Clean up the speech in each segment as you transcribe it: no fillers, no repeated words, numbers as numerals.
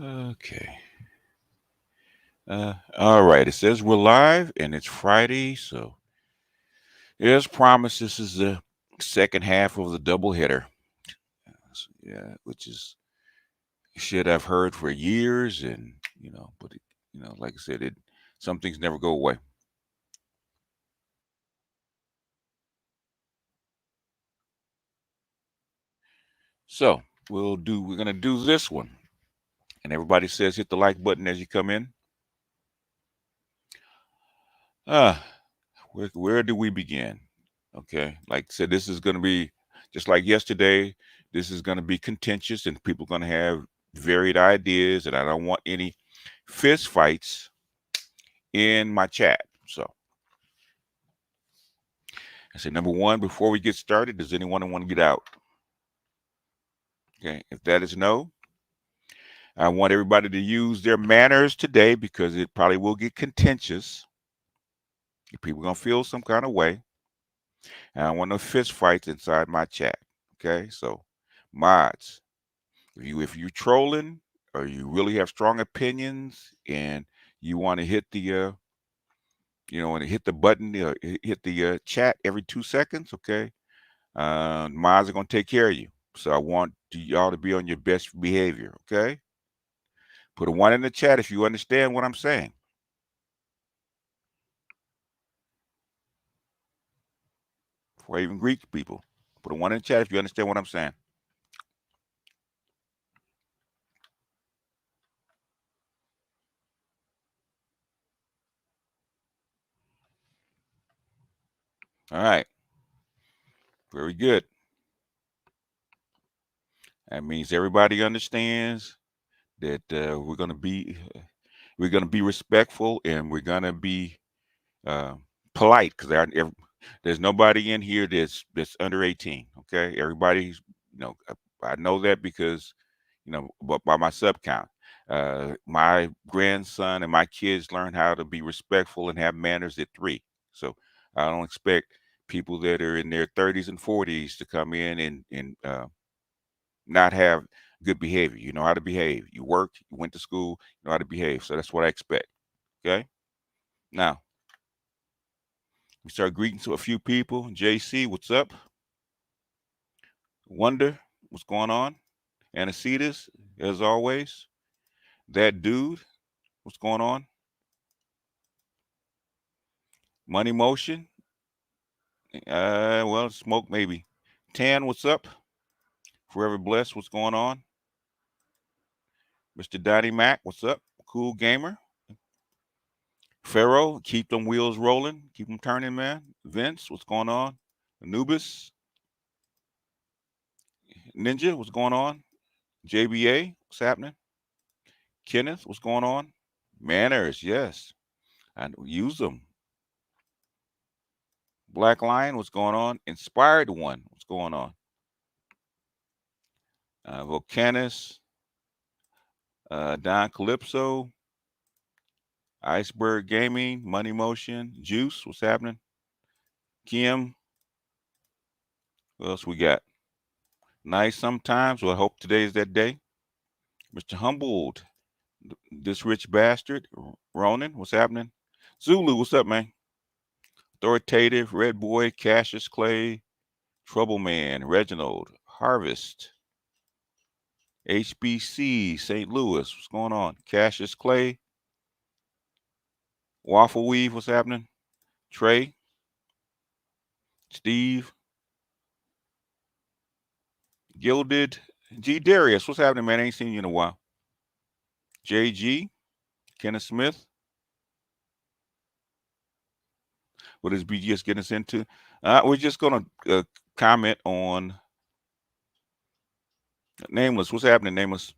Okay. All right. It says we're live and it's Friday, so as promised, this is the second half of the doubleheader. Yeah, which is shit I've heard for years, and but like I said, some things never go away. So we're gonna do this one, and everybody says hit the like button as you come in. Ah, where do we begin? Okay, like I said, this is going to be just like yesterday. This is going to be contentious, and people are going to have varied ideas, and I don't want any fist fights in my chat. So I say number one, before we get started, does anyone want to get out? Okay, if that is no, I want everybody to use their manners today because it probably will get contentious. People are gonna feel some kind of way, and I want no fist fights inside my chat. Okay, so mods, if you're trolling or you really have strong opinions and you want to hit the want to hit the button, hit the chat every 2 seconds. Okay, mods are gonna take care of you. So I want y'all to be on your best behavior. Okay, put a one in the chat if you understand what I'm saying. Before I even greet people, put a one in the chat if you understand what I'm saying. All right, very good. That means everybody understands that we're gonna be respectful and we're gonna be uh, polite because there's nobody in here that's under 18. Okay, everybody's I know that because but by my sub count, my grandson and my kids learn how to be respectful and have manners at 3. So I don't expect people that are in their 30s and 40s to come in and not have good behavior. You know how to behave. You work, you went to school, you know how to behave. So that's what I expect. Okay. Now we start greeting to a few people. JC, what's up? Wonder, what's going on? Anacetus, as always. That dude, what's going on? Money Motion, well, smoke maybe. Tan, what's up? Forever Blessed, what's going on? Mr. Dottie Mac, what's up? Cool Gamer. Pharaoh, keep them wheels rolling. Keep them turning, man. Vince, what's going on? Anubis, Ninja, what's going on? JBA, what's happening? Kenneth, what's going on? Manners, yes. And use them. Black Lion, what's going on? Inspired One, what's going on? Volcanus, Don Calypso, Iceberg Gaming, Money Motion, Juice, what's happening? Kim, what else we got? Nice sometimes. Well, I hope today is that day. Mr. Humbled, this rich bastard. Ronan, what's happening? Zulu, what's up, man? Authoritative, Red Boy, Cassius Clay, Trouble Man, Reginald, Harvest, HBC, St. Louis, what's going on? Cassius Clay, Waffle Weave, what's happening? Trey, Steve, Gilded, G. Darius, what's happening, man? I ain't seen you in a while. JG, Kenneth Smith, what is BGS getting us into? We're just going to comment on Nameless. What's happening, Nameless?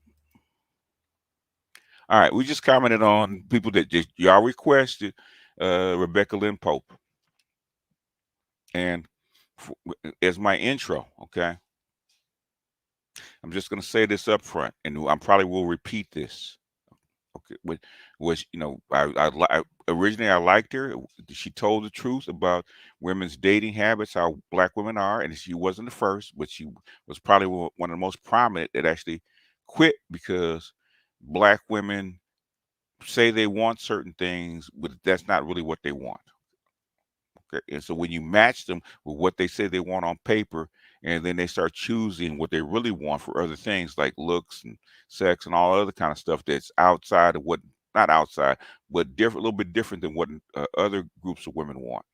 All right, we just commented on people that y'all requested, Rebecca Lynn Pope. And as my intro, okay, I'm just going to say this up front, and I probably will repeat this. Okay, was originally I liked her. She told the truth about women's dating habits, how black women are, and she wasn't the first, but she was probably one of the most prominent that actually quit because black women say they want certain things, but that's not really what they want. Okay. And so when you match them with what they say they want on paper, and then they start choosing what they really want for other things like looks and sex and all other kind of stuff that's outside of what, not outside, but different, a little bit different than what other groups of women want.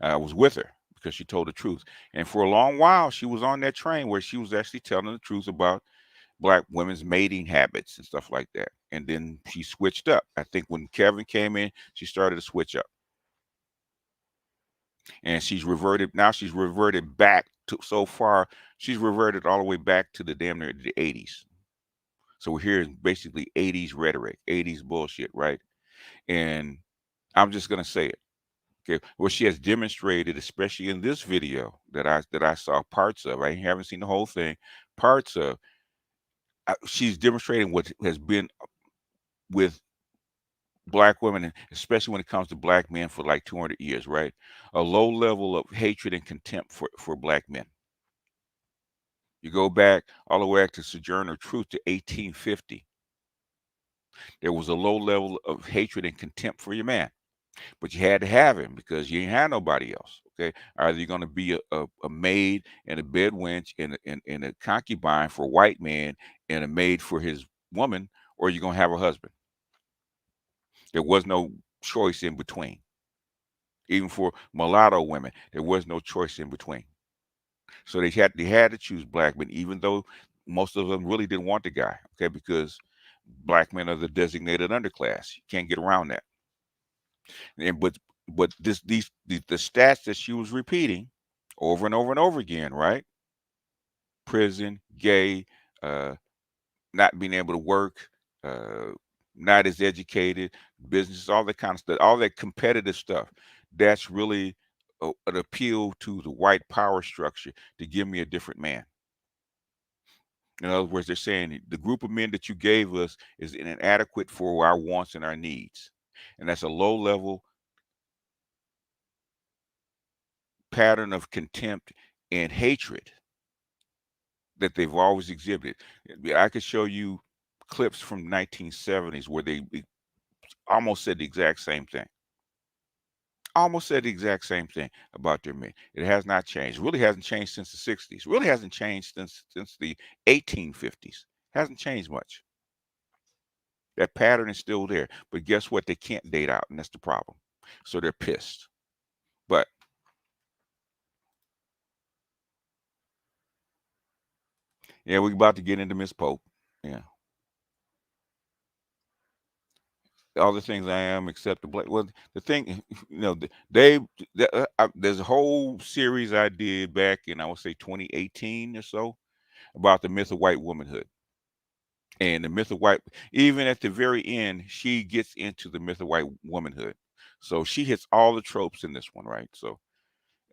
I was with her because she told the truth. And for a long while, she was on that train where she was actually telling the truth about black women's mating habits and stuff like that. And then she switched up. I think when Kevin came in, she started to switch up. And she's reverted, now she's reverted back to, so far, she's reverted all the way back to the damn near the 80s. So we're hearing basically 80s rhetoric, 80s bullshit, right? And I'm just gonna say it. Okay. What she has demonstrated, especially in this video that I saw parts of, I haven't seen the whole thing, parts of, she's demonstrating what has been with black women, and especially when it comes to black men for like 200 years, right? A low level of hatred and contempt for black men. You go back all the way back to Sojourner Truth to 1850. There was a low level of hatred and contempt for your man, but you had to have him because you ain't had nobody else. Okay, either you're going to be a maid and a bed wench and a concubine for a white man and a maid for his woman, or you're going to have a husband. There was no choice in between. Even for mulatto women, there was no choice in between. So they had to choose black men, even though most of them really didn't want the guy. Okay, because black men are the designated underclass. You can't get around that. And but the stats that she was repeating over and over and over again, right? Prison, gay, uh, not being able to work, uh, not as educated, business, all that kind of stuff, all that competitive stuff. That's really an appeal to the white power structure to give me a different man. In other words, they're saying the group of men that you gave us is inadequate for our wants and our needs. And that's a low level pattern of contempt and hatred that they've always exhibited. I could show you clips from 1970s where they almost said the exact same thing. Almost said the exact same thing about their men. It has not changed. Really hasn't changed since the 60s. Really hasn't changed since the 1850s. Hasn't changed much. That pattern is still there. But guess what? They can't date out, and that's the problem. So they're pissed. But yeah, we're about to get into Miss Pope. Yeah. All the things I am except the black. Well, the thing, they, there's a whole series I did back in, I would say, 2018 or so, about the myth of white womanhood. And the myth of white, even at the very end, she gets into the myth of white womanhood. So she hits all the tropes in this one, right? So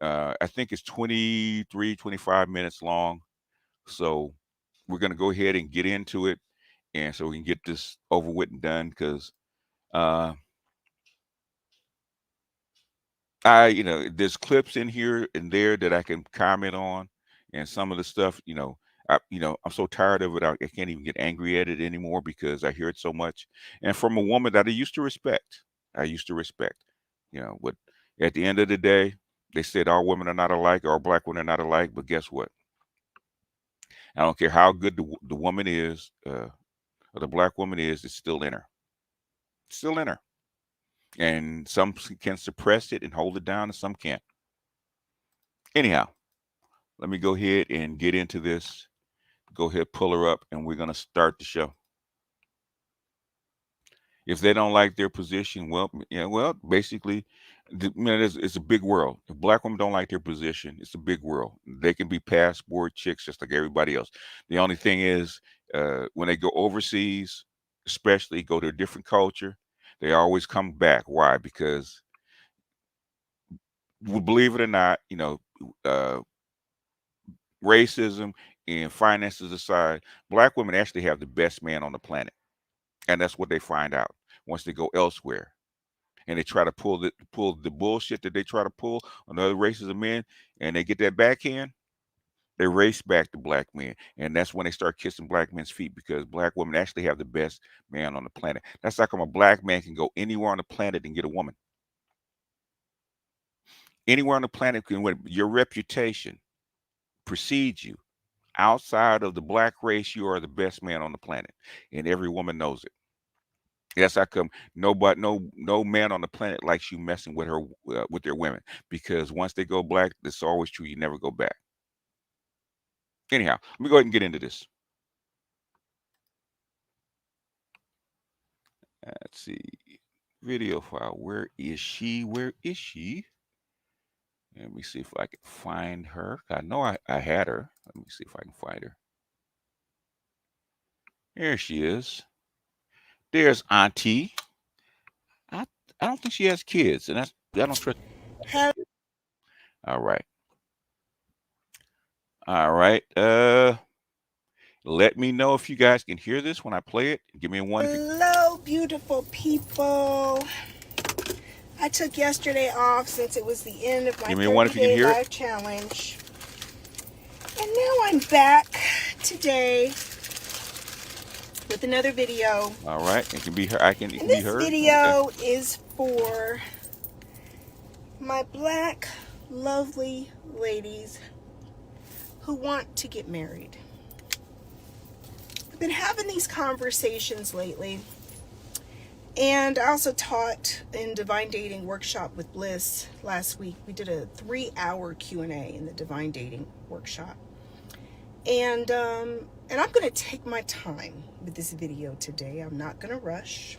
I think it's 23, 25 minutes long. So we're going to go ahead and get into it. And so we can get this over with and done because uh, there's clips in here and there that I can comment on, and some of the stuff, I'm so tired of it. I can't even get angry at it anymore because I hear it so much, and from a woman that I used to respect. I used to respect, but at the end of the day, they said all women are not alike, or black women are not alike. But guess what? I don't care how good the woman is, or the black woman is, it's still in her. It's still in her, and some can suppress it and hold it down, and some can't. Anyhow. Let me go ahead and get into this. Go ahead, pull her up, and we're going to start the show. If they don't like their position, well, basically, it's a big world. If black women don't like their position, it's a big world. They can be passport chicks just like everybody else. The only thing is, when they go overseas, especially go to a different culture, they always come back. Why? Because, believe it or not, uh, racism and finances aside, black women actually have the best man on the planet. And that's what they find out once they go elsewhere. And they try to pull the bullshit that they try to pull on other races of men, and they get that backhand. They race back to black men, and that's when they start kissing black men's feet because black women actually have the best man on the planet. That's how come a black man can go anywhere on the planet and get a woman. Anywhere on the planet can win. Your reputation precedes you. Outside of the black race, you are the best man on the planet, and every woman knows it. That's how come nobody, no man on the planet likes you messing with her with their women because once they go black, it's always true. You never go back. Anyhow, let me go ahead and get into this. Let's see. Video file. Where is she? Where is she? Let me see if I can find her. I know I had her. Let me see if I can find her. There she is. There's Auntie. I I don't think she has kids, and I don't trust. All right. All right. Let me know if you guys can hear this when I play it. Give me a one. Hello, beautiful people. I took yesterday off since it was the end of my 30-day live challenge. And now I'm back today with another video. All right. It can be her. It can be her. This video is for my black, lovely ladies who want to get married. I've been having these conversations lately. And I also taught in Divine Dating Workshop with Bliss last week. We did a 3-hour Q&A in the Divine Dating Workshop. And I'm going to take my time with this video today. I'm not going to rush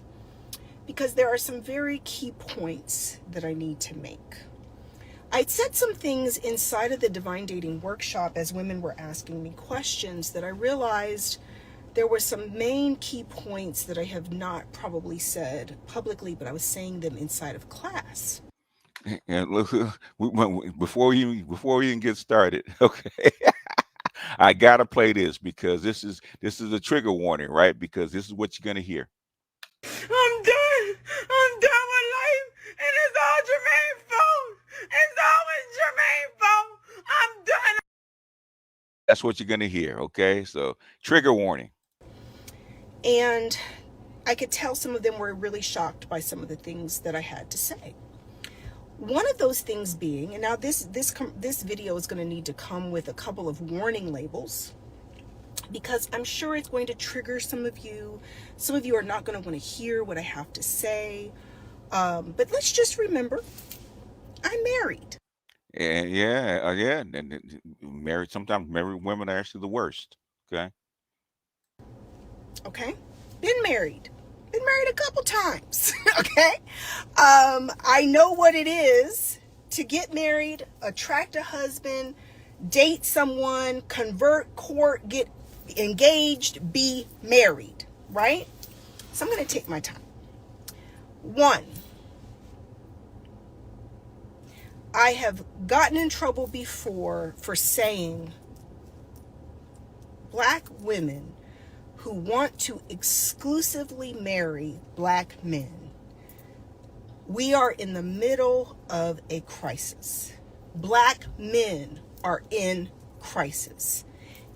because there are some very key points that I need to make. I said some things inside of the Divine Dating Workshop as women were asking me questions that I realized there were some main key points that I have not probably said publicly, but I was saying them inside of class. And look, before we even get started, okay, I gotta play this because this is a trigger warning, right? Because this is what you're gonna hear. I'm done with life, and it's all Jermaine's fault. It's always Jermaine's fault. I'm done. That's what you're gonna hear, okay? So trigger warning. And I could tell some of them were really shocked by some of the things that I had to say. One of those things being, and now this video is going to need to come with a couple of warning labels because I'm sure it's going to trigger some of you. Some of you are not going to want to hear what I have to say. But let's just remember, I'm married. And yeah. And married, sometimes married women are actually the worst. Okay. Been married a couple times. Okay. I know what it is to get married, attract a husband, date someone, convert, court, get engaged, be married, right? So I'm going to take my time. 1, I have gotten in trouble before for saying black women who want to exclusively marry black men. We are in the middle of a crisis. Black men are in crisis.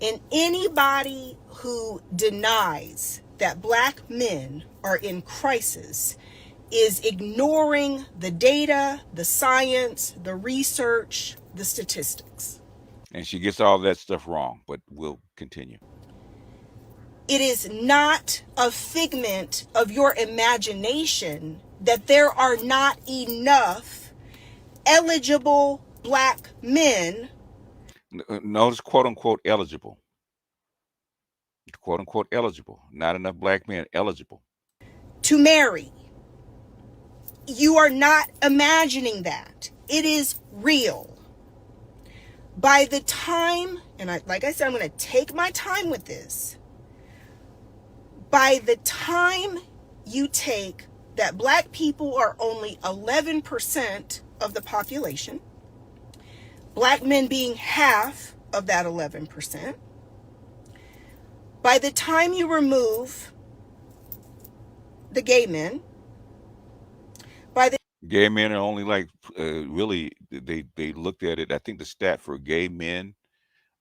And anybody who denies that black men are in crisis is ignoring the data, the science, the research, the statistics. And she gets all that stuff wrong, but we'll continue. It is not a figment of your imagination that there are not enough eligible black men. Notice quote unquote eligible. Quote unquote eligible. Not enough black men eligible to marry. You are not imagining that. It is real. By the time, and like I said, I'm going to take my time with this. By the time you take that black people are only 11% of the population, black men being half of that 11%, by the time you remove the gay men, gay men are only like really they looked at it. I think the stat for gay men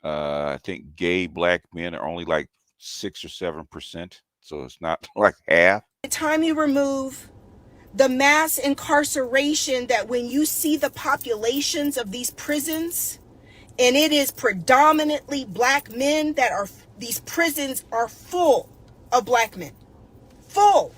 I think gay black men are only like 6 or 7%, so it's not like half. By the time you remove the mass incarceration, that when you see the populations of these prisons, and it is predominantly black men that are, these prisons are full of black men, full,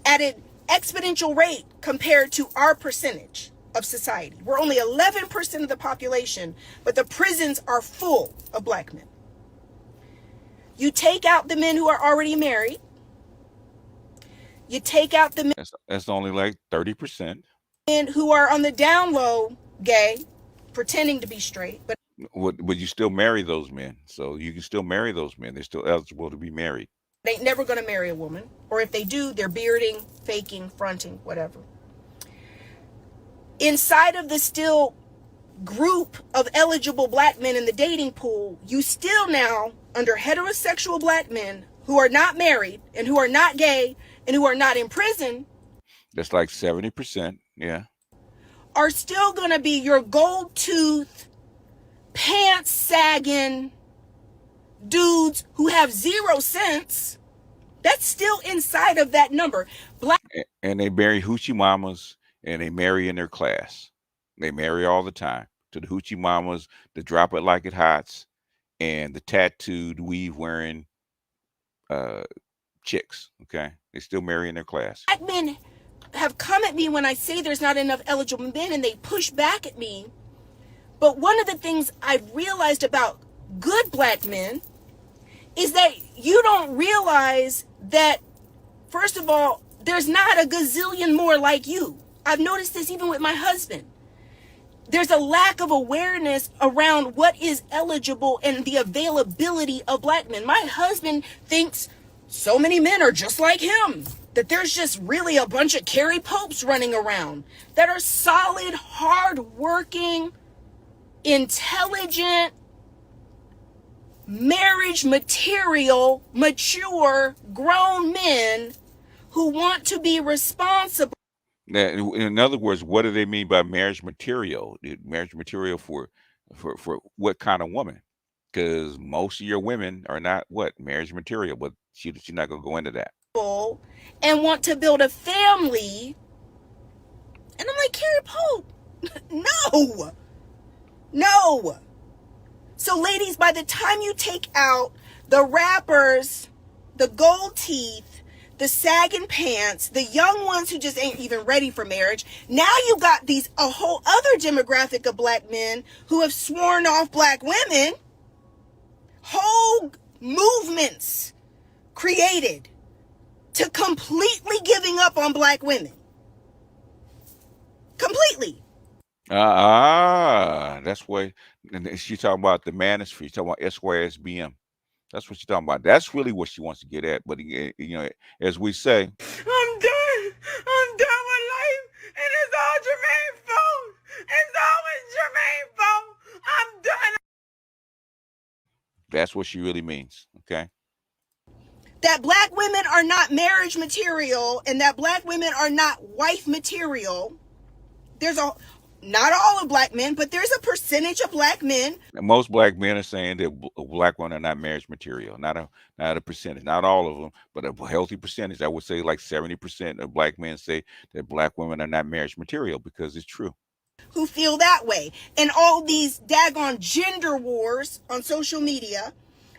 at an exponential rate compared to our percentage of society. We're only 11% of the population, but the prisons are full of black men. You take out the men who are already married. You take out the That's only like 30%. men who are on the down low, gay, pretending to be straight, but Would you still marry those men? So you can still marry those men. They're still eligible to be married. they ain't never going to marry a woman. Or if they do, they're bearding, faking, fronting, whatever. Inside of the still group of eligible black men in the dating pool, you still now, under heterosexual black men who are not married and who are not gay and who are not in prison, That's like 70%. Yeah. are still going to be your gold tooth, pants sagging dudes who have 0 sense. That's still inside of that number. Black And they marry hoochie mamas, and they marry in their class. They marry all the time to the hoochie mamas, the drop it like it hots, and the tattooed weave wearing uh chicks. Okay. They still marry in their class. men have come at me when I say there's not enough eligible men, and they push back at me. But one of the things I've realized about good black men is that you don't realize that, first of all, there's not a gazillion more like you. I've noticed this even with my husband. There's a lack of awareness around what is eligible and the availability of black men. My husband thinks so many men are just like him, that there's just really a bunch of Carrie Popes running around that are solid, hard-working, intelligent, marriage material, mature, grown men who want to be responsible. Now, in other words, what do they mean by marriage material? Marriage material for what kind of woman? Because most of your women are not what marriage material, but she's not gonna go into that. And want to build a family. And I'm like, Carrie Pope, no, no. So ladies, by the time you take out the rappers, the gold teeth, the sagging pants, the young ones who just ain't even ready for marriage, now you got a whole other demographic of black men who have sworn off black women. Whole movements created to completely giving up on black women. Completely. That's why. And she talking about the manosphere. She's talking about SYSBM. That's what she's talking about. That's really what she wants to get at. But as we say, I'm done. I'm done with life, and it's all Jermaine's fault. It's always Jermaine's fault. I'm done. that's what she really means. Okay. That black women are not marriage material, and that black women are not wife material. Not all of black men, but there's a percentage of black men. And most black men are saying that black women are not marriage material. Not a percentage, not all of them, but a healthy percentage. I would say like 70% of black men say that black women are not marriage material because it's true. Who feel that way, and all these daggone gender wars on social media,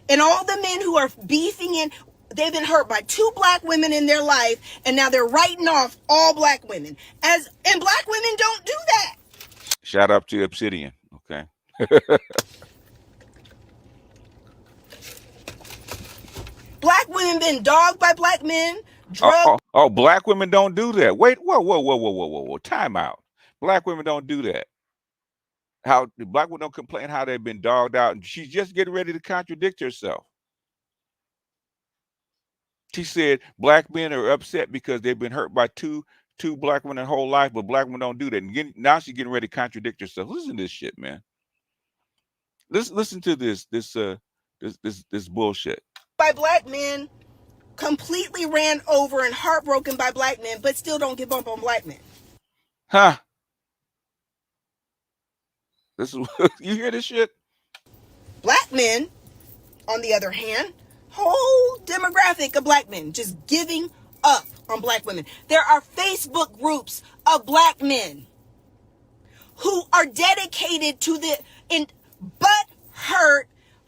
and all the men who are beefing in. They've been hurt by 2 black women in their life, and now they're writing off all black women. And black women don't do that. Shout out to Obsidian. Okay. Black women been dogged by black men, drugged. Oh, black women don't do that. Wait, whoa. Time out. Black women don't do that. How black women don't complain how they've been dogged out, and she's just getting ready to contradict herself. She said black men are upset because they've been hurt by two black women their whole life, but black women don't do that. And now she's getting ready to contradict herself. Listen to this shit, man. Listen to this bullshit. By black men, completely ran over and heartbroken by black men, but still don't give up on black men. Huh? This is you hear this shit? Black men, on the other hand, whole demographic of black men just giving up on black women. There are Facebook groups of black men who are dedicated to the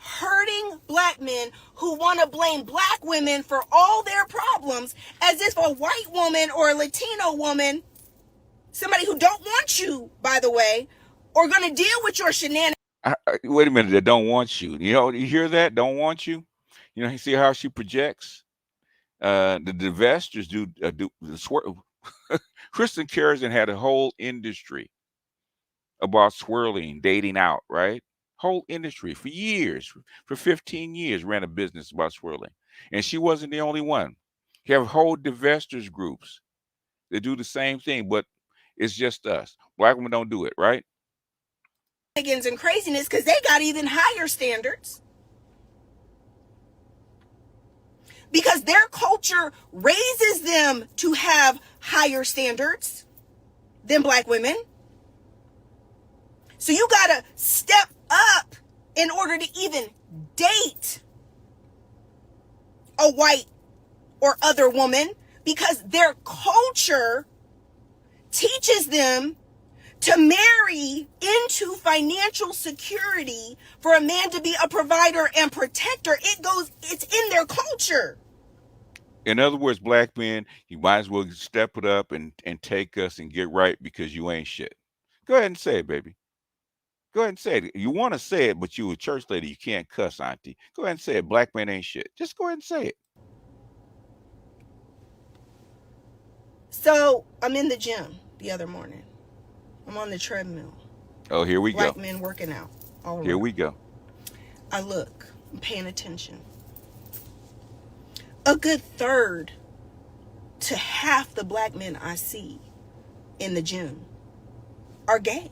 hurting black men who want to blame black women for all their problems, as if a white woman or a Latino woman, somebody who don't want you, by the way, are going to deal with your shenanigans. Wait a minute, they don't want you. You hear that? Don't want you. You see how she projects. The divestors do the swirl. Kristen Kerrison had a whole industry about swirling, dating out, right? Whole industry for years, for 15 years, ran a business about swirling. And she wasn't the only one. You have whole divestors groups that do the same thing, but it's just us. Black women don't do it, right? And craziness because they got even higher standards. Because their culture raises them to have higher standards than black women. So you gotta step up in order to even date a white or other woman, because their culture teaches them to marry into financial security for a man to be a provider and protector. It's in their culture. In other words, black men, you might as well step it up and take us and get right because you ain't shit. Go ahead and say it, baby. Go ahead and say it. You want to say it, but you a church lady, you can't cuss, auntie. Go ahead and say it. Black man ain't shit. Just go ahead and say it. So I'm in the gym the other morning. I'm on the treadmill. Oh, here we go. Black men working out all around. Here we go. I look. I'm paying attention. A good third to half the black men I see in the gym are gay.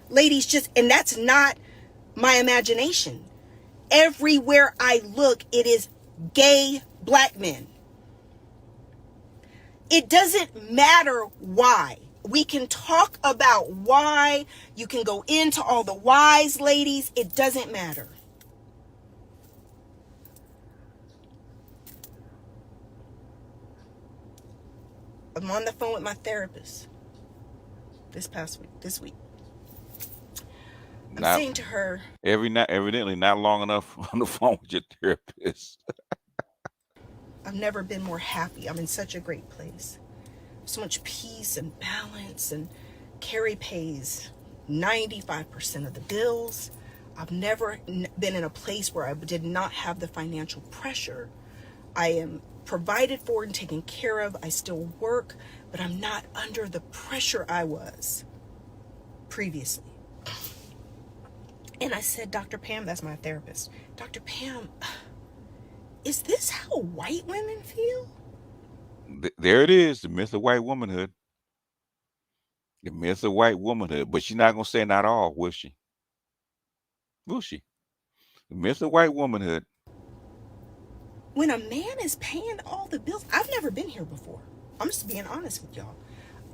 Ladies, and that's not my imagination. Everywhere I look, it is gay black men. It doesn't matter why. We can talk about why. You can go into all the whys, ladies. It doesn't matter. I'm on the phone with my therapist this week. I'm saying to her, evidently not long enough on the phone with your therapist. I've never been more happy. I'm in such a great place. So much peace and balance, and Carrie pays 95% of the bills. I've never been in a place where I did not have the financial pressure. I am provided for and taken care of. I still work, but I'm not under the pressure I was previously. And I said, Dr. Pam, that's my therapist. Dr. Pam, is this how white women feel? There it is, the myth of white womanhood. The myth of white womanhood. But she's not going to say not all, will she? Will she? The myth of white womanhood. When a man is paying all the bills, I've never been here before. I'm just being honest with y'all.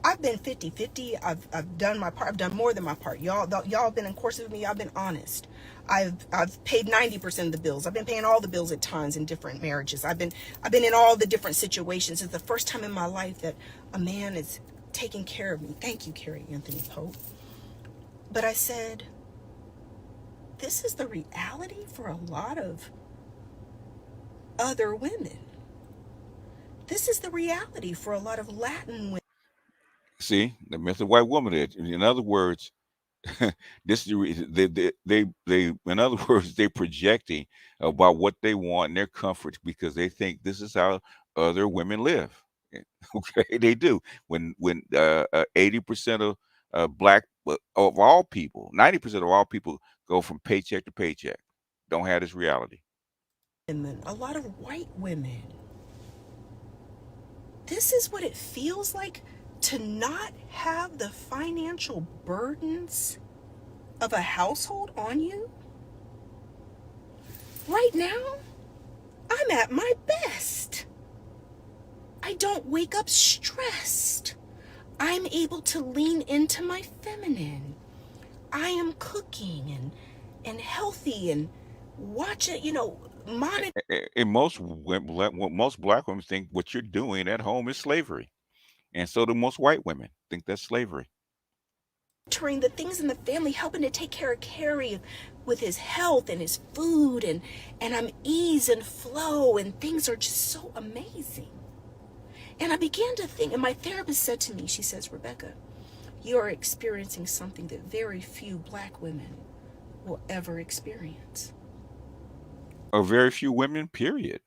I've been 50-50. I've done my part. I've done more than my part. Y'all have been in course with me. I've been honest. I've paid 90% of the bills. I've been paying all the bills at times in different marriages. I've been in all the different situations. It's the first time in my life that a man is taking care of me. Thank you, Carrie Anthony Pope. But I said, this is the reality for a lot of other women. This is the reality for a lot of Latin women. See, the myth of white womanhood. In other words, this they in other words, they're projecting about what they want and their comfort because they think this is how other women live. Okay, they do. When 80% of black of all people, 90% of all people go from paycheck to paycheck, don't have this reality. And a lot of white women. This is what it feels like to not have the financial burdens of a household on you. Right now, I'm at my best. I don't wake up stressed. I'm able to lean into my feminine. I am cooking and healthy and watch it, you know, monitoring And most black women think what you're doing at home is slavery, and so do most white women think that's slavery. the things in the family, helping to take care of Carrie with his health and his food, and I'm ease and flow, and things are just so amazing. And I began to think, and my therapist said to me, she says, Rebecca, you are experiencing something that very few black women will ever experience. Or very few women, period.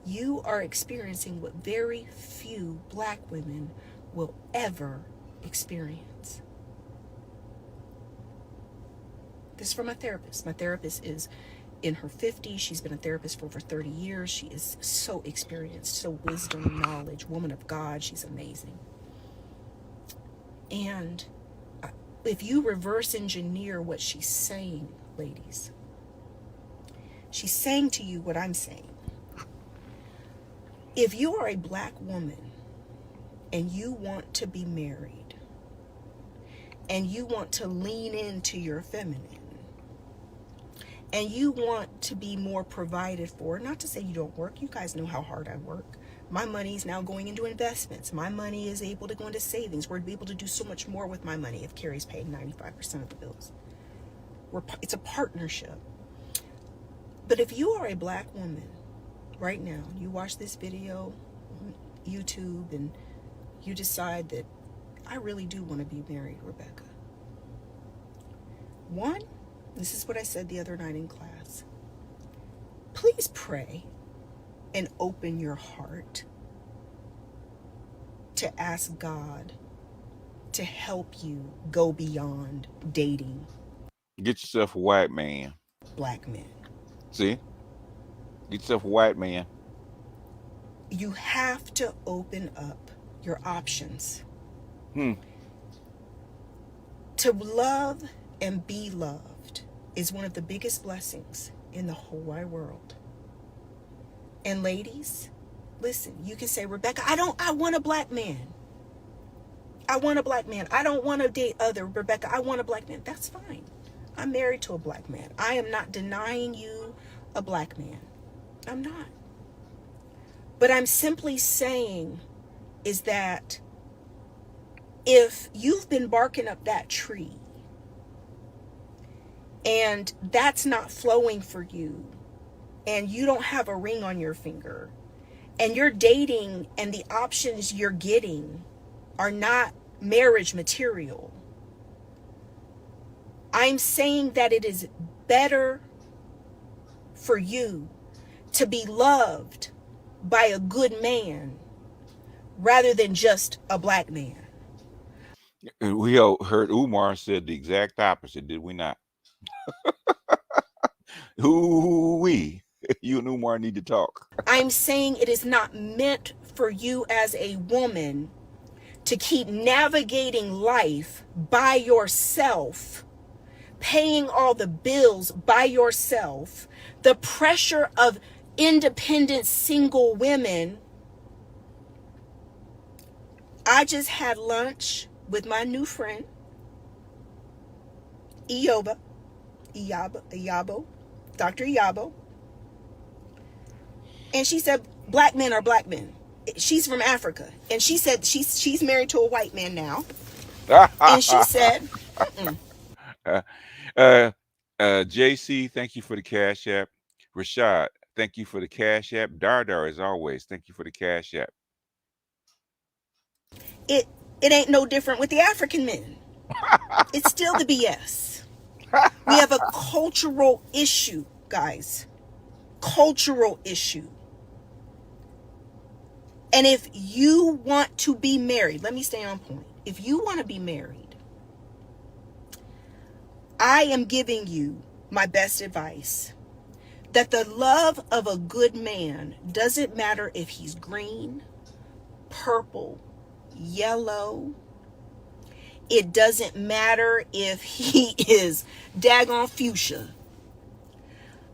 You are experiencing what very few black women will ever experience. This is from my therapist. My therapist is in her 50s. She's been a therapist for over 30 years. She is so experienced, so wisdom, knowledge, woman of God. She's amazing. And if you reverse engineer what she's saying, ladies, she's saying to you what I'm saying. If you are a black woman and you want to be married and you want to lean into your feminine and you want to be more provided for, not to say you don't work, you guys know how hard I work. My money is now going into investments. My money is able to go into savings. We're able to do so much more with my money if Carrie's paying 95% of the bills. It's a partnership. But if you are a black woman right now, you watch this video on YouTube and you decide that I really do want to be married, Rebecca. One, this is what I said the other night in class. Please pray and open your heart to ask God to help you go beyond dating Get yourself a white man. black men. See? Get yourself a white man. You have to open up your options. To love and be loved is one of the biggest blessings in the whole wide world. And ladies, listen, you can say, Rebecca, I want a black man. I want a black man. I don't want to date other. Rebecca, I want a black man. That's fine. I'm married to a black man. I am not denying you a black man. I'm not. But I'm simply saying is that if you've been barking up that tree and that's not flowing for you and you don't have a ring on your finger and you're dating and the options you're getting are not marriage material, I'm saying that it is better for you to be loved by a good man rather than just a black man. And we all heard Umar said the exact opposite, did we not? Who we? You and Umar need to talk. I'm saying it is not meant for you as a woman to keep navigating life by yourself, paying all the bills by yourself, the pressure of independent single women. I just had lunch with my new friend, Iyabo, Dr. Iyabo. And she said, black men are black men. She's from Africa. And she said she's married to a white man now. And she said, JC, thank you for the Cash App. Rashad, thank you for the Cash App. Dardar, as always, thank you for the Cash App. it ain't no different with the African men. It's still the BS. We have a cultural issue, guys. Cultural issue. And if you want to be married, let me stay on point. If you want to be married, I am giving you my best advice that the love of a good man doesn't matter if he's green, purple, yellow. It doesn't matter if he is daggone fuchsia.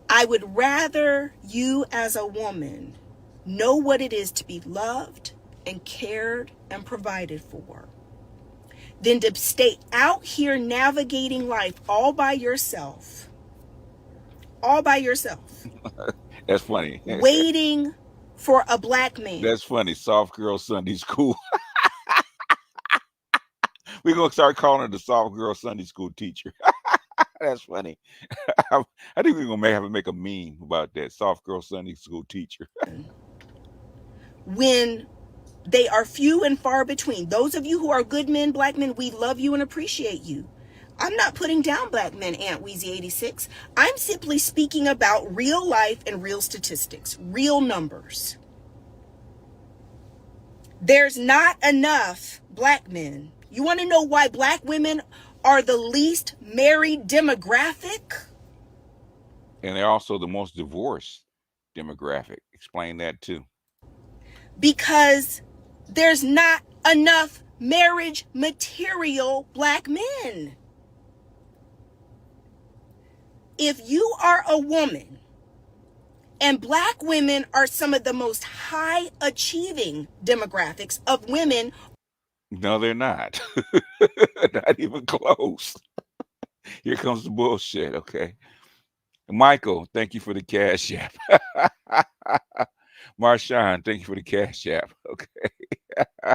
I would rather you as a woman know what it is to be loved and cared and provided for than to stay out here navigating life all by yourself. All by yourself. That's funny. Waiting for a black man. That's funny. Soft girl Sunday school. We're gonna start calling her the soft girl Sunday school teacher. That's funny. I think we're gonna have to make a meme about that soft girl Sunday school teacher. When they are few and far between. Those of you who are good men, black men, we love you and appreciate you. I'm not putting down black men, Aunt Weezy 86. I'm simply speaking about real life and real statistics, real numbers. There's not enough black men. You want to know why black women are the least married demographic? And they're also the most divorced demographic. Explain that too. Because there's not enough marriage material black men. If you are a woman, and black women are some of the most high achieving demographics of women. No, they're not. Not even close. Here comes the bullshit, okay? Michael, thank you for the cash app. Marshawn, thank you for the cash app, okay?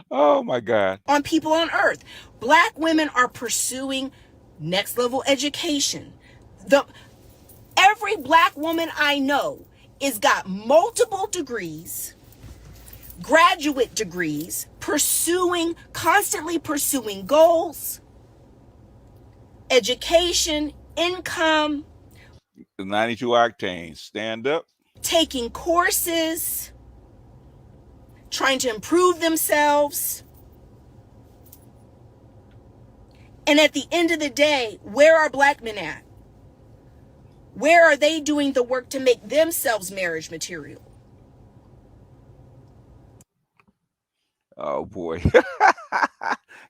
Oh my God. On people on earth. Black women are pursuing next level education. Every black woman I know is got multiple degrees, graduate degrees, constantly pursuing goals, education, income. The 92 octane, stand up. Taking courses, trying to improve themselves. And at the end of the day, where are black men at? Where are they doing the work to make themselves marriage material? Oh boy.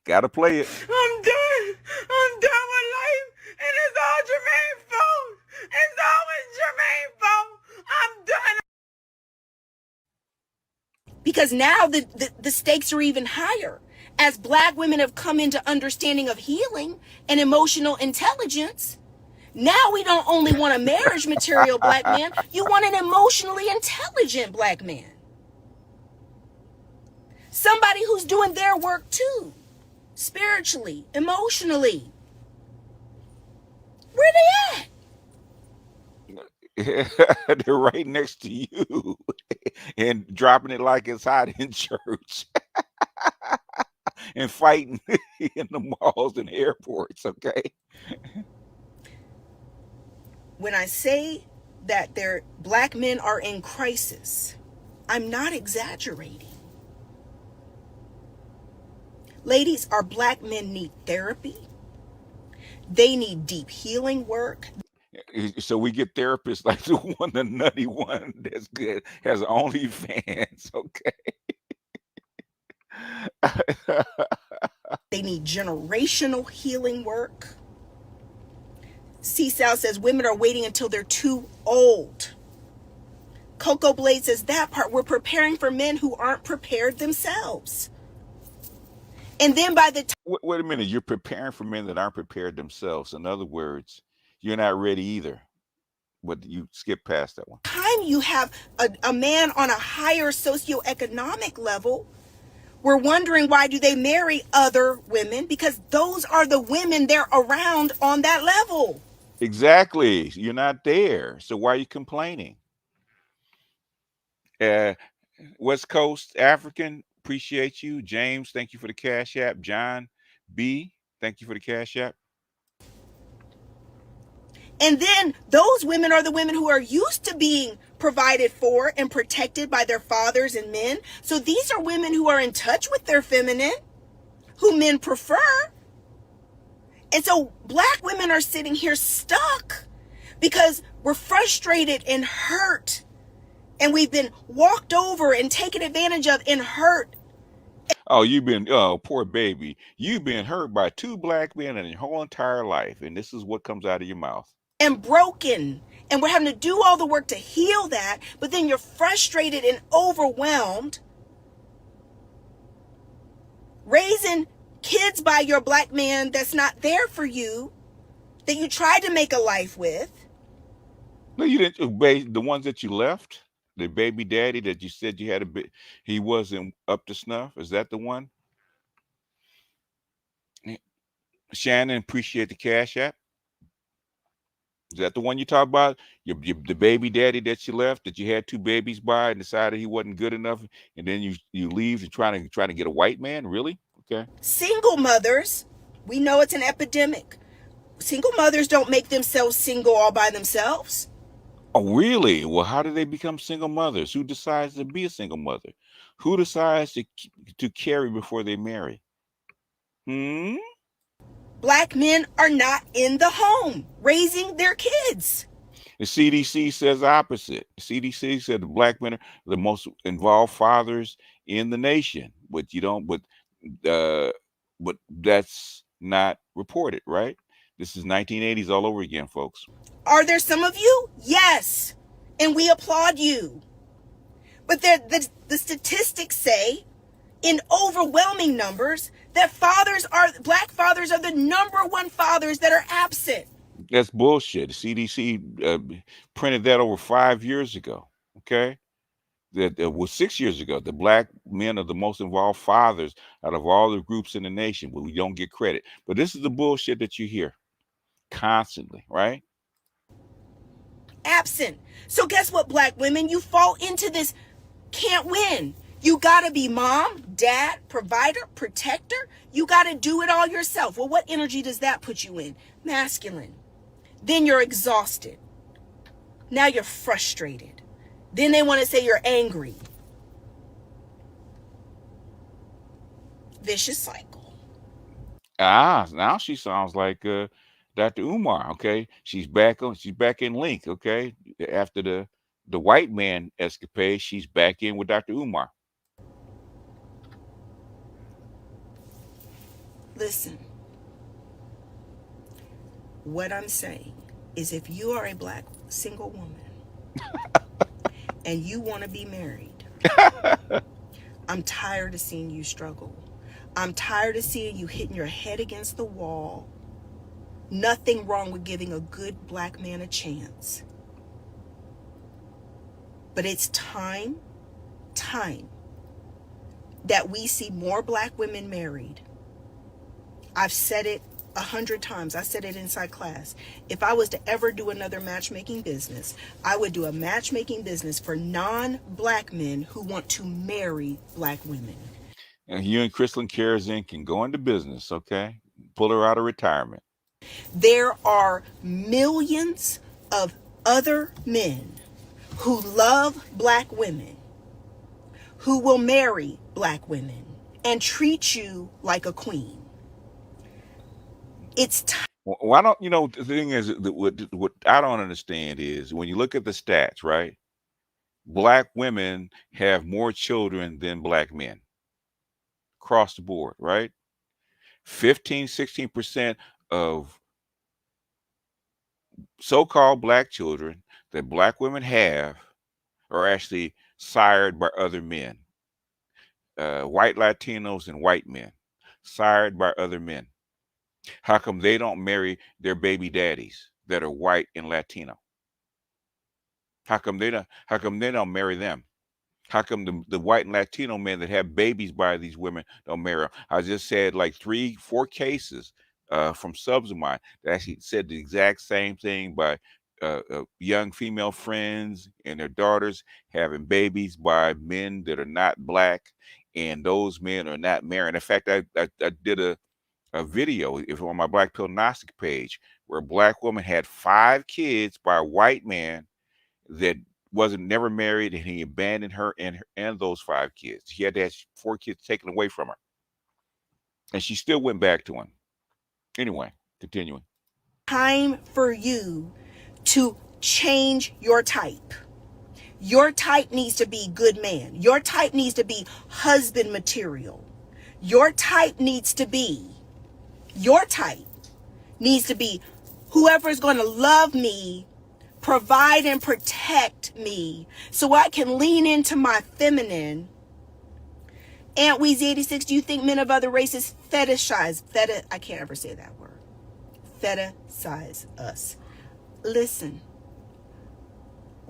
Gotta play it. I'm done. I'm done with life. And it's all Jermaine's fault. It's always Jermaine's fault. I'm done. Because now the stakes are even higher. As black women have come into understanding of healing and emotional intelligence, now we don't only want a marriage material black man, you want an emotionally intelligent black man. Somebody who's doing their work too, spiritually, emotionally. Where they at? They're right next to you and dropping it like it's hot in church and fighting in the malls and airports, okay? When I say that black men are in crisis, I'm not exaggerating. Ladies, our black men need therapy. They need deep healing work. So we get therapists like the nutty one that's good, has OnlyFans, okay? They need generational healing work. C-Sal says women are waiting until they're too old. Coco Blade says that part, we're preparing for men who aren't prepared themselves. And then by the time... Wait a minute, you're preparing for men that aren't prepared themselves. In other words, you're not ready either. But you skip past that one. Time you have a man on a higher socioeconomic level, we're wondering why do they marry other women? Because those are the women they're around on that level. Exactly. You're not there. So why are you complaining? West Coast African, appreciate you. James, thank you for the cash app. John B, thank you for the cash app. And then those women are the women who are used to being provided for and protected by their fathers and men. So these are women who are in touch with their feminine, who men prefer. And so black women are sitting here stuck because we're frustrated and hurt. And we've been walked over and taken advantage of and hurt. Oh, poor baby. You've been hurt by two black men in your whole entire life. And this is what comes out of your mouth. And broken. And we're having to do all the work to heal that. But then you're frustrated and overwhelmed raising kids by your black man that's not there for you, that you tried to make a life with. No, you didn't. The ones that you left, the baby daddy that you said you had a bit, he wasn't up to snuff. Is that the one? Eh, Shannon, appreciate the cash app. Is that the one you talk about? The baby daddy that you left, that you had two babies by, and decided he wasn't good enough, and then you leave and trying to get a white man? Really? Okay. Single mothers, we know it's an epidemic. Single mothers don't make themselves single all by themselves. Oh, really? Well, how do they become single mothers? Who decides to be a single mother? Who decides to carry before they marry? Hmm. Black men are not in the home raising their kids. The CDC says the opposite. The CDC said the black men are the most involved fathers in the nation, but you don't. Uh, but that's not reported, right? This is 1980s all over again, folks. Are there some of you? Yes. And we applaud you. But the statistics say, in overwhelming numbers, that black fathers are the number one fathers that are absent. That's bullshit. The CDC printed that over 5 years ago. Okay, that was 6 years ago. The black men are the most involved fathers out of all the groups in the nation, but we don't get credit. But this is the bullshit that you hear constantly, right? Absent. So guess what, black women? You fall into this can't win. You gotta be mom, dad, provider, protector. You gotta do it all yourself. Well, what energy does that put you in? Masculine. Then you're exhausted. Now you're frustrated. Then they want to say you're angry. Vicious cycle. Now she sounds like Dr. Umar. Okay, she's back in Link. Okay, after the white man escapade, she's back in with Dr. Umar. Listen, what I'm saying is if you are a black single woman and you want to be married, I'm tired of seeing you struggle. I'm tired of seeing you hitting your head against the wall. Nothing wrong with giving a good black man a chance. But it's time that we see more black women married. I've said it 100 times. I said it inside class. If I was to ever do another matchmaking business, I would do a matchmaking business for non-black men who want to marry black women. And you and Crystalline Karazin can go into business, okay? Pull her out of retirement. There are millions of other men who love black women, who will marry black women and treat you like a queen. It's time. Why don't the thing is what I don't understand is when you look at the stats, right? Black women have more children than black men across the board, right? 16% of so-called black children that black women have are actually sired by other men, white Latinos and white men, sired by other men. How come they don't marry their baby daddies that are white and Latino? How come they don't marry them? How come the white and Latino men that have babies by these women don't marry them? I just said like 3-4 cases from subs of mine that actually said the exact same thing by young female friends and their daughters having babies by men that are not black, and those men are not marrying. In fact, I did a video on my Black Pill Gnostic page where a black woman had 5 kids by a white man that wasn't never married, and he abandoned her and those 5 kids. She had to have 4 kids taken away from her, and she still went back to him. Anyway, continuing. Time for you to change your type. Your type needs to be good man. Your type needs to be husband material. Your type needs to be whoever's going to love me, provide and protect me so I can lean into my feminine Aunt Weezy 86, do you think men of other races fetishize, I can't ever say that word, fetishize us? Listen,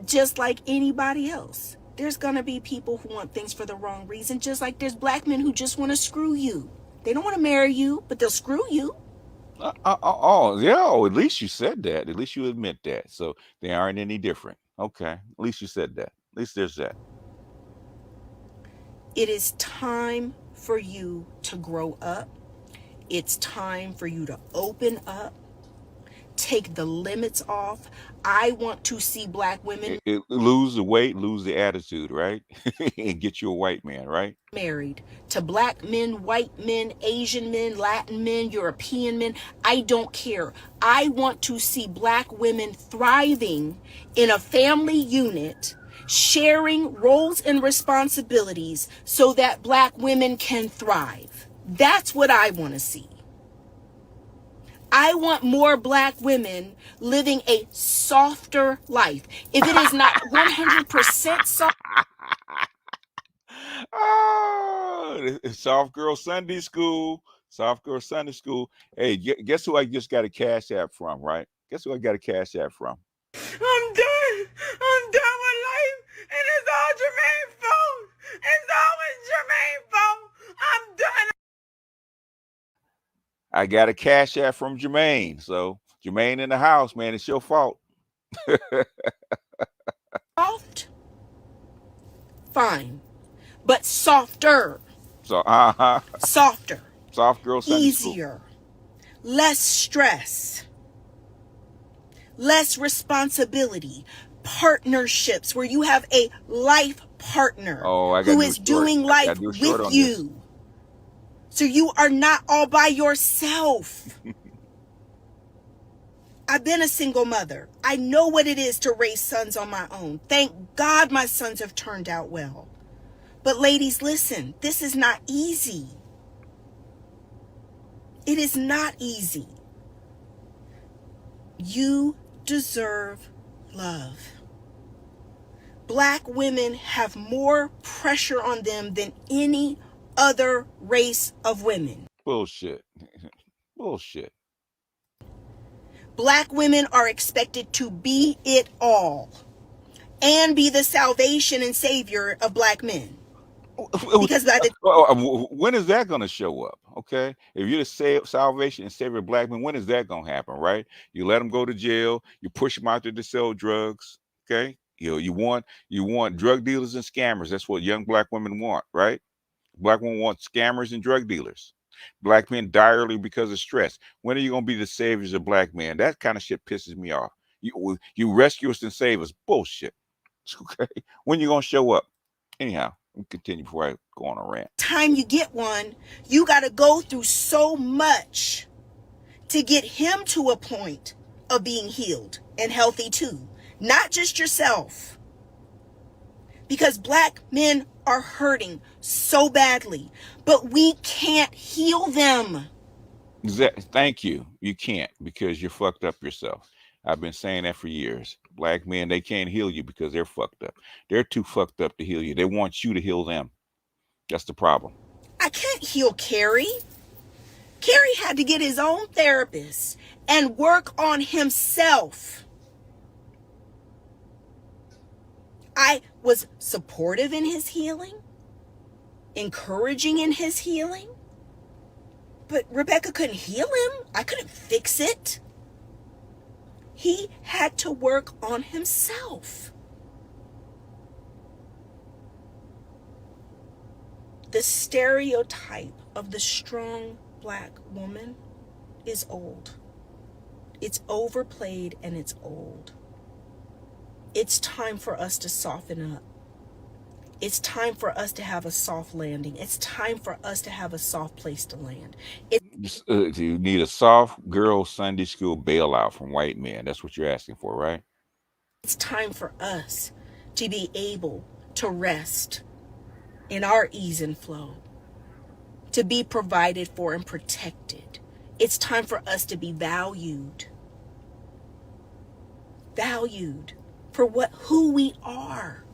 just like anybody else, there's going to be people who want things for the wrong reason, just like there's black men who just want to screw you. They don't want to marry you, but they'll screw you. Oh, yeah. Oh, at least you said that. At least you admit that. So they aren't any different. Okay. At least you said that. At least there's that. It is time for you to grow up. It's time for you to open up. Take the limits off. I want to see black women Lose the weight, lose the attitude, right? And get you a white man, right? married to black men, white men, Asian men, Latin men, European men. I don't care. I want to see black women thriving in a family unit, sharing roles and responsibilities so that black women can thrive. That's what I want to see. I want more black women living a softer life. If it is not 100% soft, Oh, soft girl Sunday school. Soft girl Sunday school. Hey, guess who I just got a cash app from, right? Guess who I got a cash app from? I'm done. I'm done with life. And it's all Jermaine's fault. It's always Jermaine's fault. I'm done. I got a cash app from Jermaine. So Jermaine in the house, man. It's your fault. Soft? Fine. But softer. So Softer. soft girl Sunday Easier. School. Less stress. Less responsibility. Partnerships where you have a life partner who is doing life with you. So you are not all by yourself. I've been a single mother. I know what it is to raise sons on my own. Thank God my sons have turned out well. But ladies, listen, this is not easy. It is not easy. You deserve love. Black women have more pressure on them than any other race of women. Bullshit. Bullshit. Black women are expected to be it all and be the salvation and savior of black men. Because by the when is that going to show up? Okay, if you're the salvation and savior of black men, when is that going to happen? Right? You let them go to jail. You push them out there to sell drugs. Okay, you want drug dealers and scammers. That's what young black women want, right? Black women want scammers and drug dealers. Black men die early because of stress. When are you going to be the saviors of black men? That kind of shit pisses me off. You rescue us and save us. Bullshit. Okay, when you going to show up? Anyhow, we'll continue before I go on a rant. Time you get one, you got to go through so much to get him to a point of being healed and healthy too. Not just yourself. Because black men are hurting so badly, but we can't heal them. Thank you. You can't because you're fucked up yourself. I've been saying that for years. Black men, they can't heal you because they're fucked up. They're too fucked up to heal you. They want you to heal them. That's the problem. I can't heal Carrie. Carrie had to get his own therapist and work on himself. I was supportive in his healing, encouraging in his healing, but Rebecca couldn't heal him. I couldn't fix it. He had to work on himself. The stereotype of the strong black woman is old. It's overplayed and it's old. It's time for us to soften up. It's time for us to have a soft landing. It's time for us to have a soft place to land. You need a soft girl Sunday school bailout from white men. That's what you're asking for, right? It's time for us to be able to rest in our ease and flow, to be provided for and protected. It's time for us to be valued. Valued for who we are.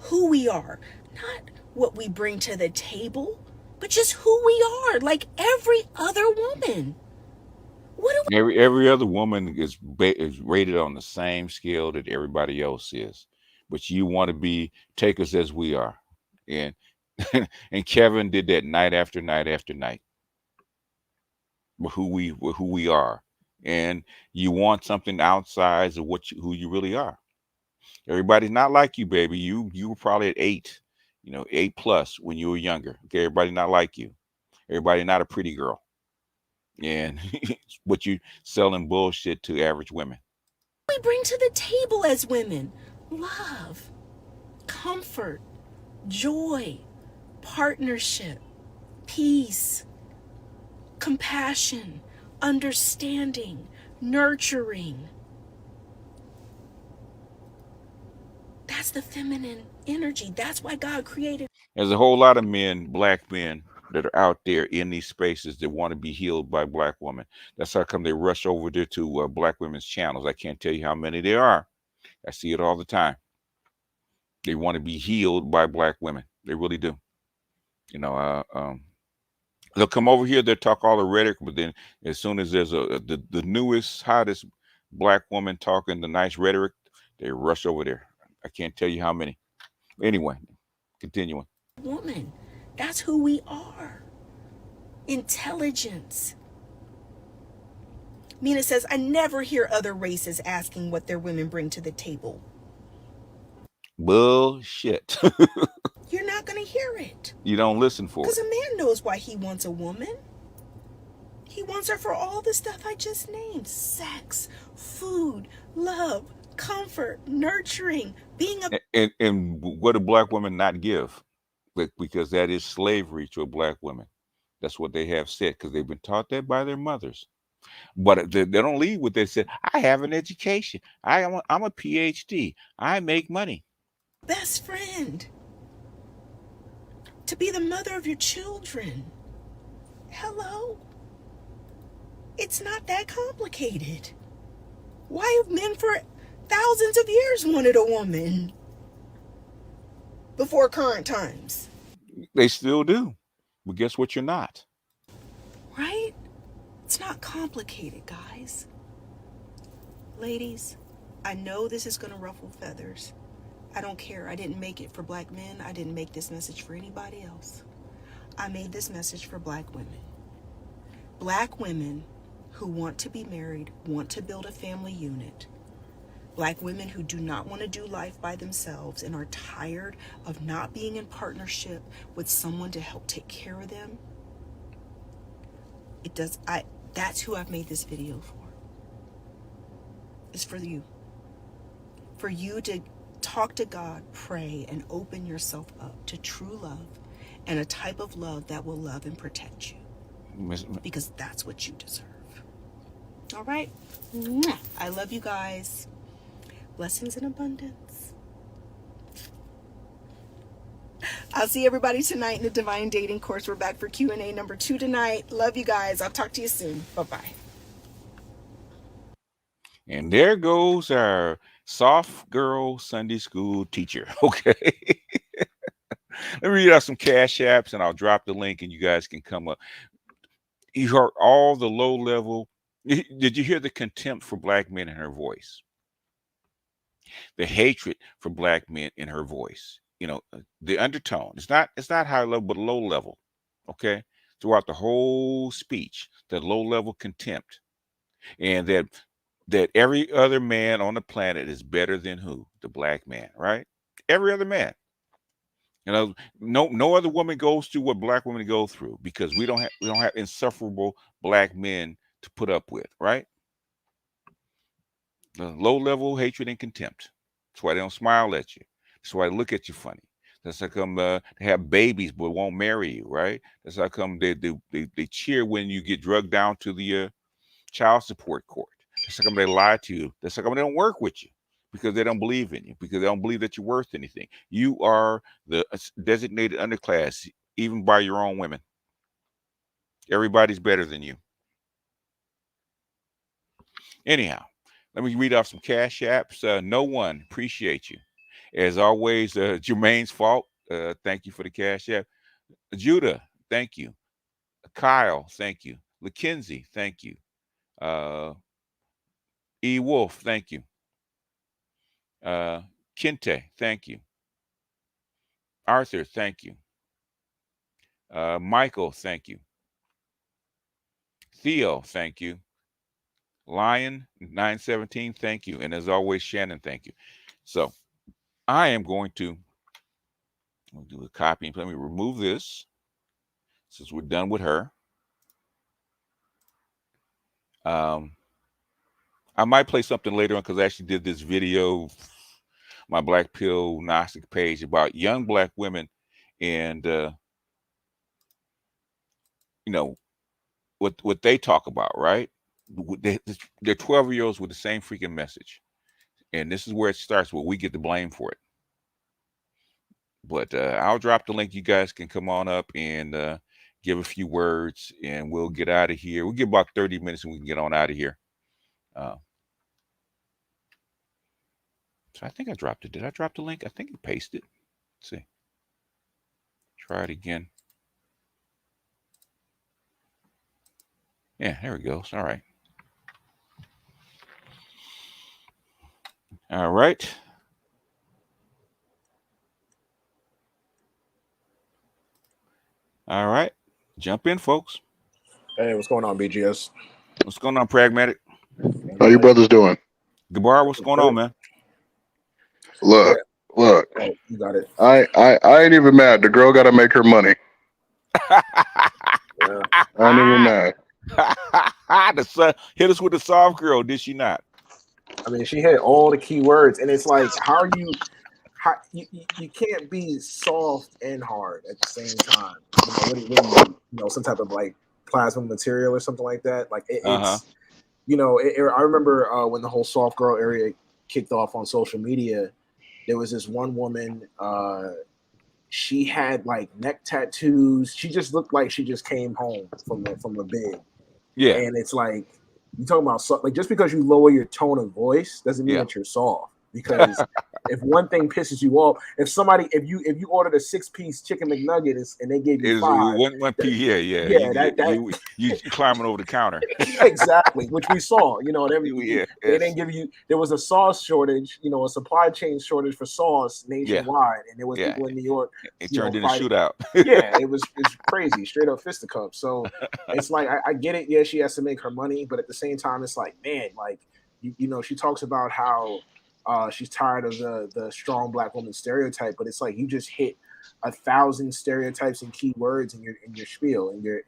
Who we are, not what we bring to the table, but just who we are, like every other woman. What do Every other woman is rated on the same scale that everybody else is, but you want to be take us as we are, and and Kevin did that night after night after night with who we are, and you want something outside of who you really are. Everybody's not like you, baby. You were probably at 8, 8+ when you were younger. Okay, everybody not like you. Everybody not a pretty girl, and but you selling bullshit to average women. we bring to the table as women? Love, comfort, joy, partnership, peace, compassion, understanding, nurturing. That's the feminine energy. That's why God created. There's a whole lot of men, black men, that are out there in these spaces that want to be healed by black women. That's how come they rush over there to black women's channels. I can't tell you how many there are. I see it all the time. They want to be healed by black women. They really do. You know, they'll come over here. They'll talk all the rhetoric, but then as soon as there's the newest, hottest black woman talking the nice rhetoric, they rush over there. I can't tell you how many. Anyway, continuing. Woman. That's who we are. Intelligence. Mina says, I never hear other races asking what their women bring to the table. Bullshit. You're not going to hear it. You don't listen for Because it. a man knows why he wants a woman. He wants her for all the stuff I just named: sex, food, love, comfort, nurturing, being a. And what do black women not give? Because that is slavery to a black woman. That's what they have said because they've been taught that by their mothers. But they don't leave with they said, I have an education. I'm a PhD. I make money. Best friend. To be the mother of your children. Hello? It's not that complicated. Why have men for thousands of years wanted a woman before current times? They still do. But guess what? You're not. Right? It's not complicated, guys. Ladies, I know this is going to ruffle feathers. I don't care. I didn't make it for black men. I didn't make this message for anybody else. I made this message for black women. Black women who want to be married, want to build a family unit. Black women who do not want to do life by themselves and are tired of not being in partnership with someone to help take care of them. That's who I've made this video for. It's for you. For you to talk to God, pray, and open yourself up to true love and a type of love that will love and protect you. Because that's what you deserve. All right? I love you guys. Blessings in abundance. I'll see everybody tonight in the Divine Dating course. We're back for Q&A number 2 tonight. Love you guys. I'll talk to you soon. Bye-bye. And there goes our soft girl Sunday school teacher. Okay. Let me read out some cash apps and I'll drop the link and you guys can come up. You heard all the low level. Did you hear the contempt for black men in her voice? The hatred for black men in her voice. The undertone. It's not high level, but low level. Okay. Throughout the whole speech, that low level contempt. And that every other man on the planet is better than who? The black man, right? Every other man. No other woman goes through what black women go through because we don't have insufferable black men to put up with, right? The low level hatred and contempt. That's why they don't smile at you. That's why they look at you funny. That's how come they have babies but won't marry you, right? That's how come they cheer when you get drugged down to the child support court. That's how come they lie to you. That's how come they don't work with you because they don't believe in you, because they don't believe that you're worth anything. You are the designated underclass, even by your own women. Everybody's better than you. Anyhow, let me read off some cash apps. No one appreciate you. As always, Jermaine's fault. Thank you for the cash app. Judah, thank you. Kyle, thank you. Mackenzie, thank you. Uh, E. Wolf, thank you. Kente, thank you. Arthur, thank you. Michael, thank you. Theo, thank you. Lion 917, thank you. And as always, Shannon, thank you. So I am going to do a copy. Let me remove this since we're done with her. I might play something later on because I actually did this video, my Black Pill Gnostic page, about young Black women and you know what they talk about, right? They're 12-year-olds with the same freaking message, and this is where it starts. Where we get the blame for it. But I'll drop the link. You guys can come on up and give a few words, and we'll get out of here. We'll give about 30 minutes, and we can get on out of here. Uh, so I think I dropped it. Did I drop the link? I think you pasted it. Let's see. Try it again. Yeah, there it goes. All right. All right. All right. Jump in, folks. Hey, what's going on, BGS? What's going on, Pragmatic? How you brothers doing? Gabar, what's going on, man? Look, look. Oh, you got it. I ain't even mad. The girl got to make her money. Yeah. I ain't even mad. Hit us with the soft girl, did she not? I mean, she hit all the key words, and it's like, how you can't be soft and hard at the same time. What do you some type of like plasma material or something like that. Like it's, I remember when the whole soft girl area kicked off on social media. There was this one woman. She had like neck tattoos. She just looked like she just came home from the big. Yeah. And it's like you talking about like just because you lower your tone of voice doesn't mean that you're soft. Because if one thing pisses you off, if you ordered a 6-piece chicken McNugget and they gave you 5, one piece, you climbing over the counter. Exactly, which we saw. They didn't give you. There was a sauce shortage. A supply chain shortage for sauce nationwide, and there was people in New York. It turned into a shootout. It's crazy, straight up fisticuffs. So it's like I get it. Yeah, she has to make her money, but at the same time, it's like, man, like she talks about how. She's tired of the strong Black woman stereotype, but it's like you just hit 1,000 stereotypes and keywords in your spiel and your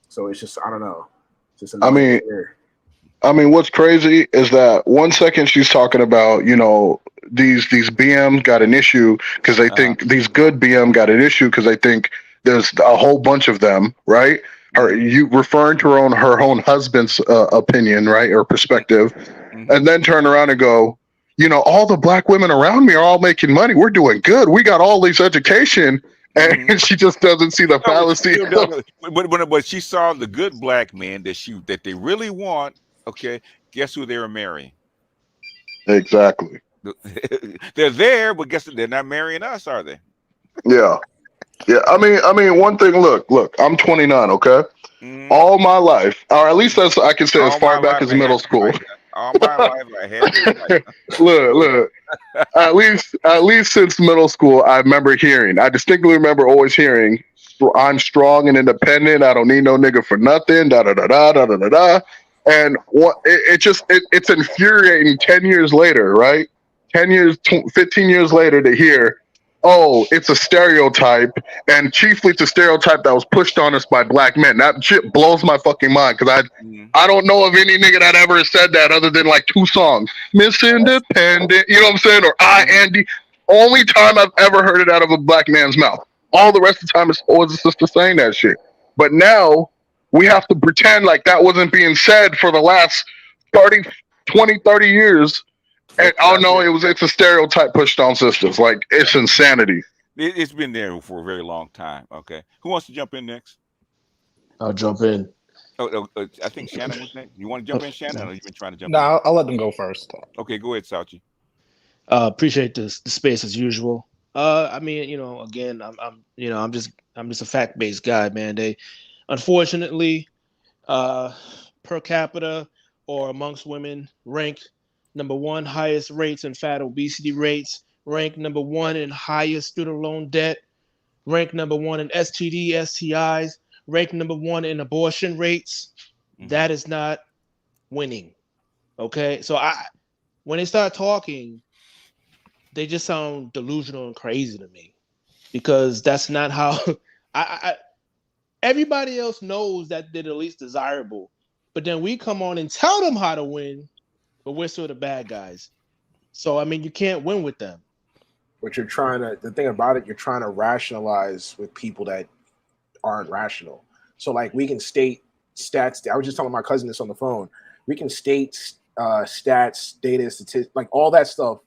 so it's just I don't know. It's just I mean, what's crazy is that 1 second she's talking about these BM got an issue because they think these good BM got an issue because they think there's a whole bunch of them, right? You referring to her own husband's opinion, right, or perspective, and then turn around and go, all the Black women around me are all making money. We're doing good. We got all these education, and she just doesn't see the fallacy. But she saw the good Black men that they really want. Okay, guess who they were marrying? Exactly. They're there, but guess what? They're not marrying us, are they? Yeah. Yeah, I mean, one thing. Look. I'm 29. Okay, all my life, or at least that's I can say as far back as middle school. All my life, I had this. Look. At least since middle school, I distinctly remember always hearing, "I'm strong and independent. I don't need no nigga for nothing." Da da da da da da da da. And it's infuriating. 10 years later, right? 10 years, 15 years later, to hear. Oh, it's a stereotype, and chiefly it's a stereotype that was pushed on us by Black men. That shit blows my fucking mind because I don't know of any nigga that ever said that other than like 2 songs, Miss Independent, you know what I'm saying, or I Andy. Only time I've ever heard it out of a Black man's mouth. All the rest of the time it's always a sister saying that shit. But now we have to pretend like that wasn't being said for the last 30, 20, 30 years. And it's a stereotype pushed on sisters. Like it's insanity. It's been there for a very long time. Okay, who wants to jump in next? I'll jump in. I think Shannon was next. You want to jump in, Shannon, or you been trying to jump in? No, I'll let them go first. Okay, go ahead, Sauchi. Appreciate the space as usual. I mean, again, I'm just a fact based guy, man. They, unfortunately, uh, per capita or amongst women, rank number one highest rates in fat obesity rates, rank number one in highest student loan debt, rank number one in STD, STIs, rank number one in abortion rates. Hmm. That is not winning. Okay, so when they start talking, they just sound delusional and crazy to me because that's not how I everybody else knows that they're the least desirable, but then we come on and tell them how to win, but we're still the bad guys. So I mean, you can't win with them. But you're trying to, the thing about it, you're trying to rationalize with people that aren't rational. So like we can state stats. I was just telling my cousin this on the phone. We can state stats, data, statistics, like all that stuff,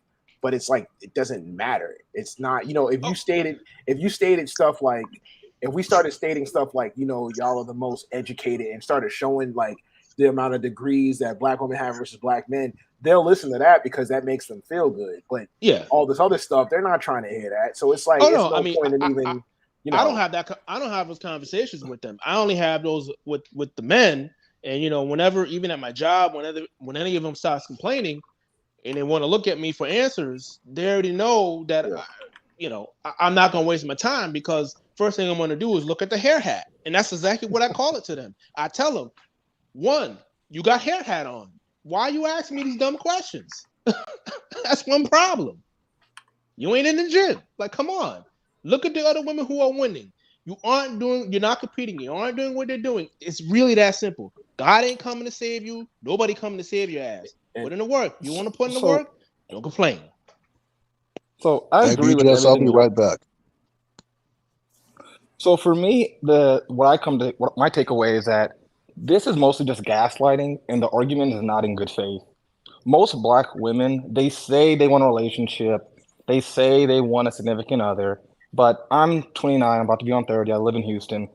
but it's like it doesn't matter. It's not, Oh, if you stated stuff like, if we started stating stuff like, y'all are the most educated and started showing like the amount of degrees that black women have versus black men, they'll listen to that because that makes them feel good. But yeah. all this other stuff, they're not trying to hear that. So it's like Oh it's no, I no mean, point in even, you I don't know, have that. I don't have those conversations with them. I only have those with the men. And whenever, even at my job, when any of them starts complaining and they want to look at me for answers, they already know that yeah. I'm not gonna waste my time because first thing I'm gonna do is look at the hair hat, and that's exactly what I call it to them. I tell them, one, you got hair hat on. Why are you asking me these dumb questions? That's one problem. You ain't in the gym. Like, come on. Look at the other women who are winning. You're not competing. You aren't doing what they're doing. It's really that simple. God ain't coming to save you. Nobody coming to save your ass. And Put in the work. You want to put in the So, work? Don't complain. so I Hey, agree with BDS, I'll everything be you. right back. So for me, what my takeaway is that this is mostly just gaslighting, and the argument is not in good faith. Most black women, they say they want a relationship, they say they want a significant other, but I'm 29, I'm about to be on 30, I live in Houston,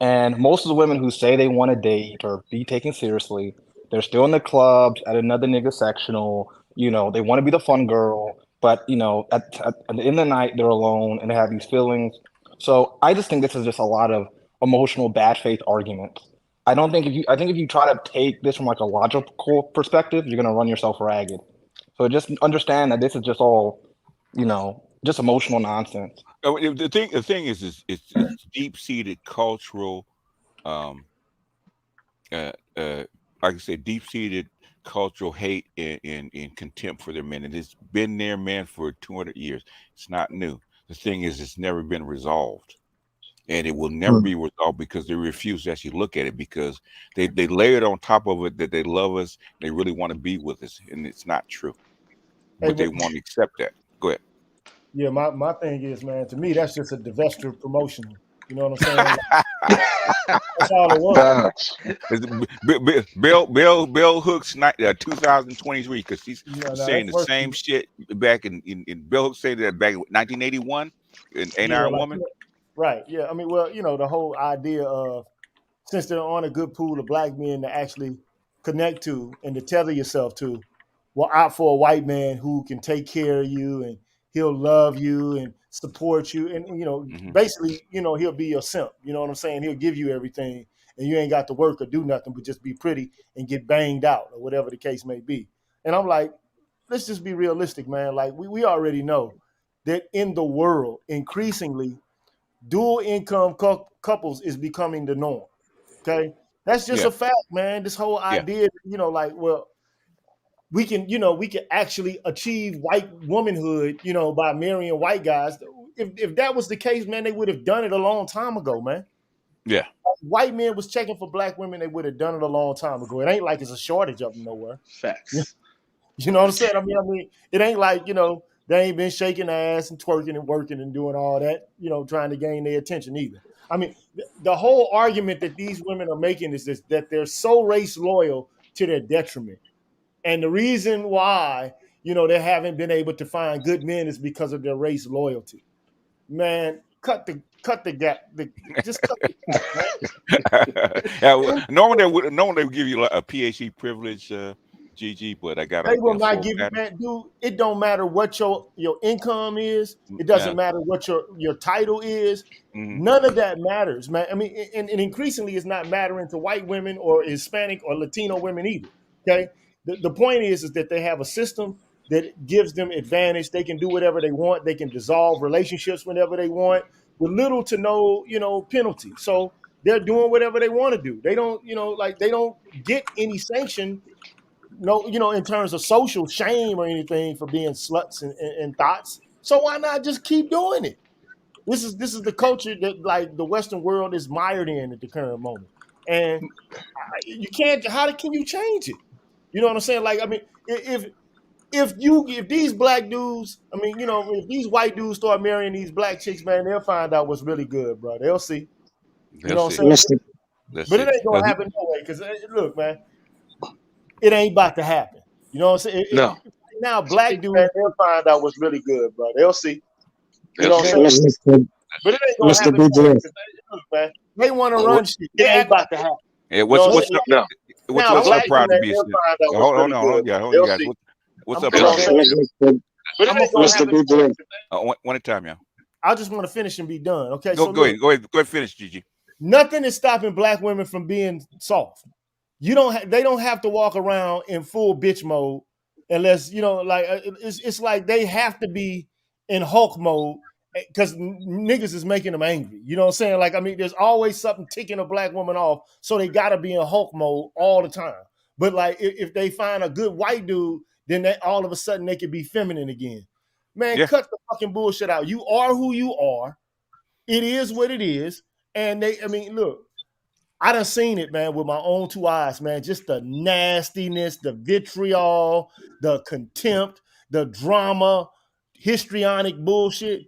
and most of the women who say they want to date or be taken seriously, they're still in the clubs at another nigga sectional, they want to be the fun girl, but at the end of the night they're alone and they have these feelings. So I just think this is just a lot of emotional bad faith arguments. I think if you try to take this from like a logical perspective, you're gonna run yourself ragged. So just understand that this is just all, just emotional nonsense. The thing is it's deep seated cultural, um, uh, uh, like I said, deep seated cultural hate and contempt for their men, and it's been there, man, for 200 years. It's not new. The thing is, it's never been resolved, and it will never Hmm. be resolved because they refuse to actually look at it because they lay it on top of it that they love us, they really want to be with us, and it's not true, Hey, but they but won't accept that. Go ahead. yeah, my thing is, man, to me, that's just a divestiture promotion. You know what I'm saying? Like, that's all it was. Facts. It's Bill Hooks 2023 because she's No, no, saying that's the worse. same shit back in Bill Hooks saying that back in 1981 in Ain't I Yeah, a like Woman? right. Yeah, I mean, well, the whole idea of since there aren't a good pool of black men to actually connect to and to tether yourself to, well, opt for a white man who can take care of you and he'll love you and support you and Hmm. basically he'll be your simp. You know what I'm saying? He'll give you everything and you ain't got to work or do nothing but just be pretty and get banged out or whatever the case may be. And I'm like, let's just be realistic, man. Like we already know that in the world increasingly dual income couples is becoming the norm. Okay, that's just Yeah, a fact, man. This whole yeah, idea, like, well, we can actually achieve white womanhood, by marrying white guys. If that was the case, man, they would have done it a long time ago, man. yeah. White men was checking for black women, they would have done it a long time ago. It ain't like it's a shortage of them nowhere. Facts. You know what I'm saying? I mean, it ain't like, they ain't been shaking ass and twerking and working and doing all that, trying to gain their attention either. I mean, the whole argument that these women are making is this, that they're so race loyal to their detriment. And the reason why, they haven't been able to find good men is because of their race loyalty. Man, cut the gap. Just cut the gap, man. Yeah, well, normally they would give you like a PhD privilege. GG, but I got They a will not full give you, battery. man, dude. It don't matter what your income is. It Yeah. doesn't matter what your title is. Hmm. None of that matters, man. I mean, and increasingly, it's not mattering to white women or Hispanic or Latino women either. Okay, the point is that they have a system that gives them advantage. They can do whatever they want. They can dissolve relationships whenever they want with little to no, penalty. So they're doing whatever they want to do. They don't, like they don't get any sanction, no, in terms of social shame or anything for being sluts and thoughts. So why not just keep doing it? This is the culture that like the Western world is mired in at the current moment, and you can't. How can you change it? You know what I'm saying? Like, I mean, if these black dudes, I mean, if these white dudes start marrying these black chicks, man, they'll find out what's really good, bro. They'll see. You Let's know what see. I'm saying? Mr. Let's But it see. ain't gonna happen no way. Because look, man, it ain't about to happen. You know what I'm saying? No. Now, black dudes, they'll find out what's really good, bro. They'll see. You know what Let's I'm see. saying? Mr. But it ain't gonna Mr. happen no way. BGS. 'Cause look, man, they want to Uh, run what- shit. It ain't about to happen. Yeah, You know what I'm what's saying? up? No. What's Now, up, black proud to dudes, be a they'll citizen? find out what's Hold on, really hold on, good, yeah, bro. hold on, you They'll guys. see. What's I'm, up, you know proud what to I'm be? saying? Mr. But it I'm ain't gonna Mr. happen no way. BGS. one at a time, y'all. I just want to finish and be done. Okay, Go, so go look, ahead, go ahead, go ahead, finish, Gigi. nothing is stopping black women from being soft. They don't have to walk around in full bitch mode unless like it's like they have to be in Hulk mode because niggas is making them angry. You know what I'm saying? Like, I mean, there's always something ticking a black woman off, so they gotta be in Hulk mode all the time. But like, if they find a good white dude, then they all of a sudden they can be feminine again. Man, Yeah, cut the fucking bullshit out. You are who you are. It is what it is. And I mean, look, I done seen it, man, with my own two eyes, man. Just the nastiness, the vitriol, the contempt, the drama, histrionic bullshit.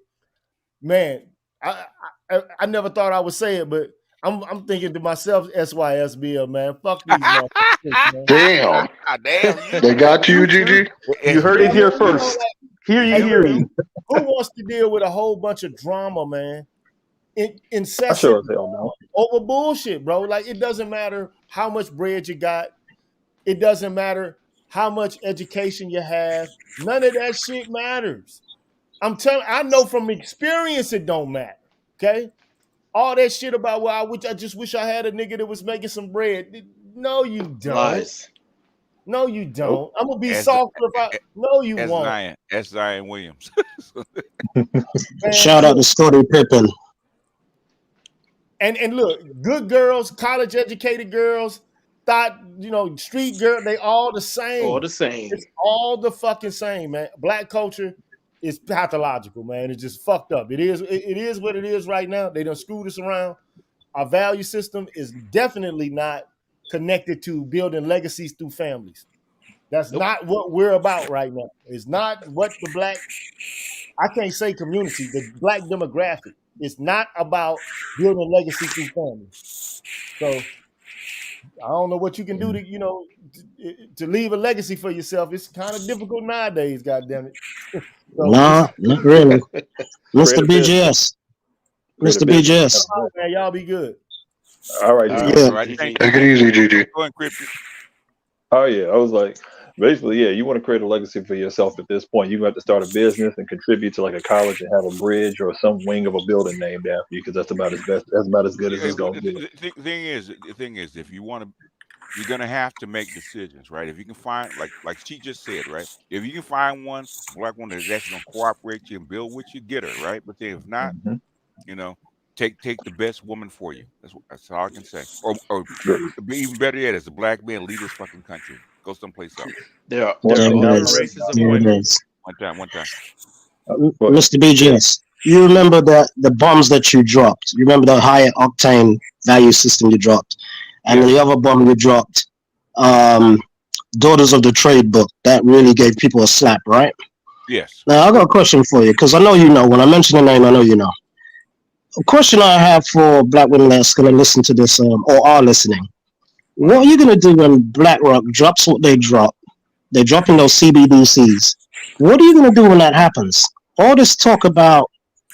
Man, I never thought I would say it, but I'm thinking to myself, SYSBL, man. Fuck these motherfuckers, man. Damn. damn They you. got you, Gigi? Yeah, You heard I it here mean, first. Hear ye, hey, hear look, ye. who wants to deal with a whole bunch of drama, man? I sure Incessant as hell don't. over bullshit, bro. Like, it doesn't matter how much bread you got. It doesn't matter how much education you have. None of that shit matters. I know from experience it don't matter. Okay? All that shit about, well, I just wish I had a nigga that was making some bread. No, you don't. Lies. No, you Nope. don't. I'm gonna be As softer if I. No, you won't. Zion Williams. Man, Shout out look, to Scottie Pippen. and look, good girls, college educated girls, street girl, they all the All same. the same. It's all the fucking same, man. Black culture is pathological, man. It's just fucked up. It is what it is right now. They done screwed us around. Our value system is definitely not connected to building legacies through families. That's Nope. not what we're about right now. It's not what I can't say community, the black demographic. It's not about building legacy through family. So I don't know what you can do to leave a legacy for yourself. It's kind of difficult nowadays, goddamn it. So Nah, not really. Create Mr. a business. BGS. Create a Mr. business. BGS. man, y'all be good. All right, All G. right. Yeah. All right, GG. thank Take you. it easy, Gigi. Go encrypted. Oh yeah, I was like, basically, yeah, you want to create a legacy for yourself at this point. You have to start a business and contribute to like a college and have a bridge or some wing of a building named after you, because that's about as best. That's about as good as Yeah, it's gonna get. the thing is, if you want to, you're gonna have to make decisions, right? If you can find, like she just said, right? If you can find a black woman that's actually gonna cooperate you and build with you, get her, right? But then if not, Mm-hmm. you know, take the best woman for you. That's all I can say. Or Good. even better yet, as a black man, lead this fucking country. Go someplace else. There Well, are There it all is. races of There it women. is. One time. but Mr. BGS, you remember the bombs that you dropped? You remember the higher octane value system you dropped? And Yes, the other bomb you dropped, um, Daughters of the Trade book, that really gave people a slap, right? yes. Now, I got a question for you, because I know you know. When I mention the name, I know you know. A question I have for black women that's going to listen to this or are listening. What are you going to do when BlackRock drops what they drop? They're dropping those CBDCs. What are you going to do when that happens? All this talk about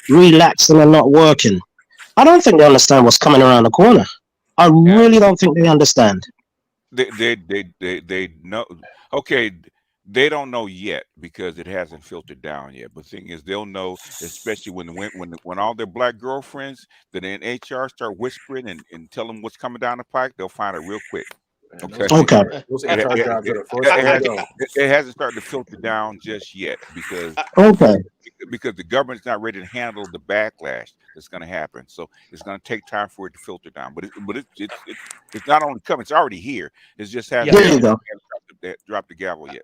relaxing and not working. I don't think they understand what's coming around the corner. I Yeah. really don't think they understand. They know. Okay, they don't know yet because it hasn't filtered down yet. But the thing is, they'll know, especially when all their black girlfriends that in HR start whispering and tell them what's coming down the pike, they'll find it real quick. Man, Okay, Okay. those it, HR it, jobs are it, the first it, thing to has, go. it hasn't started to filter down just yet Okay. because the government's not ready to handle the backlash that's going to happen. So it's going to take time for it to filter down. It's not only coming; it's already here. It just Yeah, There hasn't you go. dropped the gavel yet.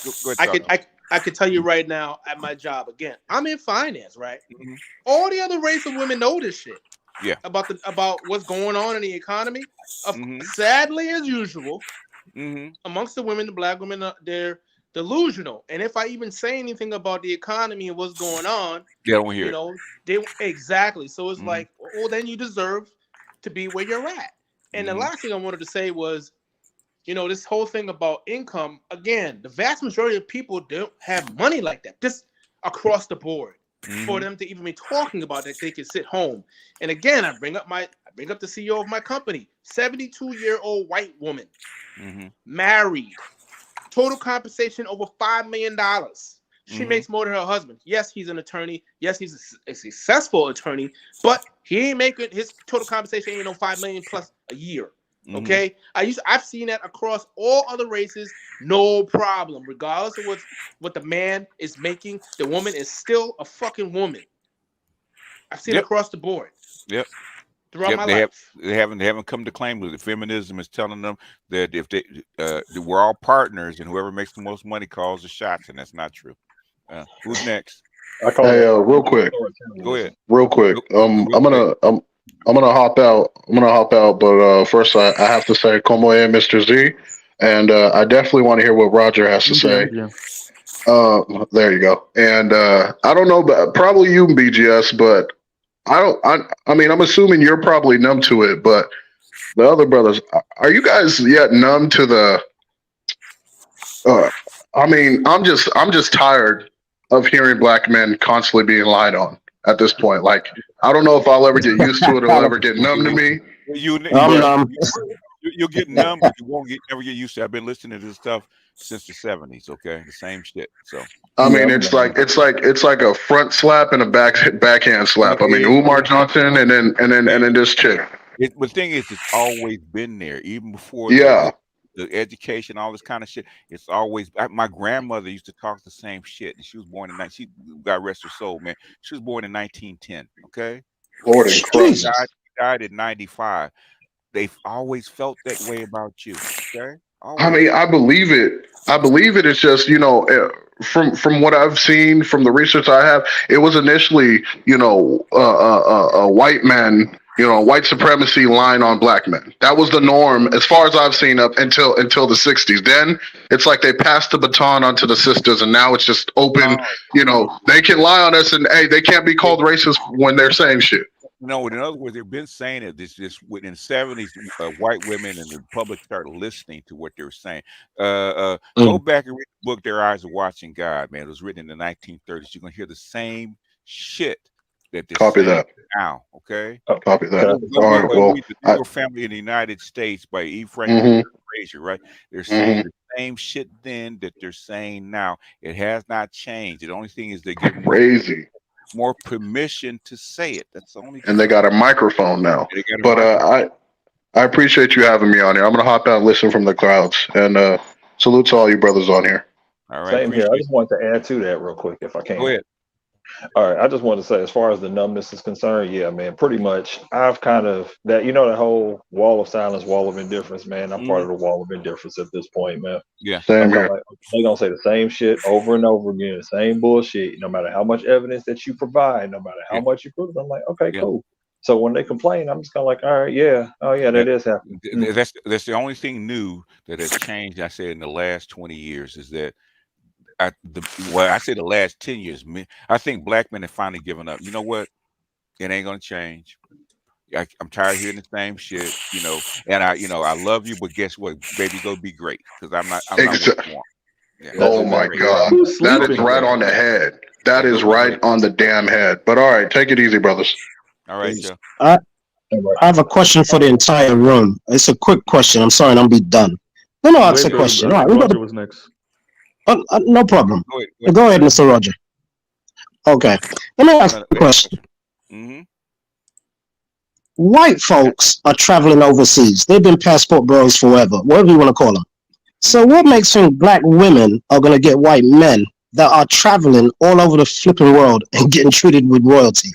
Go ahead, I talk. could I could tell you right now at my job again. I'm in finance, right? Hmm. All the other race of women know this shit Yeah. about what's going on in the economy. Hmm. Sadly, as usual, Hmm. amongst the women, the black women, they're delusional. And if I even say anything about the economy and what's going on, They don't hear you it. know, they exactly. So it's Hmm. like, well, then you deserve to be where you're at. And the Hmm. last thing I wanted to say was, this whole thing about income, again, the vast majority of people don't have money like that, just across the board. For Hmm. them to even be talking about that, they can sit home. And again, I bring up the CEO of my company, 72-year-old white woman, Hmm. married, total compensation over $5 million. She Hmm. makes more than her husband. Yes, he's an attorney. Yes, he's a successful attorney, but he ain't making his total compensation ain't no $5 million plus a year. Hmm. Okay, I've seen that across all other races, no problem. Regardless of what the man is making, the woman is still a fucking woman. I've seen it Yep. across the board Yep. throughout Yep. my life. They haven't come to claim with it. Feminism is telling them that if that we're all partners and whoever makes the most money calls the shots, and that's not true. Who's next? I call Hey, that real quick, Go ahead. real quick. Go, real I'm quick. gonna hop out. I'm gonna hop out, but first I have to say, como es, Mr. Z, and I definitely want to hear what Roger has to say. There you go. And I don't know, but probably you, BGS, but I don't. I mean, I'm assuming you're probably numb to it, but the other brothers, are you guys yet numb to the? Uh, I mean, I'm just tired of hearing black men constantly being lied on at this point. Like, I don't know if I'll ever get used to it or it'll ever get numb to me, I'm but You'll get numb, but you won't never get used to it. I've been listening to this stuff since the '70s. Okay, the same shit. So I Yeah, mean, I'm done. it's like a front slap and a backhand slap. I mean, Umar Johnson and then this chick. the thing is, it's always been there, even before Yeah, the education, all this kind of shit. It's always my grandmother used to talk the same shit, and she was born in she God rest her soul, man. She was born in 1910. Okay, Lord in Christ. Jesus. died at 95. They've always felt that way about you. Okay, I always. mean, I believe it. I believe it. It's just from what I've seen from the research I have, it was initially white men, white supremacy line on black men. That was the norm as far as I've seen up until the '60s. Then it's like they passed the baton onto the sisters, and now it's just open. They can lie on us, and hey, they can't be called racist when they're saying shit. No, in other words, they've been saying it. This within the '70s, white women and the public started listening to what they were saying. Go Mm. back and read the book "Their Eyes Are Watching God." Man, it was written in the 1930s. You're gonna hear the same shit that they're Copy saying that. now. Okay, Oh, Copy that. can I go, say go, All go, right. go Well, read the Negro Family in the United States by E. Frank hmm Frazier. Right, they're hmm saying the same shit then that they're saying now. It has not changed. The only thing is they give crazy. more permission to say it. That's the only And they difference. got a microphone now. They got a But microphone. I appreciate you having me on here. I'm gonna hop out and listen from the clouds. And salute to all you brothers on here. All right, same here. I appreciate just wanted to add to that real quick, if I it. Go can. ahead. All right, I just want to say, as far as the numbness is concerned, yeah, man, pretty much. I've kind of that whole wall of silence, wall of indifference, man. I'm part Hmm. of the wall of indifference at this point, man. Yeah. I'm Same kind of here. like they gonna say the same shit over and over again, the same bullshit. No matter how much evidence that you provide, no matter how Yeah. much you prove, I'm like, okay, Yeah. cool. So when they complain, I'm just kind of like, all right, yeah, oh yeah, Yeah. that is happening. That's the only thing new that has changed. I said in the last 20 years is that I say the last 10 years. I think black men have finally given up. You know what? It ain't gonna change. I'm tired of hearing the same shit. And I love you, but guess what? Baby, go be great because I'm not what Exa- you want. Yeah, That's oh go be my exactly great. right. God. Who's That Go is be sleeping? right great. on the head. That Yeah, go is be right great. on the damn head. But all right, take it easy, brothers. All right, Joe. I, All right. I have a question for the entire room. It's a quick question. I'm sorry, and I'll be done. Let me ask Wait, a bro. question. I All right, think we got Roger the, was next. no problem. Go ahead. Go ahead, Mr. Roger. Okay, let me ask a question. Mm-hmm. White folks are traveling overseas. They've been passport bros forever, whatever you want to call them. So, what makes you think black women are going to get white men that are traveling all over the flipping world and getting treated with royalty?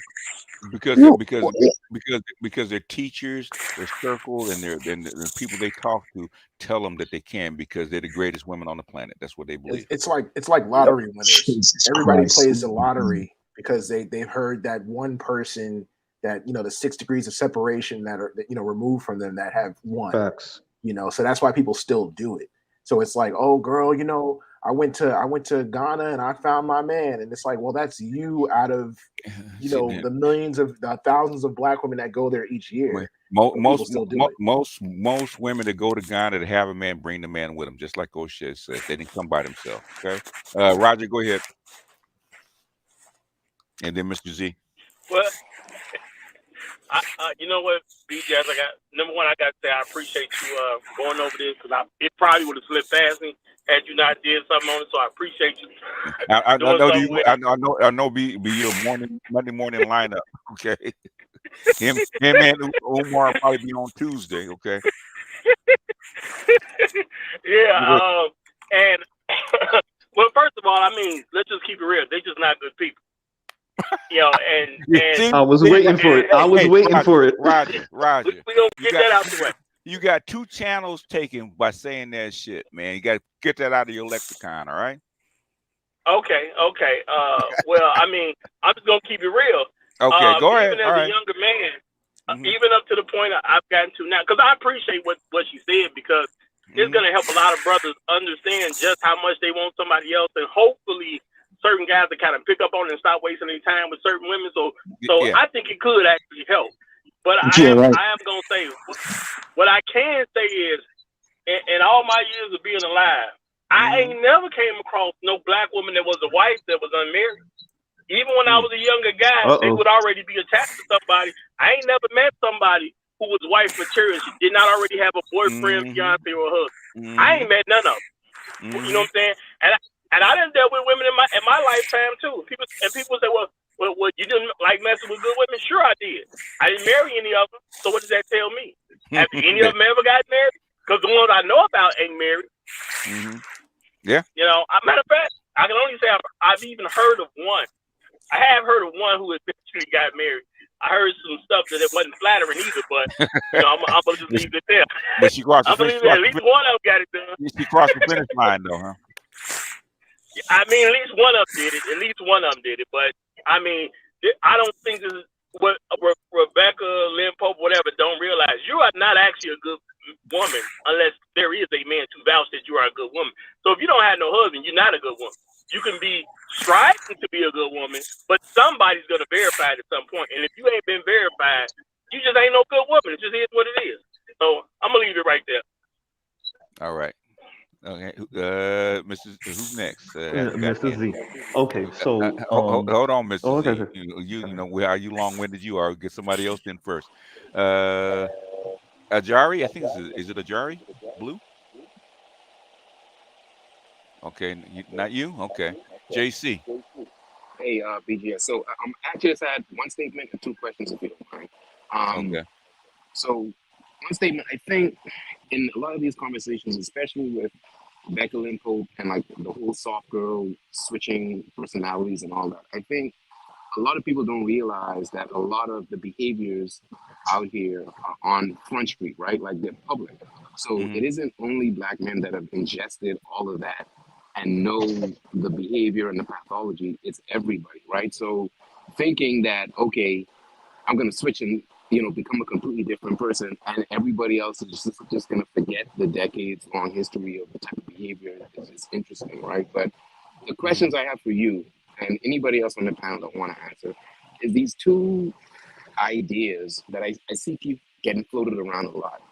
Because Wh- their teachers, their circle, and the people they talk to tell them that they can because they're the greatest women on the planet. That's what they believe. It's like lottery winners. Jesus Everybody Christ. plays the lottery because they've heard that one person that the 6 degrees of separation that are removed from them that have won. Facts. So that's why people still do it. So it's like, oh girl, I went to Ghana and I found my man, and it's like, well, that's you out of the millions of the thousands of black women that go there each year. Most women that go to Ghana to have a man bring the man with them, just like O'Shea says. They didn't come by themselves. Okay, Roger, go ahead, and then Mr. Z. Well, you know what, BJ? Number one, I got to say I appreciate you going over this because it probably would have slipped past me had you not did something on it. So I appreciate you doing something with it. I know. Be your Monday morning lineup. Okay, him and Omar will probably be on Tuesday. Okay. Yeah. And well, first of all, I mean, let's just keep it real. They're just not good people. And I was waiting for it. I was waiting for it. Roger. We don't get that out the way. You got 2 channels taken by saying that shit, man. You got to get that out of your lexicon, all right? Okay. Well, I mean, I'm just gonna keep it real. Okay, go ahead. Even as a younger man, even up to the point I've gotten to now, because I appreciate what she said, because it's gonna help a lot of brothers understand just how much they want somebody else, and hopefully certain guys to kind of pick up on it and stop wasting any time with certain women. So I think it could actually help. But I am gonna say what I can say is, in all my years of being alive, I ain't never came across no black woman that was a wife that was unmarried. Even when I was a younger guy, they would already be attached to somebody. I ain't never met somebody who was wife material. She did not already have a boyfriend, fiance, or husband. I ain't met none of them. You know what I'm saying? And I done dealt with women in my lifetime too. People say, well, you didn't like messing with good women? Sure, I did. I didn't marry any of them. So what does that tell me? Have any of them ever got married? Because the ones I know about ain't married. Yeah. Matter of fact, I can only say I've even heard of one. I have heard of one who eventually got married. I heard some stuff that it wasn't flattering either, but I'm gonna just leave it there. But she crossed the finish line. At least one of them got it done. She crossed the finish line, though, huh? I mean, at least one of them did it. At least one of them did it. But I mean, I don't think this is what Rebecca, Lynn Pope, whatever, don't realize. You are not actually a good woman unless there is a man to vouch that you are a good woman. So if you don't have no husband, you're not a good woman. You can be striving to be a good woman, but somebody's going to verify it at some point. And if you ain't been verified, you just ain't no good woman. It just is what it is. So I'm going to leave it right there. All right. Okay. Who's next? Mr. Z. Okay, so hold on, Mr. okay. Z. You know, are you long-winded? You are. Get somebody else in first. Ajari, I think is it Ajari? Blue? Okay, not you. Okay, JC. Hey, BGS. So actually just had one statement and 2 questions, if you don't mind. Okay. So one statement, I think in a lot of these conversations, especially with Becca Lynn Pope and like the whole soft girl switching personalities and all that, I think a lot of people don't realize that a lot of the behaviors out here are on Front Street, right? Like they're public. So it isn't only black men that have ingested all of that and know the behavior and the pathology. It's everybody, right? So thinking that, okay, I'm going to switch and, become a completely different person, and everybody else is just going to forget the decades long history of the type of behavior is just interesting, right? But the questions I have for you and anybody else on the panel that want to answer is these 2 ideas that I see keep getting floated around a lot.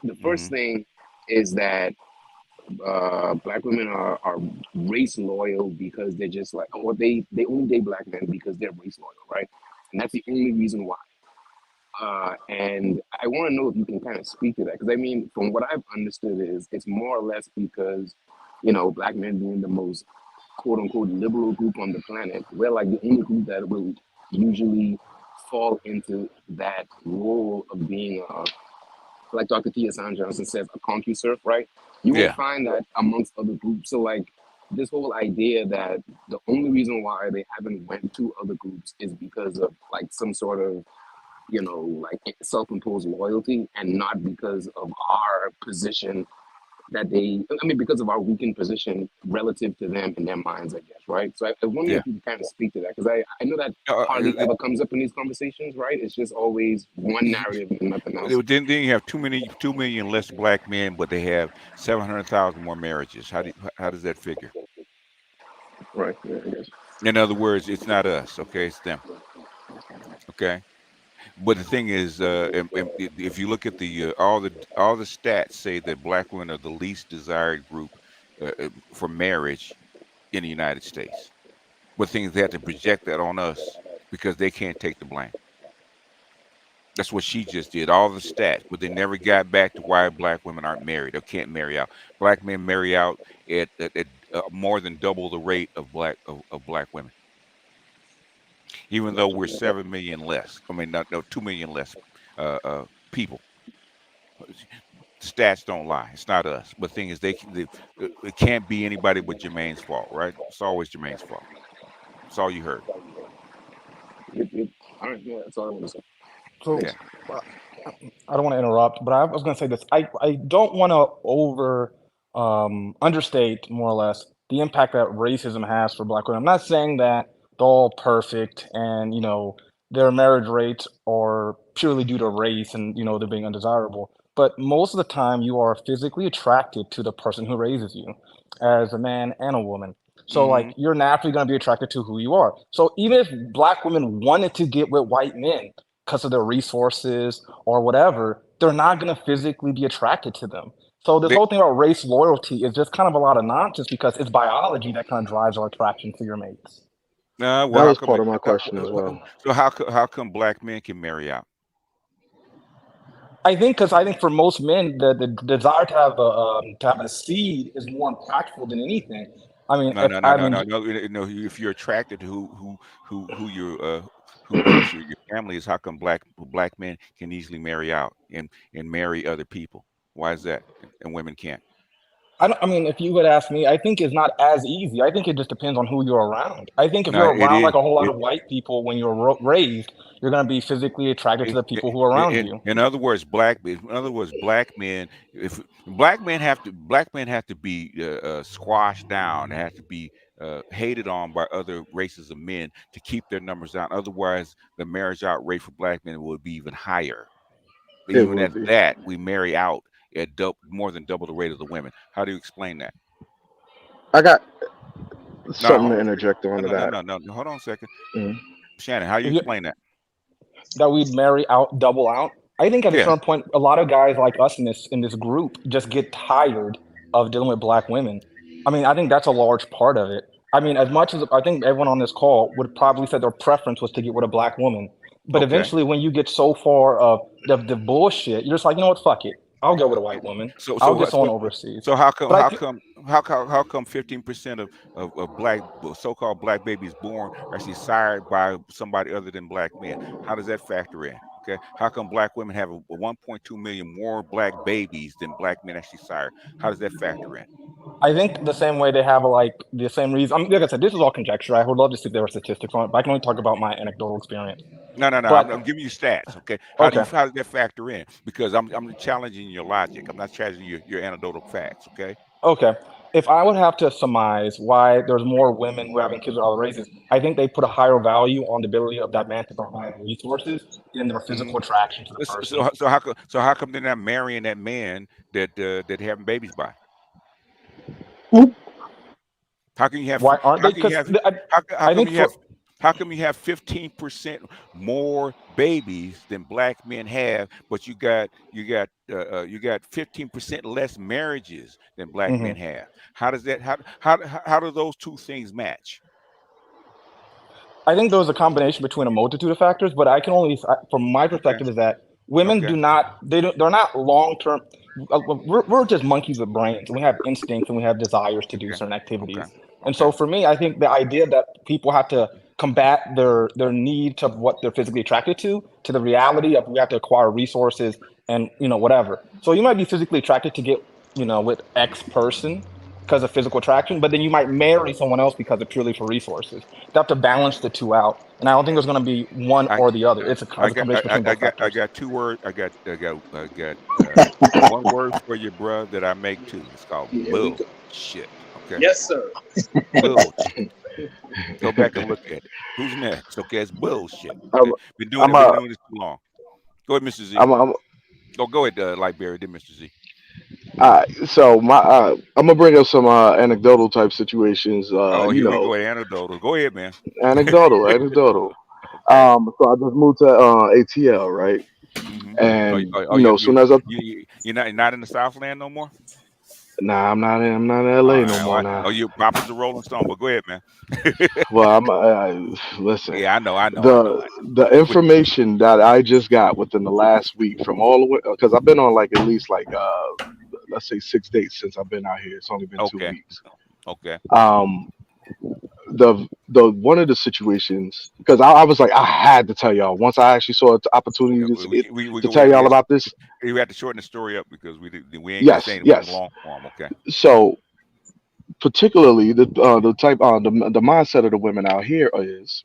The first thing is that black women are race loyal because they're just like, or they only date black men because they're race loyal, right? And that's the only reason why. And I want to know if you can kind of speak to that, because I mean, from what I've understood, is it's more or less because, black men being the most quote unquote liberal group on the planet, we're like the only group that will usually fall into that role of being like Dr. Tia San Johnson says, a CompuServe, right? You won't Yeah. find that amongst other groups. So like this whole idea that the only reason why they haven't went to other groups is because of like some sort of, like self-imposed loyalty, and not because of our position because of our weakened position relative to them in their minds, I guess, right? So I wonder Yeah. if you can kind of speak to that, because I know that hardly ever comes up in these conversations, right? It's just always one narrative and nothing else. Then you have 2 million less black men, but they have 700,000 more marriages. How does that figure? Right, yeah, I guess. In other words, it's not us, okay? It's them, okay? But the thing is, if you look at all the stats say that black women are the least desired group for marriage in the United States. But the thing is, they have to project that on us because they can't take the blame. That's what she just did, all the stats, but they never got back to why black women aren't married or can't marry out. Black men marry out at more than double the rate of black women, even though we're 7 million less. I mean, not no 2 million less people. Stats don't lie. It's not us. But the thing is, it can't be anybody but Jermaine's fault, right? It's always Jermaine's fault. That's all you heard. Yep. All right, yeah, that's all I want to say. So Yeah. I don't want to interrupt, but I was going to say this. I don't want to understate more or less the impact that racism has for black women. I'm not saying that they're all perfect and their marriage rates are purely due to race and they're being undesirable. But most of the time, you are physically attracted to the person who raises you, as a man and a woman. So like Hmm. you're naturally going to be attracted to who you are. So even if black women wanted to get with white men because of their resources or whatever, they're not going to physically be attracted to them. So this They, whole thing about race loyalty is just kind of a lot of nonsense because it's biology that kind of drives our attraction to your mates. well, That how was come? part of my question as well. So how come black men can marry out? I think for most men, the desire to have a seed is more impactful than anything. I mean, No, if no, no, I no, mean, no, no. No, if you're attracted to who who makes your family is, how come black men can easily marry out and marry other people? Why is that? And women can't? I mean, if you would ask me, I think it's not as easy. I think it just depends on who you're around. I think if No, you're it around is. like a whole lot It, of white people when you're raised, you're going to be physically attracted to it, the people who are around you. in other words, black men. If black men have to be squashed down, they have to be hated on by other races of men to keep their numbers down. Otherwise, the marriage out rate for black men would be even higher. But It even would at be. that, we marry out at more than double the rate of the women. How do you explain that? I got No, something to interject onto that. no. Hold on a second, Mm. Shannon. How do you If you, explain that? that we'd marry out, double out. I think at a Yeah. certain point, a lot of guys like us in this group just get tired of dealing with black women. I mean, I think that's a large part of it. I mean, as much as I think everyone on this call would probably say their preference was to get with a black woman, but Okay. eventually, when you get so far of the bullshit, you're just like, you know what, fuck it, I'll go with a white woman. So I'll so get what- someone so overseas. so how come But I how feel, come how come 15% of black so-called black babies born are actually sired by somebody other than black men? How does that factor in? Okay. How come black women have a 1.2 million more black babies than black men actually sire? How does that factor in? I think the same way they have like the same reason. I mean, like I said, this is all conjecture. I would love to see if there were statistics on it, but I can only talk about my anecdotal experience. No. I'm But giving you stats. Okay. okay, How does that factor in? Because I'm challenging your logic. I'm not challenging your anecdotal facts. Okay. okay. If I would have to surmise why there's more women who having kids with other races, I think they put a higher value on the ability of that man to provide resources than their Hmm. physical attraction to the person. So how come they're not marrying that man that having babies by? Oop. How can you have Why aren't how they? can you Because have how I come think you have for 15% more babies than black men have, but you got 15% less marriages than black mhm. men have? How does that how do those two things match? I think there's a combination between a multitude of factors, but I can only, from my Okay. perspective, is that women Okay. do not, they're not long term. We're just monkeys with brains, and we have instincts and we have desires to do Okay. certain Okay. activities. And Okay. so for me, I think the idea that people have to combat their need to what they're physically attracted to the reality of we have to acquire resources and whatever. So you might be physically attracted to get with X person because of physical attraction, but then you might marry someone else because of purely for resources. You have to balance the two out, and I don't think there's going to be one I or the other. It's a combination between both I factors. got two words. I got one word for you, bro, that I make too. It's called Here we go. bullshit. Okay, Yes, sir. bullshit. Go back and look at it. Who's next? Okay, it's bullshit. I'm, Okay, been I'm doing this too long. Go ahead, Mr. Z. I'm Go ahead, Lightberry. Then Mr. Z. so I'm gonna bring up some anecdotal type situations. Oh, here we go. Anecdotal. Go ahead, man. Anecdotal. Okay. So I just moved to ATL, right? Mm-hmm. And soon You as I you're not in the Southland no more. nah, I'm not in All LA right. no All more right. now. Oh, your Papa's a Rolling Stone, but go ahead, man. Well, listen. Yeah, I know. The information that I just got within the last week from all the way because I've been on like at least like let's say 6 days since I've been out here. It's only been two Okay. weeks. Okay. Um, the one of the situations because I was like I had to tell y'all once I actually saw the opportunity to tell y'all Yes, about this. we had to shorten the story up because we ain't gonna Yes, say it yes. long form. Okay. So particularly the type the mindset of the women out here is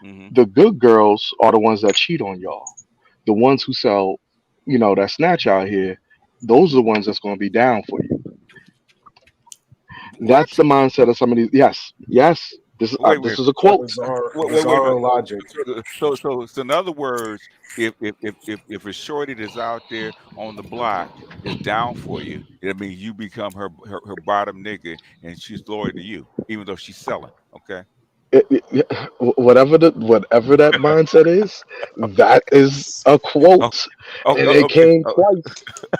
Mm-hmm. the good girls are the ones that cheat on y'all. The ones who sell, that snatch out here, those are the ones that's going to be down for you. What? That's the mindset of some of these. Yes, yes. Wait. This is a quote. Wait. Bizarro logic. So in other words, if a shorty that's out there on the block is down for you, it means you become her bottom nigga, and she's loyal to you, even though she's selling. Okay. Whatever that mindset is, Okay. that is a Oh, quote, and it okay. came twice.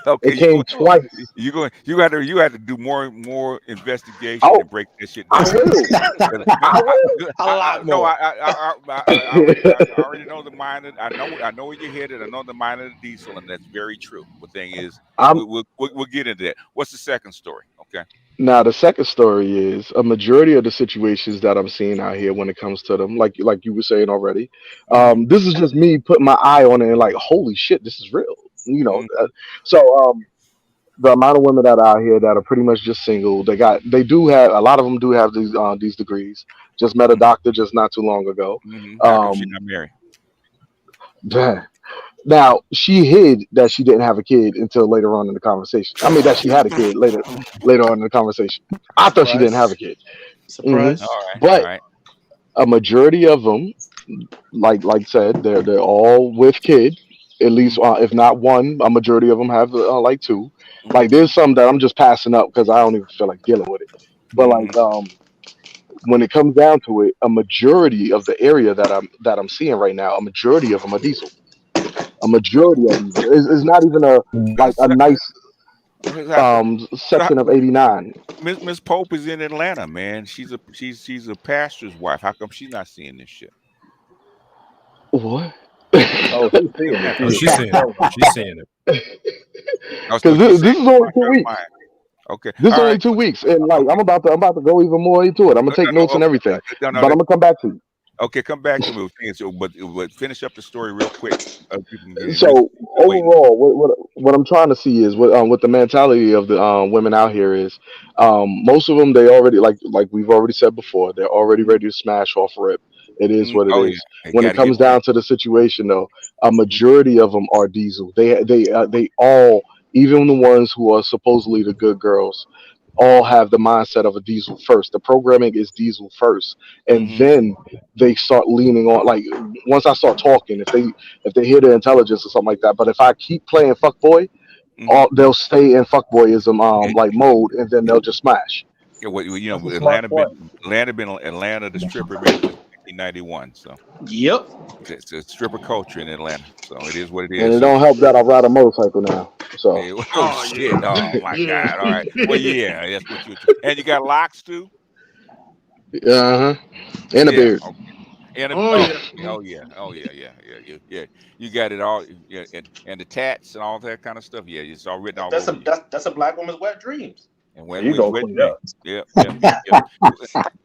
Okay. It came twice. You had to do more investigation Oh, and break that shit I down. will. 'Cause I will. A lot No, more. I already know the mind. I know where you're headed. I know the mind of the diesel, and that's very true. But thing is, I'm we'll get into that. What's the second story? Okay. Now the second story is a majority of the situations that I'm seeing out here when it comes to them, like you were saying already. Mm-hmm. This is just me putting my eye on it and like, holy shit, this is real. Mm-hmm. So the amount of women that are out here that are pretty much just single, they do have a lot of them do have these degrees. Just met a doctor just not too long ago. Mm-hmm. How come she Um, not married? Now she hid that she didn't have a kid until later on in the conversation. I mean that she had a kid later on in the conversation. I thought she didn't have a Surprise. kid. hmm Surprise. All right. All But right. a majority of them, like said, they're all with kid. At least, if not one, a majority of them have like two. Like Mm-hmm. there's some that I'm just passing up because I don't even feel like dealing with it. But Mm-hmm. like when it comes down to it, a majority of the area that I'm seeing right now, a majority of them are diesel. A majority of them is not even a nice So, section of 89. Miss Pope is in Atlanta, man. She's a pastor's wife. How come she's not seeing this shit? What? Oh, she's seeing it. Atlanta. Oh, She's she's just seeing it. telling you. She's seeing it. Oh, so Because she's this saying is only two her weeks. mind. Okay. This is All only right. 2 weeks, and like Okay. I'm about to go even more into it. I'm gonna take No. notes and everything, No. but I'm gonna come back to you. Okay. Come back to me. So, but finish up the story real quick. People can get Miss So waiting. overall, what I'm trying to see is what the mentality of the women out here is. Most of them they already like we've already said before, they're already ready to smash off rip. It is what it Oh yeah, is. they When got it to get comes money. down to the situation, though, a majority of them are diesel. They all, even the ones who are supposedly the good girls, all have the mindset of a diesel first. The programming is diesel first, and Mm-hmm. then they start leaning on. Like once I start talking, if they hear the intelligence or something like that. But if I keep playing fuckboy, Mm-hmm. all they'll stay in fuckboyism like mode, and then they'll just smash. Yeah, you That's a know, smart play. Atlanta, the stripper been since 1991. So Yep. it's a stripper culture in Atlanta. So it is what it And is. it So don't help that I ride a motorcycle now. So yeah, oh Oh shit, yeah. oh my Yeah. god. All right, well yeah, that's what you and you got locks too. uh huh, and a Yeah, beard. okay. And Oh yeah. yeah. You got it all, yeah, and the tats and all that kind of stuff. Yeah, it's all written all That's a over you. that's a black woman's wet dreams. And There when you we go, wet clean dream. up. Yep.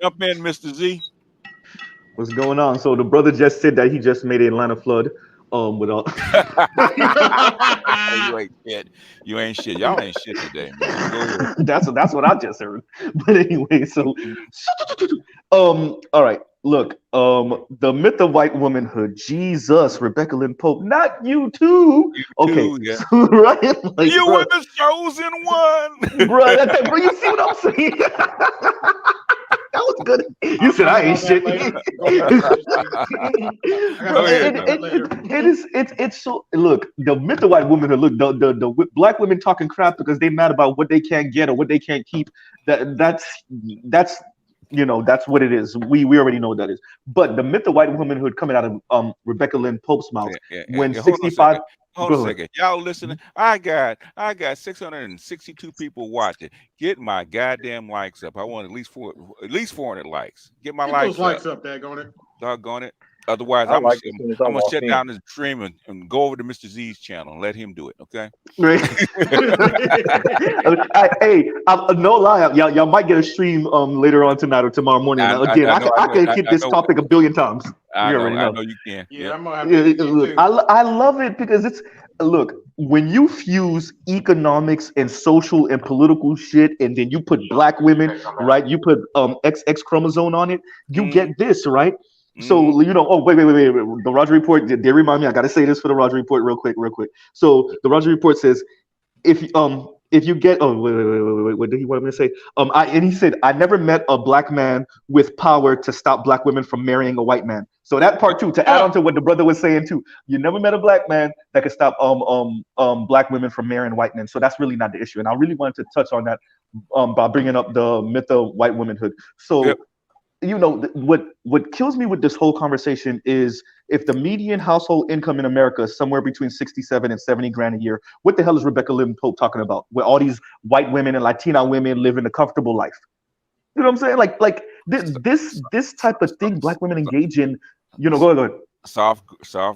Jump in, Mr. Z. What's going on? So the brother just said that he just made an Atlanta flood. With all You ain't shit. You ain't shit. Y'all ain't shit today, man. Go ahead. that's what I just heard. But anyway, so Mhm. all right. Look, the myth of white womanhood. Jesus, Rebecca Lynn Pope, not you too. You Okay, too, yeah. so, right, like, You bro, were the chosen one. bro, you see what I'm saying? That was good. You I'll said I comment ain't on that shit. later. Go ahead, Mr. Steve. I got Bro, Go something to ahead, say it, about though. that later. it's so look the myth of white womanhood. Look, the black women talking crap because they mad about what they can't get or what they can't keep. That's that's what it is. We already know what that is. But the myth of white womanhood coming out of Rebecca Lynn Pope's mouth when Hold on a 65. second. Hold on a Go ahead. second. Y'all listening? I got 662 people watching. Get my goddamn likes up. I want at least 400 likes. Get my Get those likes up. likes up, daggone it. Doggone it. Otherwise, I liked as soon as I I'm gonna walked shut in. down this stream and go over to Mr. Z's channel and let him do it. Okay. Right. No lie, y'all might get a stream later on tonight or tomorrow morning. I, Now, I, again, I I know. can I I know. can I, hit I this know. topic a billion times. You already I know. know you can. Yeah, Yep. I'm gonna have to hit you too. I love it because it's look when you fuse economics and social and political shit, and then you put black women, right? You put XX chromosome on it, you Mm-hmm. get this, right? Mm-hmm. So oh wait. The Roger Report, they remind me. I gotta say this for the Roger Report real quick. So the Roger Report says if you get wait, what did he want me to say? He said I never met a black man with power to stop black women from marrying a white man. So that part too, to add on to what the brother was saying too, you never met a black man that could stop black women from marrying white men. So that's really not the issue, and I really wanted to touch on that by bringing up the myth of white womanhood. Yep. So what kills me with this whole conversation is if the median household income in America is somewhere between 67 and 70 grand a year, what the hell is Rebecca Lynn Pope talking about? Where all these white women and Latina women living a comfortable life. You know what I'm saying? Like this type of thing black women engage in, go ahead. Soft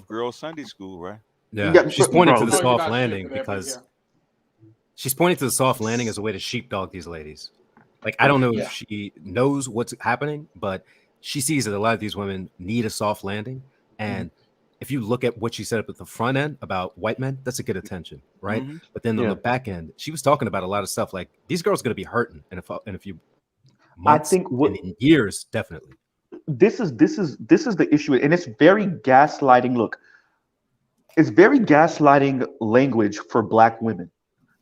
girl Sunday school, right? Yeah, she's pointing to Bro, the Oh, you're soft not shit landing for that, but because yeah. she's pointing to the soft landing as a way to sheepdog these ladies. Like, I don't know Yeah. if she knows what's happening, but she sees that a lot of these women need a soft landing. And if you look at what she said up at the front end about white men, that's a good attention, right? Mhm. But then on Yeah. the back end, she was talking about a lot of stuff like these girls are going to be hurting in a few I months think and in years, definitely. this is the issue, and it's very gaslighting. Look, it's very gaslighting language for black women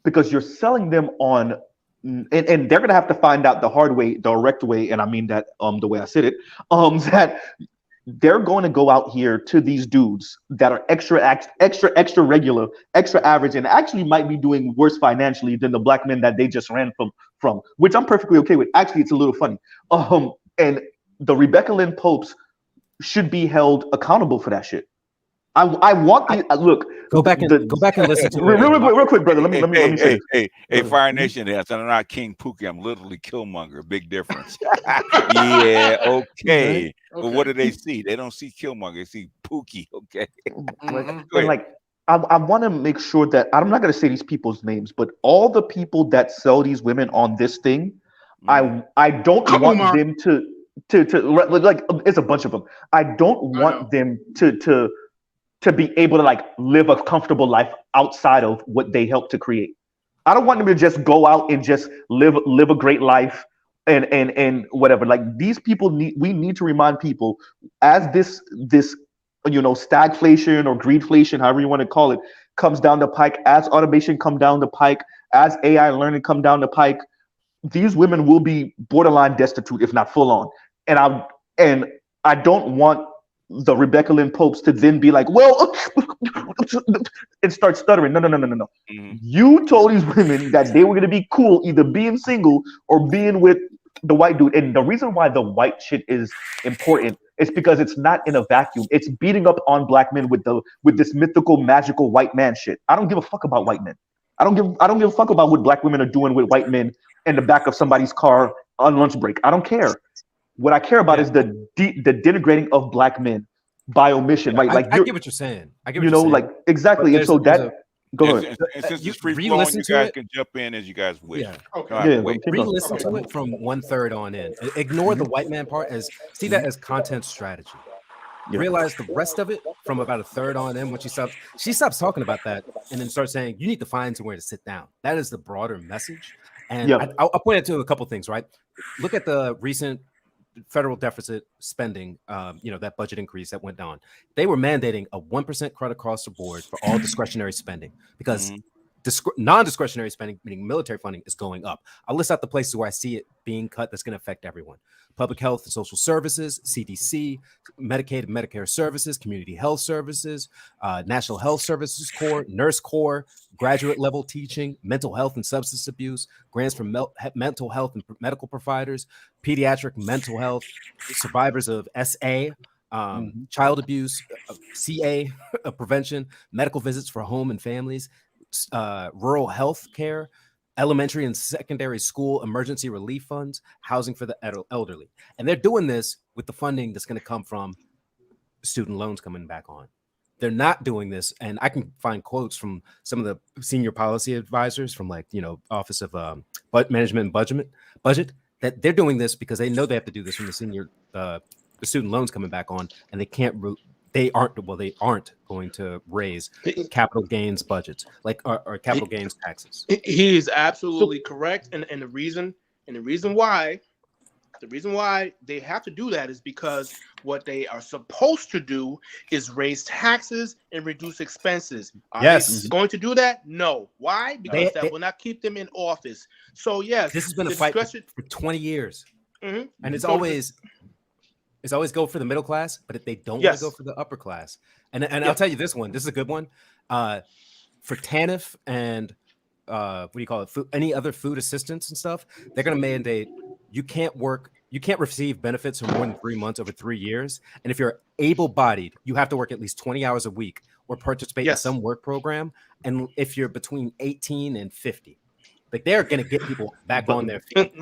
because you're selling them on and they're gonna have to find out the hard way, direct way, and I mean that the way I said it, that they're going to go out here to these dudes that are extra regular, extra average, and actually might be doing worse financially than the black men that they just ran from, which I'm perfectly okay with. Actually, it's a little funny. And the Rebecca Lynn Popes should be held accountable for that shit. I want the look. Go back and listen to it. Real quick, brother. Let me say this. Hey, Fire Nation, yes, I'm not King Pookie. I'm literally Killmonger. Big difference. Yeah, okay. But what do they see? They don't see Killmonger. They see Pookie. Okay. Right? Go And ahead. like, I want to make sure that I'm not going to say these people's names, but all the people that sell these women on this thing, I don't want Umar. them to like it's a bunch of them. I don't want them to be able to like live a comfortable life outside of what they help to create. I don't want them to just go out and just live a great life and whatever. Like these people we need to remind people as this stagflation or greedflation, however you want to call it, comes down the pike, as automation come down the pike, as AI learning come down the pike, these women will be borderline destitute, if not full on. And I don't want the Rebecca Lynn Popes to then be like, well, and start stuttering. No. Mhm. You told these women that they were going to be cool either being single or being with the white dude. And the reason why the white shit is important is because it's not in a vacuum. It's beating up on black men with this mythical, magical white man shit. I don't give a fuck about white men. I don't give a fuck about what black women are doing with white men in the back of somebody's car on lunch break. I don't care. What I care about Yeah. is the denigrating of black men by omission, right? Like I get what you're saying. I get what you you're know, saying. like exactly. And so There's that go ahead. And since you it's free flowing, re-listen you to guys it. can jump in as you guys wish. Yeah. Okay. No, I have to Yeah, wait. keep going. Re-listen to it from 1/3 on in. Ignore the white man part as see that as content strategy. Yeah. Realize the rest of it from about a third on in when she stops talking about that and then starts saying you need to find somewhere to sit down. That is the broader message. And Yeah. I'll point it to a couple things, right? Look at the recent federal deficit spending, that budget increase that went down. They were mandating a 1% cut across the board for all discretionary spending because non-discretionary spending, meaning military funding, is going up. I'll list out the places where I see it being cut that's going to affect everyone. Public health and social services, CDC, Medicaid and Medicare services, community health services, National Health Services Corps, Nurse Corps, graduate level teaching, mental health and substance abuse, grants for mental health and medical providers, pediatric mental health, survivors of SA, child abuse, CA prevention, medical visits for home and families, rural health care, elementary and secondary school emergency relief funds, housing for the elderly. And they're doing this with the funding that's going to come from student loans coming back on. They're not doing this. And I can find quotes from some of the senior policy advisors from Office of Management and Budget that they're doing this because they know they have to do this when the student loans coming back on, and they aren't going to raise capital gains budgets or capital gains taxes. He is absolutely correct, and the reason why they have to do that is because what they are supposed to do is raise taxes and reduce expenses. Are they going to do that? No. Why? Because that will not keep them in office. So yes, this has been a fight for 20 years, and it's always go for the middle class, but if they don't want to go for the upper class, and I'll tell you this one, this is a good one, for TANF and any other food assistance and stuff, they're going to mandate you can't receive benefits for more than 3 months over 3 years, and if you're able-bodied, you have to work at least 20 hours a week or participate in some work program, and if you're between 18 and 50. Like they're going to get people back on their feet.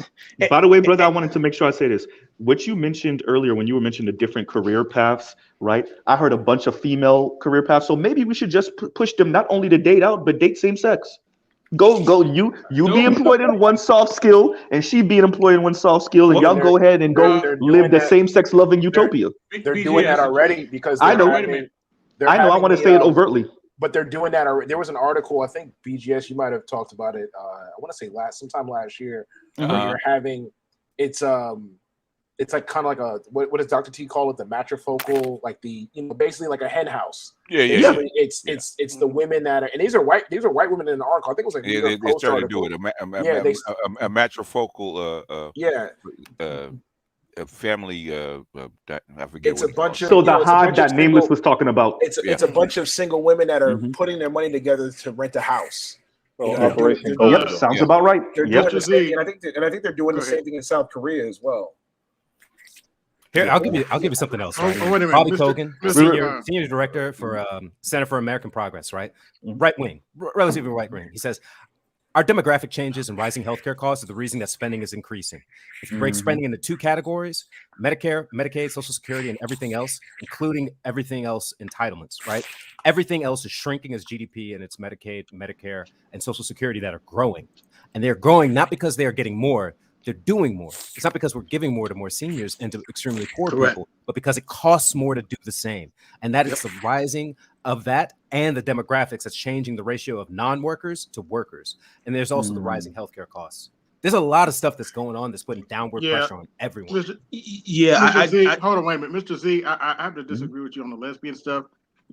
By the way, brother, I wanted to make sure I say this. What you mentioned earlier when you were mentioning the different career paths, right? I heard a bunch of female career paths. So maybe we should just push them not only to date out, but date same sex. Go. You be employed in one soft skill, and she be employed in one soft skill, and y'all go ahead and go live the same sex loving utopia. They're doing that already because I know. I want to say it overtly. But they're doing that already. There was an article, I think BGS, you might have talked about it. I want to say sometime last year, where you're having it's like kind of like what does Dr. T call it? The matrifocal, like basically like a hen house. Yeah. It's the women that are, and these are white women in the article. I think it was like they started to do it. A matrifocal a family I forget it's what a bunch of so the Hod that Nameless was talking about. It's a bunch of single women that are putting their money together to rent a house. Sounds about right. They're doing the same, and I think they're doing the same thing in South Korea as well. Here, I'll give you something else. Right? Wait a minute, Bobby Mr. Kogan, senior director for Center for American Progress, right? Right wing, relatively right wing. He says, our demographic changes and rising healthcare costs are the reason that spending is increasing. If you break spending into two categories, Medicare, Medicaid, Social Security, and everything else, including everything else entitlements, right? Everything else is shrinking as GDP, and it's Medicaid, Medicare, and Social Security that are growing. And they're growing not because they are getting more, they're doing more. It's not because we're giving more to more seniors and to extremely poor people, but because it costs more to do the same. And that is the rising of that and the demographics that's changing the ratio of non-workers to workers. And there's also the rising healthcare costs. There's a lot of stuff that's going on that's putting downward pressure on everyone. Mr. Z, hold on, wait a minute. Mr. Z, I have to disagree with you on the lesbian stuff.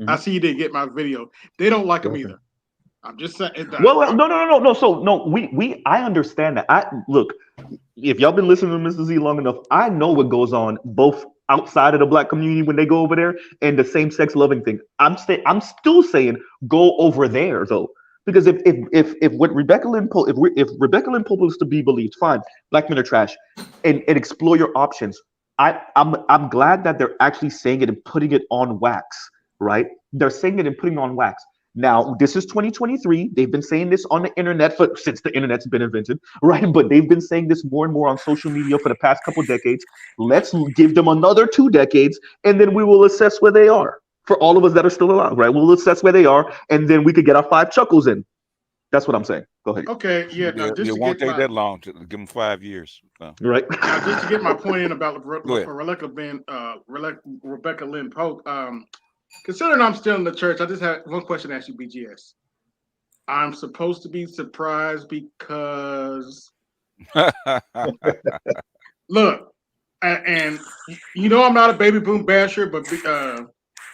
I see you didn't get my video. They don't like them either. I'm just saying. Well, no. So I understand that. Look, if y'all been listening to Mr. Z long enough, I know what goes on both outside of the black community when they go over there and the same-sex loving thing. I'm still saying go over there though, because if what Rebecca Lynn if Rebecca Lynn Pope is to be believed, fine, black men are trash, and explore your options. I'm glad that they're actually saying it and putting it on wax, right? They're saying it and putting it on wax. Now, this is 2023. They've been saying this on the internet since the internet's been invented, right? But they've been saying this more and more on social media for the past couple decades. Let's give them another 2 decades, and then we will assess where they are. For all of us that are still alive, right? We'll assess where they are, and then we could get our 5 chuckles in. That's what I'm saying. Go ahead. Okay, yeah. Now, just It to won't get take my that long to give them 5 years. Right. now, just to get my point in about Go ahead. Rebecca Lynn Pope. Considering I'm still in the church, I just had one question to ask you, BGS. I'm supposed to be surprised because look, and you know I'm not a baby boom basher, but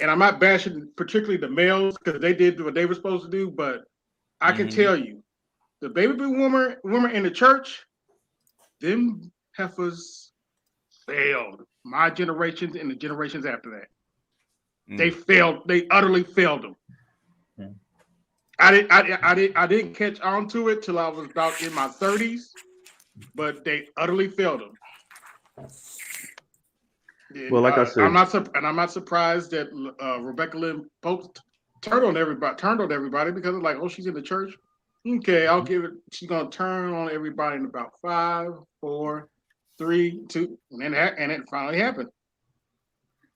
and I'm not bashing particularly the males because they did what they were supposed to do. But I can tell you, the baby boom women in the church, them heifers failed. My generations and the generations after that, they failed. They utterly failed them. I didn't catch on to it till I was about in my 30s, but they utterly failed them. Well, like I said, I'm not surprised that Rebecca Lynn Pope turned on everybody because it's like, oh, she's in the church. Okay, I'll give it. She's gonna turn on everybody in about 5, 4, 3, 2, and it finally happened.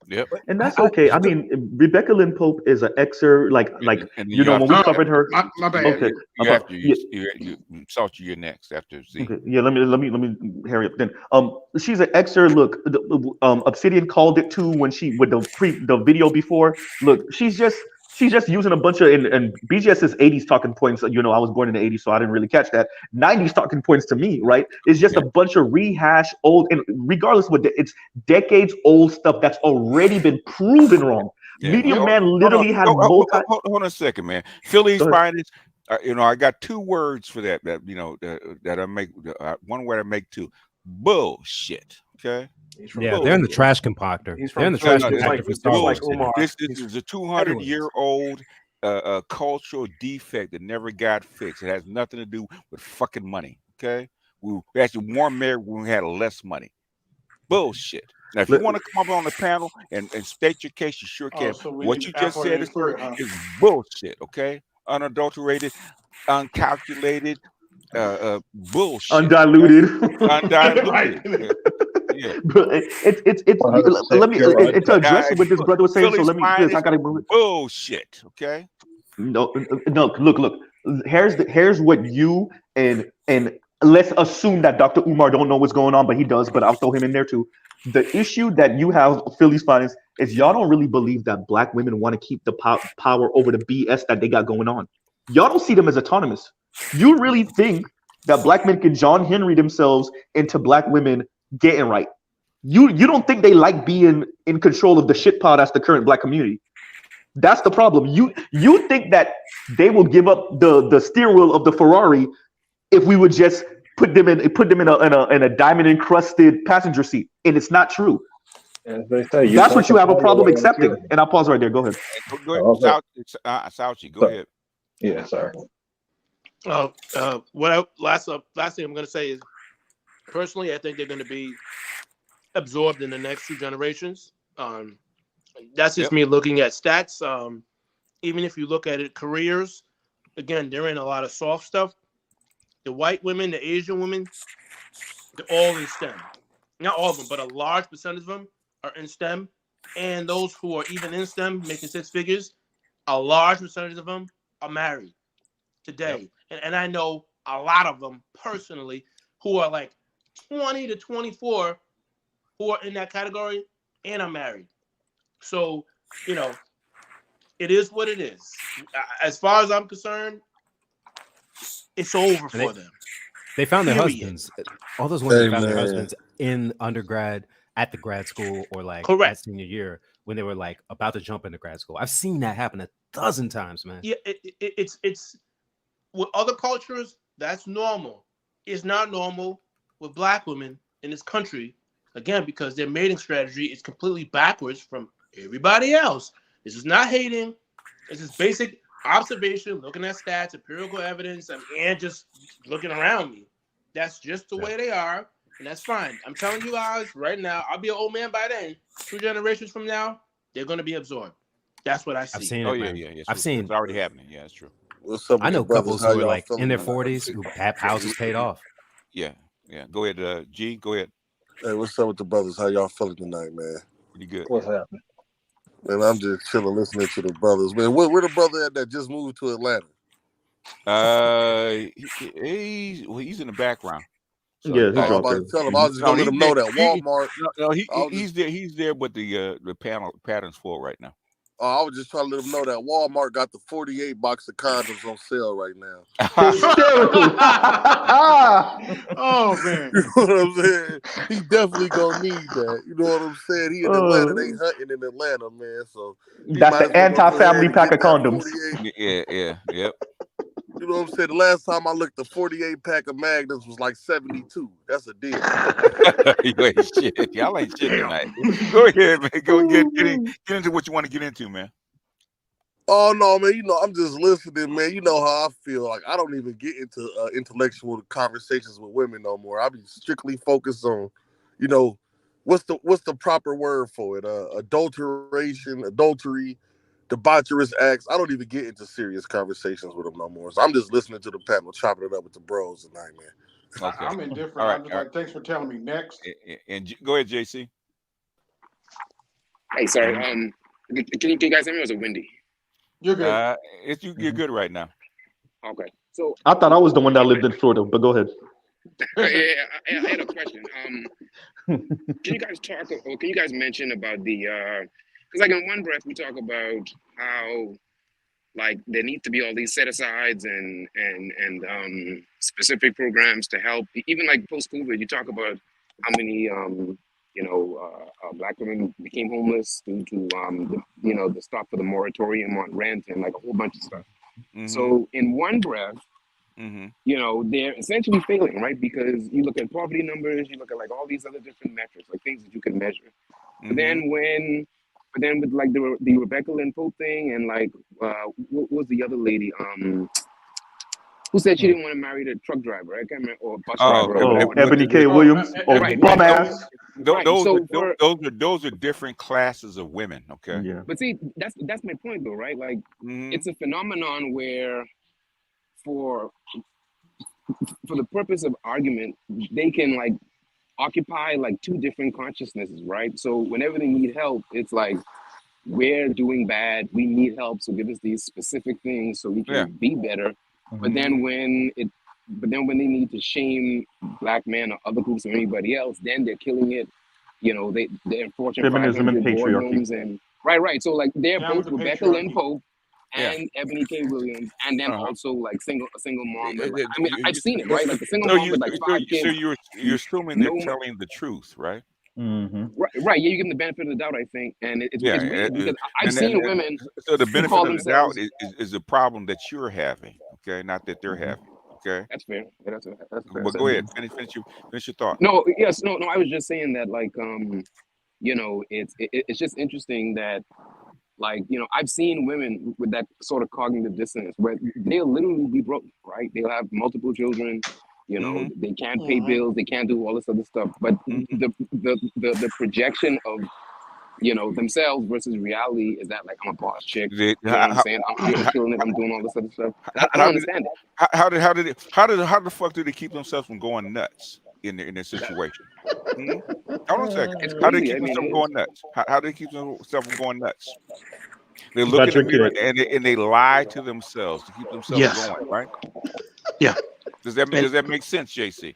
Yep. And that's okay. I mean, Rebecca Lynn Pope is an exer, and you know, when we covered her. My bad. Okay. Salt, you're next after Z. Okay. Yeah, let me hurry up then. She's an exer. Look, Obsidian called it too when she with the video before. Look, she's just using a bunch of and BGS's 80s talking points. You know, I was born in the 80s, so I didn't really catch that. 90s talking points to me, right? It's just a bunch of rehash old, and regardless of what it's decades old stuff that's already been proven wrong. Yeah. Medium Man literally had hold on a second, man. Philly's finest. You know, I got 2 words for that. That you know that I make. One word I make 2. Bullshit. Okay. Yeah, they're in the trash compactor. They're in the trash compactor for Star Wars. This is a 200-year-old cultural defect that never got fixed. It has nothing to do with fucking money. Okay. We actually more married when we had less money. Bullshit. Now, if you want to come up on the panel and state your case, you sure can. So what you just said is bullshit, okay? Unadulterated, uncalculated, bullshit. Undiluted. Okay? Undiluted. Yeah. But it's let me to address what this brother was saying. So let me. I gotta move it. Bullshit. Okay. No. Look. Here's what you and let's assume that Dr. Umar don't know what's going on, but he does. But I'll throw him in there too. The issue that you have, Philly's finest, is y'all don't really believe that Black women want to keep the power over the BS that they got going on. Y'all don't see them as autonomous. You really think that Black men can John Henry themselves into Black women getting right. You don't think they like being in control of the shit pile that's the current Black community. That's the problem. You think that they will give up the steering wheel of the Ferrari if we would just put them in a diamond encrusted passenger seat, and it's not true. As they say, that's what you have a problem accepting. And I'll pause right there. Go ahead. Go ahead. Sauchi, go ahead. Yeah, sorry. Last thing I'm going to say is, personally, I think they're going to be absorbed in the next 2 generations. That's just me looking at stats. Even if you look at it, careers, again, they're in a lot of soft stuff. The white women, the Asian women, they're all in STEM. Not all of them, but a large percentage of them are in STEM. And those who are even in STEM, making 6 figures, a large percentage of them are married today. And I know a lot of them personally who are like 20 to 24 who are in that category and are married. So, you know, it is what it is. As far as I'm concerned, it's over for them. They found their husbands. All those women found their husbands in undergrad, at the grad school, or like at senior year when they were like about to jump into grad school. I've seen that happen 1,000 times, man. Yeah, it's with other cultures, that's normal. It's not normal with Black women in this country, again, because their mating strategy is completely backwards from everybody else. This is not hating. This is basic observation, looking at stats, empirical evidence, and just looking around me. That's just the way they are, and that's fine. I'm telling you guys right now, I'll be an old man by then. 2 generations from now, they're going to be absorbed. That's what I I've see. seen Oh it, yeah, man. yeah, yeah. I've So seen. it's already happening. Yeah, that's true. What's up I with the know brothers? couples How who are y'all like in feeling their tonight? 40s who have houses paid off. Yeah, yeah. Go ahead, G. Go ahead. Hey, what's up with the brothers? How y'all feeling tonight, man? Pretty good. What's happening? Man, I'm just chilling, listening to the brothers. Man, where the brother at that just moved to Atlanta? He's in the background. So Yeah, he Oh, I'm dropped about there. to tell him. I was just no, gonna let he's him there. know that Walmart. I was He's just, there. He's there, but the pattern's full right now. I was just trying to let him know that Walmart got the 48 box of condoms on sale right now. Hysterical. Oh man. You know what I'm saying? He definitely gonna need that. You know what I'm saying? He in Atlanta, they hunting in Atlanta, man. So he That's might the as well go ahead anti-family and pack get of that condoms. 48. Yep. You know what I'm saying? The last time I looked, the 48 pack of Magnums was like 72. That's a deal. You ain't shit. Y'all ain't shit tonight. Go ahead, man. Go get into what you want to get into, man. Oh no, man! You know I'm just listening, man. You know how I feel. Like I don't even get into intellectual conversations with women no more. I be strictly focused on, you know, what's the proper word for it? Adulteration, adultery, debaucherous acts. I don't even get into serious conversations with them no more. So I'm just listening to the panel, chopping it up with the bros tonight, man. Okay. I'm indifferent. All right. I'm just All right. like, thanks for telling me. Next. And go ahead, JC. Hey, sorry. And Can you guys hear me? Or is it windy? You're good. You're good right now. Okay. So I thought I was the one that lived in Florida, but go ahead. I had a question. Can you guys talk, or can you guys mention about the? Because like in one breath we talk about how like there needs to be all these set asides and specific programs to help. Even like post COVID, you talk about how many black women became homeless due to the stop for the moratorium on rent and like a whole bunch of stuff. Mm-hmm. So in one breath, Mm-hmm. they're essentially failing, right? Because you look at poverty numbers, you look at like all these other different metrics, like things that you can measure. Mm-hmm. But then with like the Rebecca Lynn Pope thing and like what was the other lady who said she didn't want to marry the truck driver? I can't remember, or bus driver or whatever. Ebony K. Williams. Right. Bum ass. Those are different classes of women. Okay. Yeah. But see, that's my point though, right? Like it's a phenomenon where for the purpose of argument, they can like occupy like two different consciousnesses, right? So whenever they need help, it's like we're doing bad, we need help, so give us these specific things so we can be better. But then when they need to shame black men or other groups or anybody else, then they're killing it. They're in Fortune Feminism 500 and patriarchy. boardrooms and right. So like they're Down with both the Rebecca Lynn patriarchy. Pope and Ebony K. Williams, and then also like a single mom. I mean, I've seen it, right? Like a single mom with like 5 kids. You're assuming they're telling the truth, right? Mm-hmm. Right. Yeah, you give them the benefit of the doubt, I think, and it's weird because I've and seen women so the who benefit call of the doubt themselves. is a problem that you're having, okay, not that they're having, okay. That's fair. Yeah, that's fair. But go ahead, finish your thought. No, yes, no. I was just saying that, like, it's just interesting that, like, I've seen women with that sort of cognitive dissonance where they'll literally be broke, right? They'll have multiple children. They can't pay bills. They can't do all this other stuff. But the projection of themselves versus reality is that like I'm a boss chick. You know what I'm saying? I'm killing it. I'm doing all this other stuff. I don't understand it. How the fuck do they keep themselves from going nuts in their situation? Hold on a second. It's How do they crazy. keep I mean, themselves it going is. nuts? How do they keep themselves from going nuts? They look in the mirror and they lie to themselves to keep themselves going, right? Yeah. Does that make sense, JC?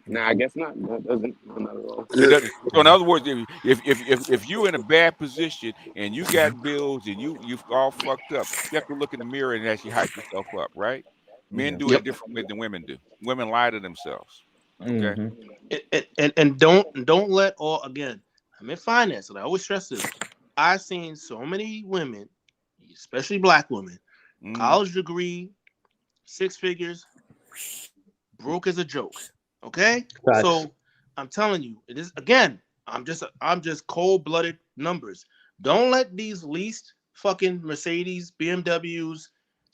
Nah, I guess not. That doesn't. Not at all. It doesn't. So in other words, if you're in a bad position and you got bills and you've all fucked up, you have to look in the mirror and actually hype yourself up, right? Men do it a different way than women do. Women lie to themselves. Okay. And don't let all again. I'm in finance, and I always stress this. I've seen so many women, especially black women, college degree, 6 figures, broke as a joke. Okay, so I'm telling you, it is again. I'm just cold-blooded numbers. Don't let these leased fucking Mercedes, BMWs,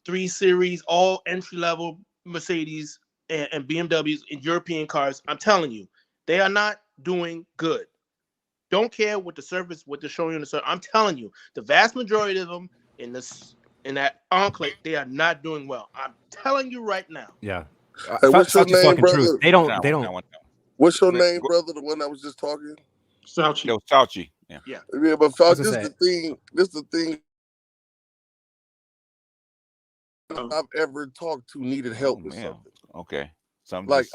3 Series, all entry-level Mercedes and BMWs in European cars. I'm telling you, they are not doing good. don't care what the service, what they're showing you in the service. I'm telling you, the vast majority of them in that enclave, they are not doing well. I'm telling you right now. Yeah. Hey, what's your Fauci's name, talking truth. brother? They don't. What's your name, brother? The one that was just talking. Fauci. Yo, Fauci. Yeah. Yeah. Yeah, but Fauci, this is the thing. This is the thing. I've ever talked to needed help with something. Okay. Like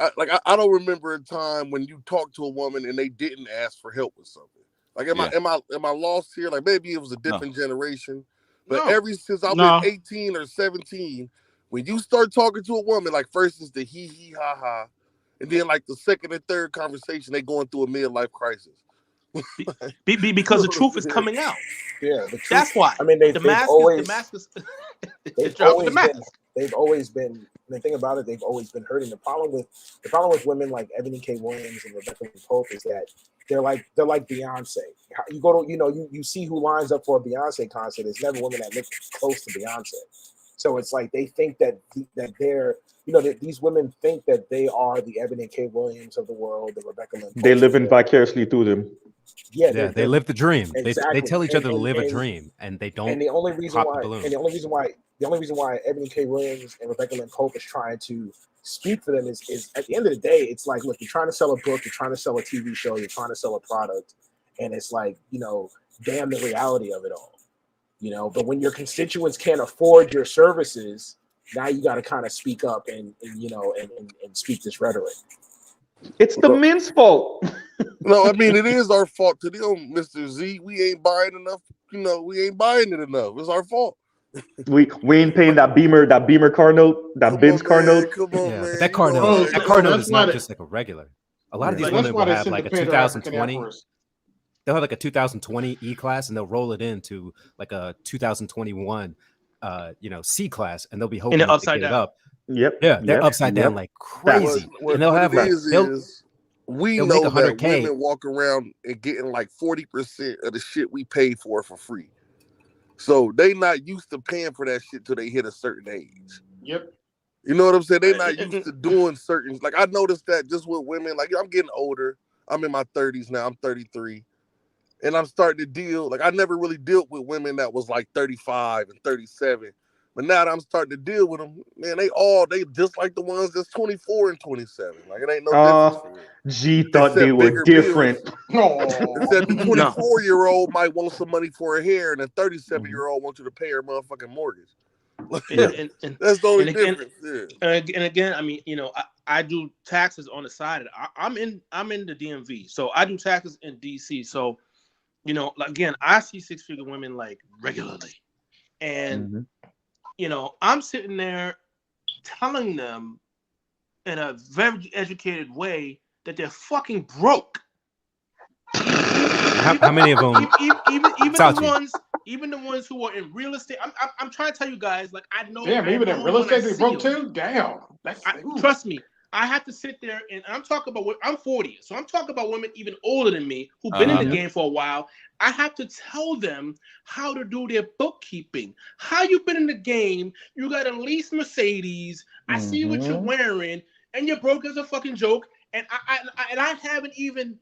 I don't remember a time when you talked to a woman and they didn't ask for help with something. Like am I lost here? Like maybe it was a different generation, but ever since I've been 18 or 17, when you start talking to a woman, like first is the hee hee ha ha, and then like the second and third conversation, they going through a midlife crisis. Because the truth is coming out. Yeah, the truth. That's why. I mean, they've always been. The thing about it, they've always been hurting. The problem with women like Ebony K. Williams and Rebecca Pope is that they're like Beyonce. You go to you see who lines up for a Beyonce concert. It's never women that look close to Beyonce. So it's like they think that they're that these women think that they are the Ebony K. Williams of the world, the Rebecca Lynn. They living vicariously through them. Yeah, they live the dream. Exactly. They tell each other to live a dream, and they don't. And the only reason why, the reason why Ebony K. Williams and Rebecca Lynn Pope is trying to speak for them is at the end of the day, it's like, look, you're trying to sell a book, you're trying to sell a TV show, you're trying to sell a product, and it's like, damn the reality of it all. But when your constituents can't afford your services, now you got to kind of speak up and speak this rhetoric. It's the men's fault. No, I mean, it is our fault to them, Mr. Z. We ain't buying enough. We ain't buying it enough. It's our fault. We ain't paying that Beamer car note, that Benz car note. Come on, man. But that car note is not just like a regular. A lot of these women will have like a 2020. They'll have like a 2020 E-Class, and they'll roll it into like a 2021, C class, and they'll be hoping to get it up. Yep. Yeah, they're upside down like crazy, and they'll have we know that women walk around and getting like 40% of the shit we pay for free. So they not used to paying for that shit till they hit a certain age. Yep. You know what I'm saying? They not used to doing certain. Like I noticed that just with women. Like I'm getting older. I'm in my 30s now. I'm 33. And I'm starting to deal, like I never really dealt with women that was like 35 and 37. But now that I'm starting to deal with them, man, they just like the ones that's 24 and 27. Like it ain't no difference for me. G thought they were different. Except the 24-year-old might want some money for her hair, and the 37-year-old wants you to pay her motherfucking mortgage. And that's the only difference. And again, I mean, I do taxes on the side. I'm in the DMV, so I do taxes in DC. So, again, I see six-figure women like regularly, and I'm sitting there telling them in a very educated way that they're fucking broke. How many of them? Even the ones who are in real estate. I'm trying to tell you guys, like I know. Damn, even in real estate they broke too. Damn. Trust me. I have to sit there and I'm talking about. I'm 40, so I'm talking about women even older than me who've been in the game for a while. I have to tell them how to do their bookkeeping. How you been in the game? You got a lease Mercedes. I see what you're wearing, and you're broke as a fucking joke. And I haven't even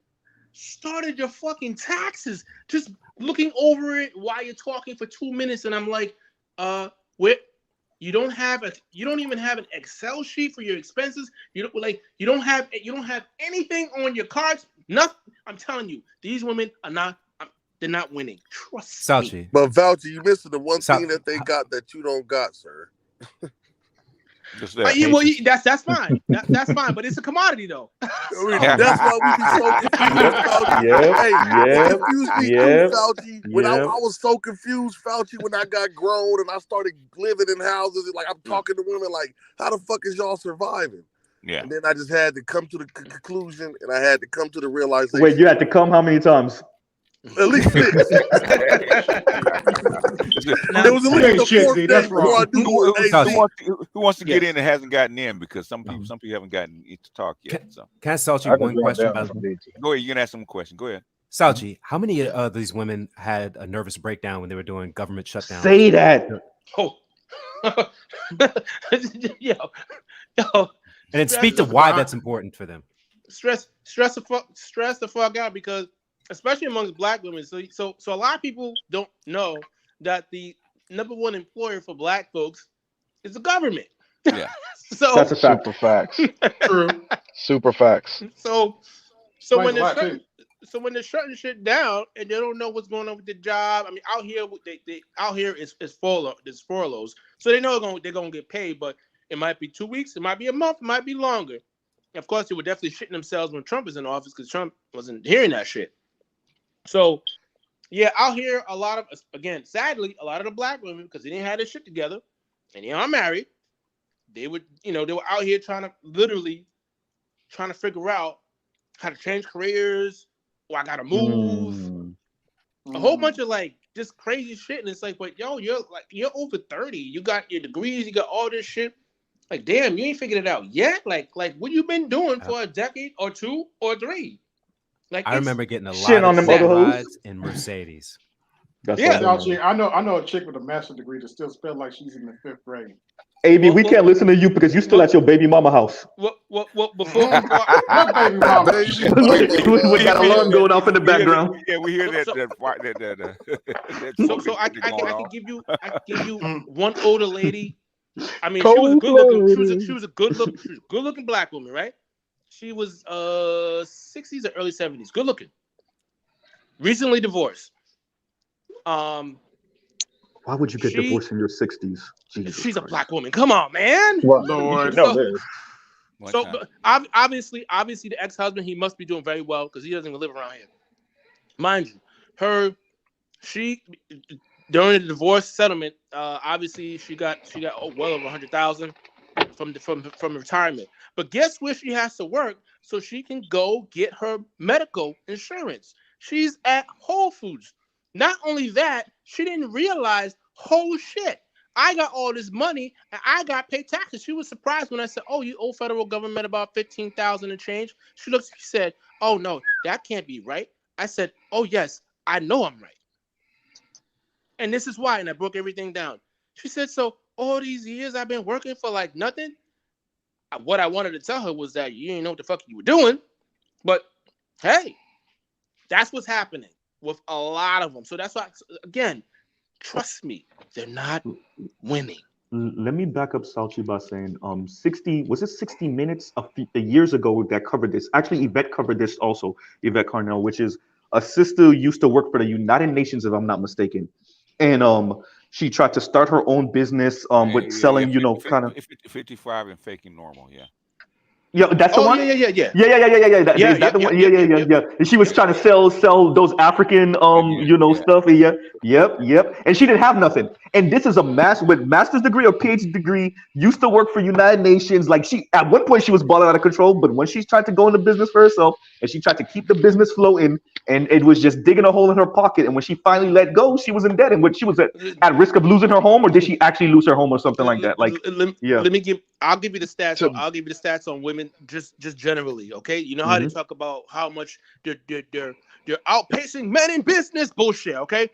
started your fucking taxes. Just looking over it while you're talking for 2 minutes, and I'm like, you don't even have an Excel sheet for your expenses. You don't have anything on your cards. Nothing. I'm telling you, these women are not. They're not winning. Trust me. But Fauci, you missing the one thing that they got that you don't got, sir. That's fine. That's fine. But it's a commodity, though. That's why we be so confused. It confused me too, Fauci. When I was so confused, Fauci, when I got grown and I started living in houses, like I'm talking to women, like, how the fuck is y'all surviving? Yeah. And then I just had to come to the conclusion, and I had to come to the realization. Wait, you had to come how many times? At least six. There was at least the fourth day before I do who wants to get in and hasn't gotten in, because some people haven't gotten to talk yet. Can I ask you one question? Go ahead. You can ask them a question. Go ahead. Salchi, how many of these women had a nervous breakdown when they were doing government shutdown? Say that. Oh. Yo. And then speak to why that's important for them. Stress the fuck out, because especially amongst black women. So a lot of people don't know that the number one employer for black folks is the government. Yeah. So That's a fact. Super facts. True. Super facts. so Explains a lot too. when they're shutting shit down and they don't know what's going on with the job. I mean, out here they out here is furloughs, so they know they're gonna get paid, but it might be 2 weeks, it might be a month, it might be longer. Of course, they were definitely shitting themselves when Trump was in office because Trump wasn't hearing that shit. So yeah, out here a lot of, again, sadly, a lot of the black women, because they didn't have their shit together and they are married, they were out here literally trying to figure out how to change careers, or I gotta move, a whole bunch of like just crazy shit. And it's like, but yo, you're over 30, you got your degrees, you got all this shit. Like, damn, you ain't figured it out yet. Like what you been doing for a decade or 2 or 3? Like, I remember getting a Shit lot on of them other set hoes. rides in Mercedes. That's Yeah. all they know. I know a chick with a master's degree that still spells like she's in the 5th grade. AB, we can't listen to you because you still at your baby mama house. What before What baby mama? We got alarm going off in the background. We hear that. So I can give you one older lady. I mean, she was a good looking. She was a good looking black woman, right? She was 60s or early 70s, good looking. Recently divorced. Why would you get divorced in your 60s? Jesus She's Christ. a black woman. Come on, man. Lord. Obviously, the ex-husband, he must be doing very well because he doesn't even live around here. Mind you, she during the divorce settlement, obviously she got well over 100,000 from retirement. But guess where she has to work so she can go get her medical insurance? She's at Whole Foods. Not only that, she didn't realize, oh shit, I got all this money and I got paid taxes. She was surprised when I said, oh, you owe federal government about 15,000 and change. She looked, she said, oh no, that can't be right. I said, oh yes, I know I'm right. And this is why, and I broke everything down. She said, so all these years I've been working for like nothing? What I wanted to tell her was that you didn't know what the fuck you were doing, but hey, that's what's happening with a lot of them. So that's why, again, trust me, they're not winning. Let me back up Salchi by saying 60 minutes years ago that covered this. Actually, Yvette covered this also, Yvette Carnell, which is a sister who used to work for the United Nations, if I'm not mistaken. And she tried to start her own business with selling, kind of 55 and faking normal, yeah. Yeah, that's the one. Yeah. Is that the one? Yeah. And she was trying to sell those African stuff. Yep. And she didn't have nothing. And this is a master's degree or PhD degree. Used to work for United Nations. Like she, at one point, she was balling out of control. But when she tried to go into business for herself, and she tried to keep the business floating, and it was just digging a hole in her pocket. And when she finally let go, she was in debt. And when she was at risk of losing her home, or did she actually lose her home or something like that? Like, yeah. I'll give you the stats. I'll give you the stats on women just generally. Okay, you know how they talk about how much they're outpacing men in business bullshit. Okay,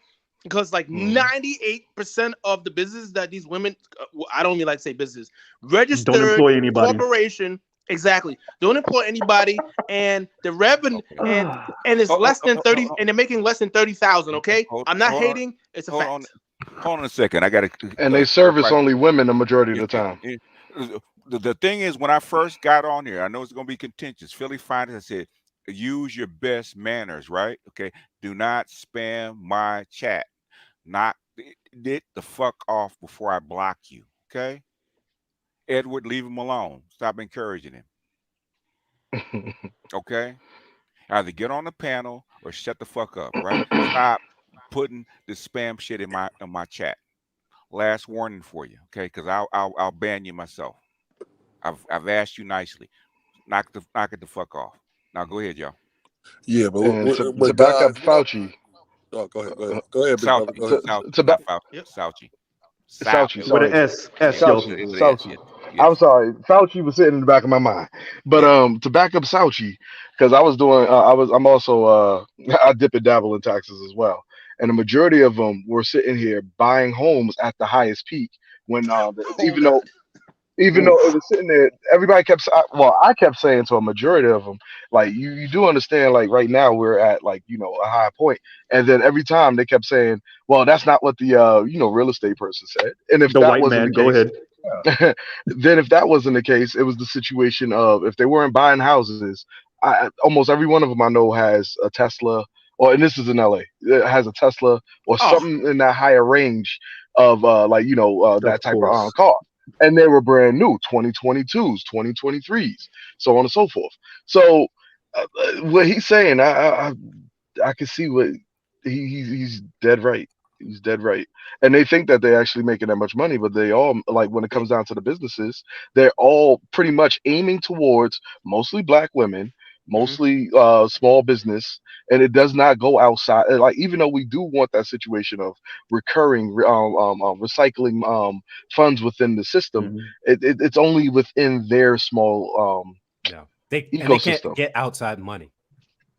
because like 98% of the business that these women, I don't even like to say business, registered don't employ anybody. Corporation. Exactly. Don't employ anybody, and the revenue and it's less than 30, and they're making less than 30,000. Okay, I'm not hating. It's a fact. Hold on a second. I got to. And they service only women the majority of the time. The thing is, when I first got on here, I know it's going to be contentious. Philly Finance said, use your best manners, right? Okay. Do not spam my chat. Knock it the fuck off before I block you. Okay. Edward, leave him alone. Stop encouraging him. Okay. Either get on the panel or shut the fuck up, right? Stop putting the spam shit in my chat. Last warning for you, okay? Because I'll ban you myself. I've asked you nicely. Knock it the fuck off. Now go ahead, y'all. Yeah, but to back up Fauci. Oh, go ahead, big brother. Go ahead. Fauci. Fauci, with an S. Fauci. I'm sorry, Fauci was sitting in the back of my mind. But to back up Fauci, because I was doing, I'm also I dip and dabble in taxes as well, and the majority of them were sitting here buying homes at the highest peak when even though even though it Oof. was sitting there, everybody kept. I kept saying to a majority of them, like you do understand, like right now we're at like a high point, and then every time they kept saying, well, that's not what the real estate person said, and if The that white wasn't the man. Go case, ahead. then if that wasn't the case, it was the situation of if they weren't buying houses, almost every one of them I know has a Tesla, or and this is in LA, has a Tesla or Oh, something in that higher range of that Of type of course. car, and they were brand new, 2022s, 2023s, so on and so forth. So what he's saying, I can see what he's dead right. He's dead right. And they think that they're actually making that much money, but they all, like, when it comes down to the businesses, they're all pretty much aiming towards mostly black women, hmm mostly small business, and it does not go outside. Like, even though we do want that situation of recurring recycling funds within the system, Mhm. it's only within their small Yeah. They can't ecosystem. get outside money.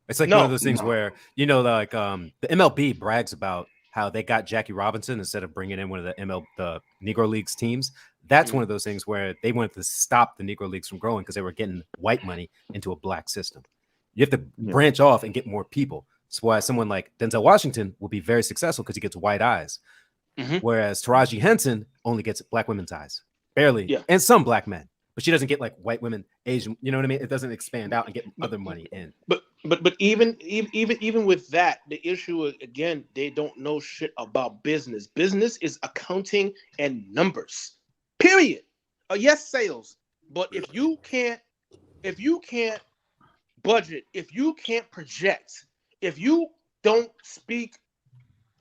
It's like one of no. those things where like the MLB brags about how they got Jackie Robinson instead of bringing in one of the Negro Leagues teams. That's one Mhm. of those things where they wanted to stop the Negro Leagues from growing because they were getting white money into a black system. You have to Yeah. branch off and get more people. That's why someone like Denzel Washington will be very successful because he gets white eyes, hmm whereas Taraji Henson only gets black women's eyes, barely, Yeah. and some black men, but she doesn't get like white women, Asian. You know what I mean? It doesn't expand out and get But other money in. but even with that, the issue again, they don't know shit about business. Business is accounting and numbers. Period. Yes, sales. But if you can't budget, if you can't project, if you don't speak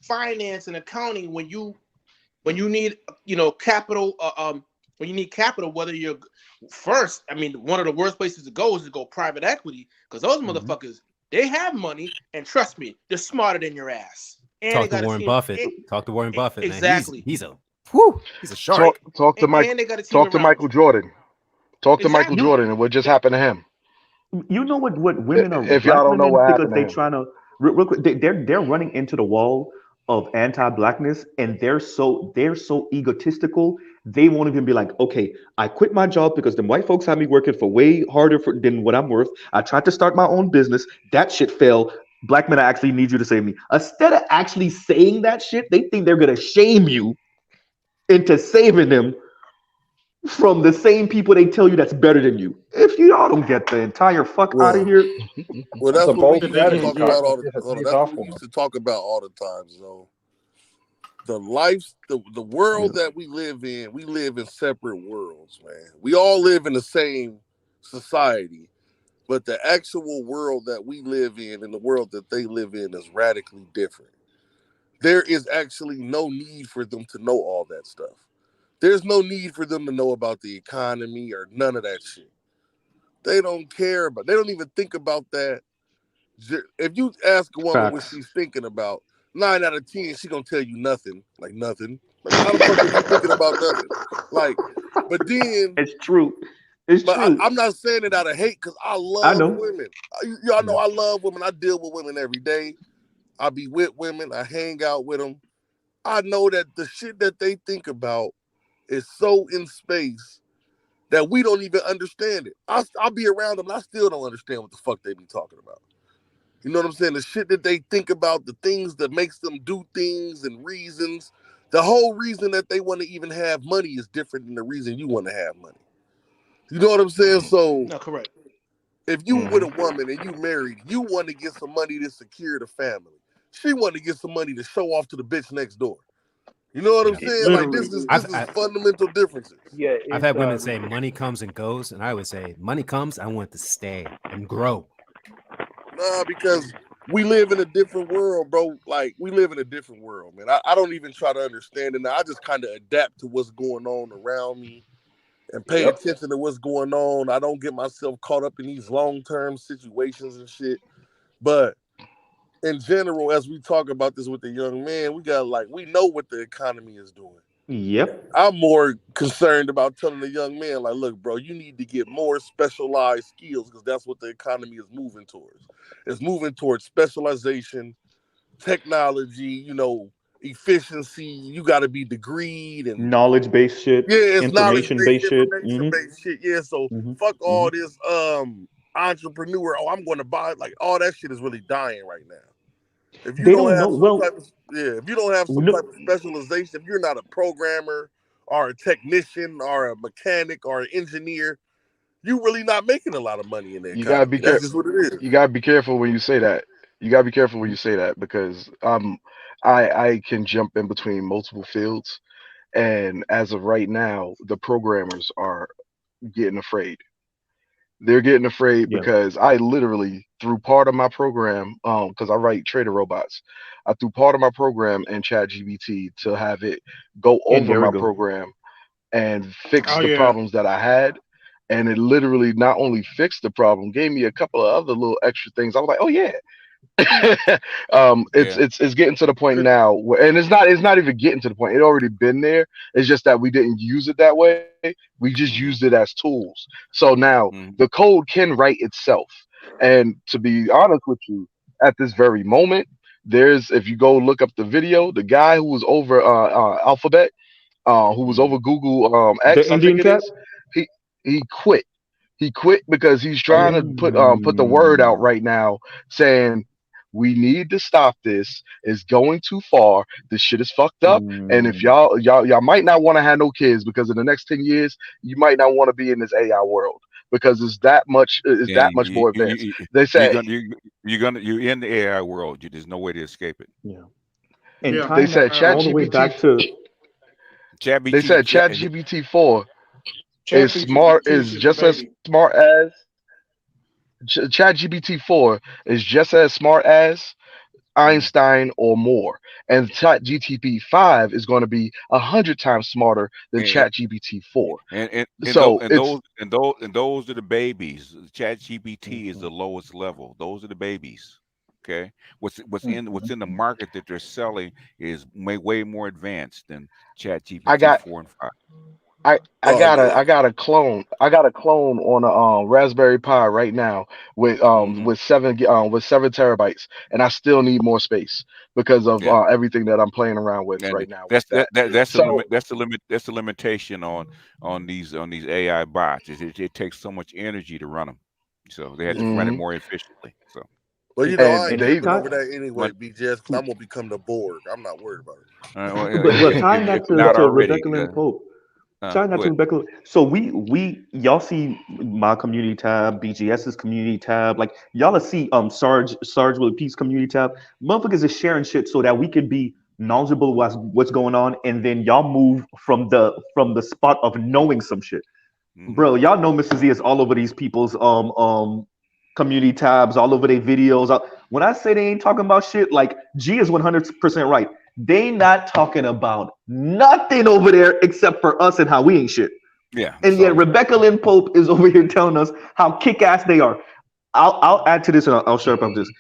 finance and accounting when you need capital when you need capital, whether you're first, I mean, one of the worst places to go is to go private equity because those Mhm. motherfuckers, they have money, and trust me, they're smarter than your ass, and they Talk to got a Warren team. Buffett. Talk to Warren Buffett, man. Exactly. He's a Talk shark. talk to Mike. And they got a team Talk to around Michael them. Jordan. Talk to Michael Exactly. You Jordan and what just happened to him. you know what women are If y'all black don't know women what because happened to they him. trying to real quick they're running into the wall of anti-blackness, and they're so egotistical. They won't even be like, okay, I quit my job because the white folks have me working for way harder than what I'm worth. I tried to start my own business, that shit fell. Black men, I actually need you to save me. Instead of actually saying that shit, they think they're gonna shame you into saving them from the same people they tell you that's better than you. If you all don't get the entire fuck out of Well, here, well, That's that's a what we bold used to strategy, talk Josh. about all the. It Hold on, pays that's off what we for him. used to talk about all the time. So the world that we live in separate worlds, man. We all live in the same society, but the actual world that we live in and the world that they live in is radically different. There is actually no need for them to know all that stuff. There's no need for them to know about the economy or none of that shit. They don't care about. They don't even think about that. If you ask a woman what facts. she's thinking about, 9 out of 10 she gonna tell you nothing. Like nothing. Like how the fuck are you thinking about nothing? Like, but then, It's true. It's but true. I'm not saying it out of hate because I I love know. women. Y'all know Yeah. I love women. I deal with women every day. I be with women. I hang out with them. I know that the shit that they think about is so in space that we don't even understand it. I'll be around them and I still don't understand what the fuck they be talking about. You know what I'm saying? The shit that they think about, the things that makes them do things and reasons. The whole reason that they want to even have money is different than the reason you want to have money. You know what I'm saying? So No, correct. if you with a woman and you married, you want to get some money to secure the family. She want to get some money to show off to the bitch next door. You know what I'm Yeah. saying? Like Literally. this is fundamental differences. Yeah, I've it's had women say money comes and goes, and I always say money comes, I want it to stay and grow. Nah, because we live in a different world, bro. Like we live in a different world, man. I don't even try to understand it now. I just kind of adapt to what's going on around me and pay Yep. attention to what's going on. I don't get myself caught up in these long-term situations and shit. But in general, as we talk about this with the young man, we know what the economy is doing. Yep. I'm more concerned about telling the young man, like, look, bro, you need to get more specialized skills because that's what the economy is moving towards. It's moving towards specialization, technology, efficiency. You got to be degreed and Knowledge based shit, yeah, it's knowledge information based, based shit. information based shit. Yeah, so fuck all this entrepreneur. Oh, I'm going to buy like all that shit is really dying right now. If you They don't don't know. have some Well, type of if you don't have some no, type of specialization, if you're not a programmer or a technician or a mechanic or an engineer, you really not making a lot of money in the You gotta economy. be That's careful. just what it is. You gotta be careful when you say that. You gotta be careful when you say that because I can jump in between multiple fields, and as of right now, the programmers are getting afraid. They're getting afraid yeah, because I literally threw part of my program, because I write trader robots. I threw part of my program in ChatGPT to have it go and over there we my go. program and fix Oh the yeah. problems that I had. And it literally not only fixed the problem, gave me a couple of other little extra things. I was like, oh yeah. It's Yeah. it's getting to the point Good. now where, and it's not even getting to the point. It already been there. It's just that we didn't use it that way. We just used Mm-hmm. it as tools. So now Mm-hmm. the code can write itself. And to be honest with you, at this very moment, there's if you go look up the video, the guy who was over Alphabet, who was Mm-hmm. over Google The X, I Indian think it cat. is. He quit. He quit because he's trying to put the word out Oh, right now, saying we need to stop this. It's going too far. This shit is fucked up. And if mm. y'all might not want to have no kids because in the next 10 years you might not want to be in this AI world because it's Yeah, that much more advanced. They you're said gonna you're in the AI world. There's no way to escape it. Yeah, and Yeah. they tying that said all the way ChatGPT back to they ChatGPT, said ChatGPT 4 Chat is is the just as baby. smart as ChatGPT 4 is just as smart as mm, Einstein or more, and ChatGPT 5 is going to be 100 times smarter than and ChatGPT 4. tho- So it's and those are the babies. ChatGPT is Mhm, the lowest level. Those are the babies. Okay, what's mhm. in the market that they're selling is way more advanced than I ChatGPT got 4 and 5. I Oh got a yeah. I got a clone on a Raspberry Pi right now Hmm. with 7 terabytes, and I still need more space because of Yeah, everything that I'm playing around with and right now with that. So that's the limitation on these AI bots. It takes so much energy to run them, so they have to run it mhm. more efficiently. So, Well, And, I And ain't and they tripping tie, over that anyway, but BJS, because I'm gonna become the Borg. I'm not worried about it. well, but tying if that you're not to already, Rebecca Lynn Pope, tying that go to ahead. Rebecca. So we y'all see my community tab, BGS's community tab, like y'all will see Sarge with Peace community tab. Motherfuckers is sharing shit so that we can be knowledgeable what's going on, and then y'all move from the spot of knowing some shit. Hmm. Bro, y'all know Mrs. Z is all over these people's community tabs, all over their videos. When I say they ain't talking about shit, like G is 100% right. They not talking about nothing over there except for us and how we ain't shit. Yeah. And yet So Rebecca Lynn Pope is over here telling us how kick-ass they are. I'll add to this and I'll shut up on this.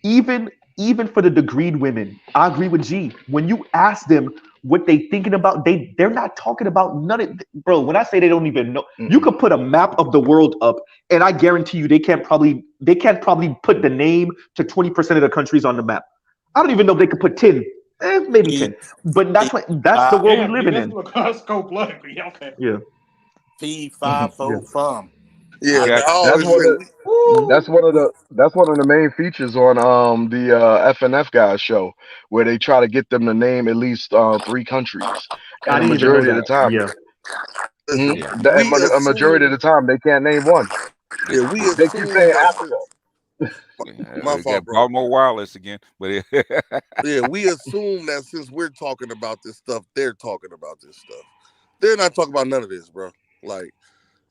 Even even for the degreed women, I agree with G. When you ask them what they thinking about, they're not talking about none of bro. When I say they don't even know, you mm-mm. could put a map of the world up, and I guarantee you they can't probably put the name to 20% of the countries on the map. I don't even know if they could put 10, maybe P 10. But that's the five world we Damn, G, living that's in. what scope blood be. Okay. Yeah. P 5 fum. Yeah, I got I That's always one say of Woo. that's one of the main features on the FNF guys show where they try to get them to name at least 3 countries, I and a didn't even know majority of the that. time, Yeah. listen, yeah, we a majority of assume the time they can't name one. yeah, yeah, we They keep assume saying that Africa. since yeah. my We got fault, bro. Baltimore Wireless again, but Yeah, we assume that since we're talking about this stuff, they're talking about this stuff. They're not talking about none of this, bro. Like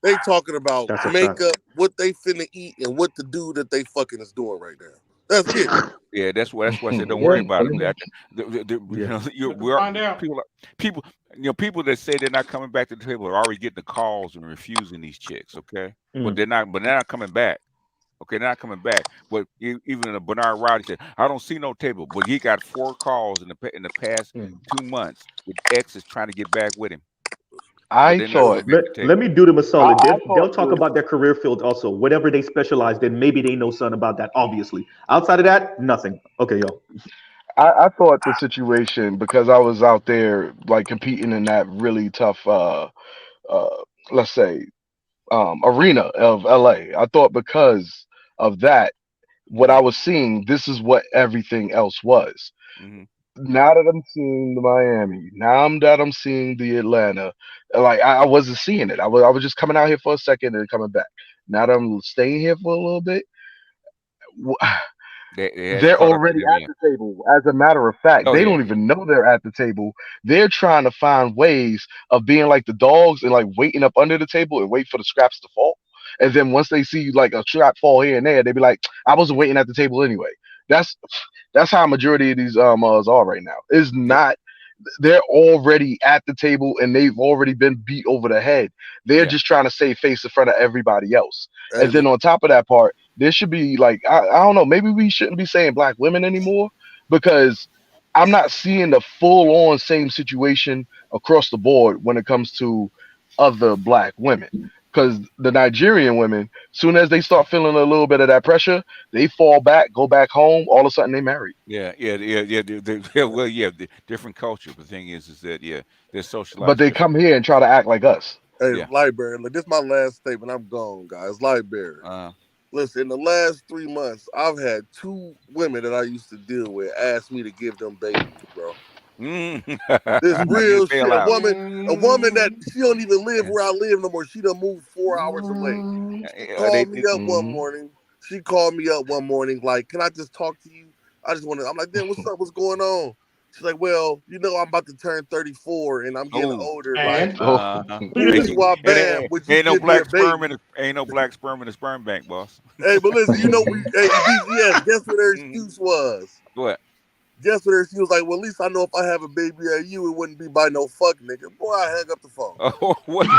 they talking about That's a fact. makeup, what they finna eat, and what the dude that they fucking is doing right now. That's it. yeah, that's why I said don't worry Yeah. about it. Yeah. Yeah. Looking to find out. People, people that say they're not coming back to the table are already getting the calls and refusing these chicks. Okay, but Mm. they're not coming back. Okay, they're not coming back. But even Bernard Roddy said, I don't see no table. But he got 4 calls in the past Mm. 2 months with exes trying to get back with him, but I they're not thought coming back Let, to the let table. me do them a solid. I They'll thought talk this. about their career field also. Whatever they specialize in, maybe they know something about that, obviously. Outside of that, nothing. Okay, y'all. I thought the situation, because I was out there like competing in that really tough uh let's say arena of LA. I thought because of that, what I Mhm. was seeing, this is what everything else was. Mhm. Now that I'm seeing the Miami, that I'm seeing the Atlanta, like I wasn't seeing it. I was just coming out here for a second and coming back. Now that I'm staying here for a little bit, They hadn't they're caught up to already them at yet. the table. As a matter of fact, Oh they yeah. don't even know they're at the table. They're trying to find ways of being like the dogs and like waiting up under the table and wait for the scraps to fall. And then once they see like a scrap fall here and there, they be like, "I wasn't waiting at the table anyway." That's that's how a majority of these are right now. Is Yep. not they're already at the table and they've already been beat over the head. They're Yeah. just trying to save face in front of everybody else. Hey, And then on top of that part, there should be like I don't know, maybe we shouldn't be saying black women anymore because I'm not seeing the full on same situation across the board when it comes to other black women. Because the Nigerian women, soon as they start feeling a little bit of that pressure, they fall back, go back home. All of a sudden, they married. Yeah. Yeah. Yeah. Yeah. Yeah, well, yeah. The different culture. The thing is that yeah, they're But socialized they come differently. here and try to act like us. hey, Yeah. Lightbearer, look, this is my last statement. I'm gone, guys. Lightbearer. Uh. Listen, in the last 3 months, I've had two women that I used to deal with ask me to give them baby to, bro. Mm. This You real just bail shit. A out. woman that she don't even live Yeah. where I live no more. She done moved 4 hours away. She They, called me up one Mhm. morning. She called me up one morning, like, can I just talk to you? I just want to. I'm like, then what's up? What's going on? She's like, well, I'm about to turn 34 and I'm getting oh. older. Like, And Oh, Hey, woo, why bam? ain't, Would you ain't no give me a black sperm baby? in the ain't no black sperm in the sperm bank, boss. Hey, but listen, hey, BGS, guess what her Mhm. excuse was? What? Guess what her excuse was like? Well, at least I know if I have a baby at you, it wouldn't be by no fuck nigga. Boy, I hang up the phone. Oh, wait,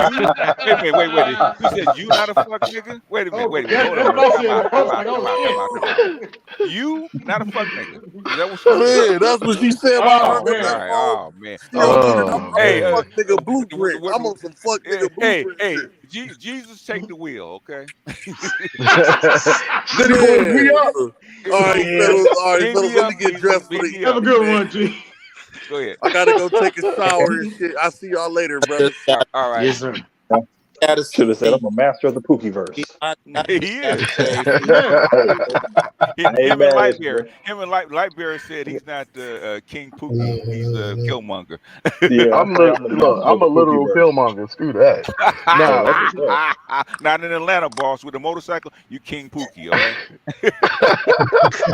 you? Wait a minute, wait. You said you not a fuck nigga? oh, Wait a minute. that's Hold on, that's hold on. boss Time said. out, time Boss out, like, time oh out, time out, shit. time out. You not a fuck nigga? Is that what she said? Man, that's what she said when I Oh hung Oh, up all that man. right. phone. Oh man. She Oh, don't need it. oh I'm on hey, fuck man. nigga blueprint. I'm on some fuck nigga blueprint hey, shit. Jesus take the wheel, okay? City boys, we Shit. up. All right, Yeah. fellas. All right, Beam fellas. me Let me up, get Jesus. dressed for Beam the me Have a up. good evening. one, G. Go ahead. I gotta go take a shower and shit. I see y'all later, Just brothers. got, All right. Yes, sir. gotta Should have said say, I'm a master of the Pookie verse. I just He gotta is. say, Yeah. Hey, I ain't Him and mad at you, Lightbearer. bro. Lightbearer said he's not King Pookie. He's Killmonger. Yeah, I say I'm the Look, master of I'm the a Pookie literal verse. Killmonger. Screw that. Hey, Nah, that's what's up. Not in Atlanta, boss. With a motorcycle, you King Pookie, all right?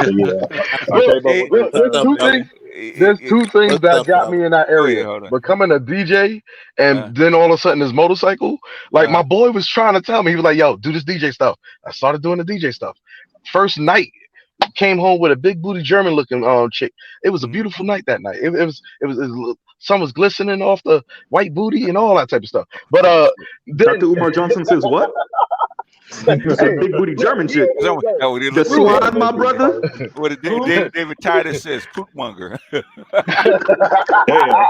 Yeah, I I look, came up with look. that what's There's term up, two too. fella? things. There's two things What's that up, got fella? me in that Go ahead, area. hold on. Becoming a DJ, Uh, and then all of a sudden this motorcycle. Like my uh, boy was trying to tell me, he was like, "Yo, do this DJ stuff." I started doing the DJ stuff. First night, came home with a big booty German looking chick. It was a mhm. beautiful night that night. Sun was glistening off the white booty and all that type of stuff. But Dr. then Umar Johnson says what? You said hey, big booty look, German chick. look, look, Oh, The He look, got a swine, my big booty brother. heart. what Who? David Titus says, Poopmonger. Damn.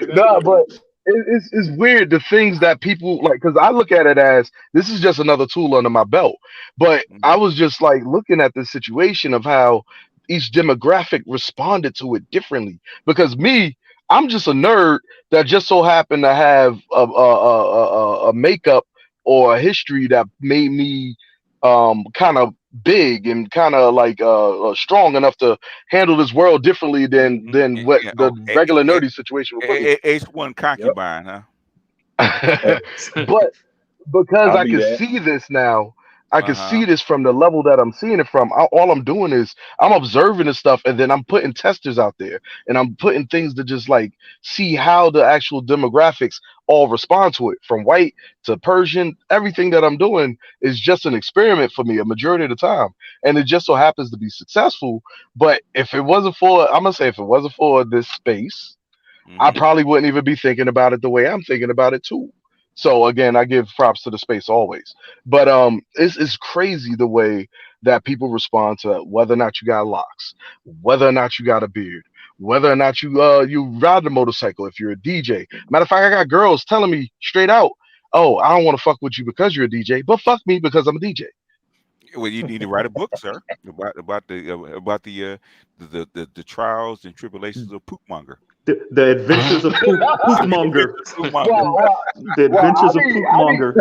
That's no, funny. but it's weird the things that people like because I look at it as this is just another tool under my belt. But I Mhm. was just like looking at the situation of how each demographic responded to it differently. Because me, I'm just a nerd that just so happened to have a makeup or a history that made me kind of big and kind of like strong enough to handle this world differently than what Yeah. the Oh, regular nerdy situation would put me Ace one Yep. concubine, huh? Hey, but because I'll I be can that. see this now, I can Uh-huh. see this from the level that I'm seeing it from. All I'm doing is I'm observing this stuff, and then I'm putting testers out there, and I'm putting things to just like see how the actual demographics all respond to it, from white to Persian. Everything that I'm doing is just an experiment for me, a majority of the time, and it just so happens to be successful. But if it wasn't for, I'm gonna say, if it wasn't for this space, I Hmm. probably wouldn't even be thinking about it the way I'm thinking about it too. So again, I give props to the space always. But it's crazy the way that people respond to whether or not you got locks, whether or not you got a beard, whether or not you ride a motorcycle if you're a DJ. Matter of fact, I got girls telling me straight out, "Oh, I don't want to fuck with you because you're a DJ, but fuck me because I'm a DJ." Well, you need to write a book, sir, about the trials and tribulations of Poopmonger. The adventures of Poopmonger. Poopmonger. The adventures of Poopmonger.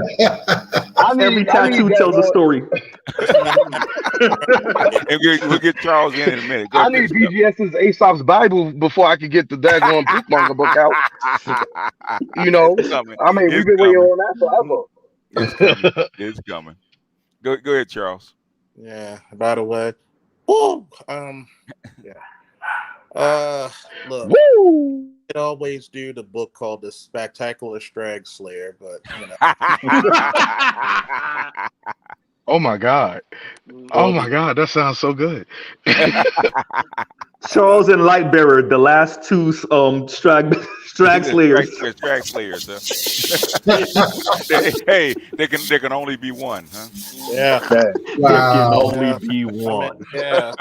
Every tattoo tells a story. We'll get Charles in a minute. Go I finish need it up. BGS's Aesop's Bible before I can get the daggone Poopmonger book out. You know, It's coming. I mean, we've It's been waiting coming. on that It's forever. coming. It's coming. Go ahead, Charles. Yeah. By the way, yeah. Look, Woo! I always do the book called The Spectacular Strag Slayer, but you know. Oh my God. Oh my God, that sounds so good. Charles and Lightbearer, the last two Strag Slayers. Drag slayers, huh? They can only be one, huh? Yeah. There can only Yeah. be I mean, one. yeah.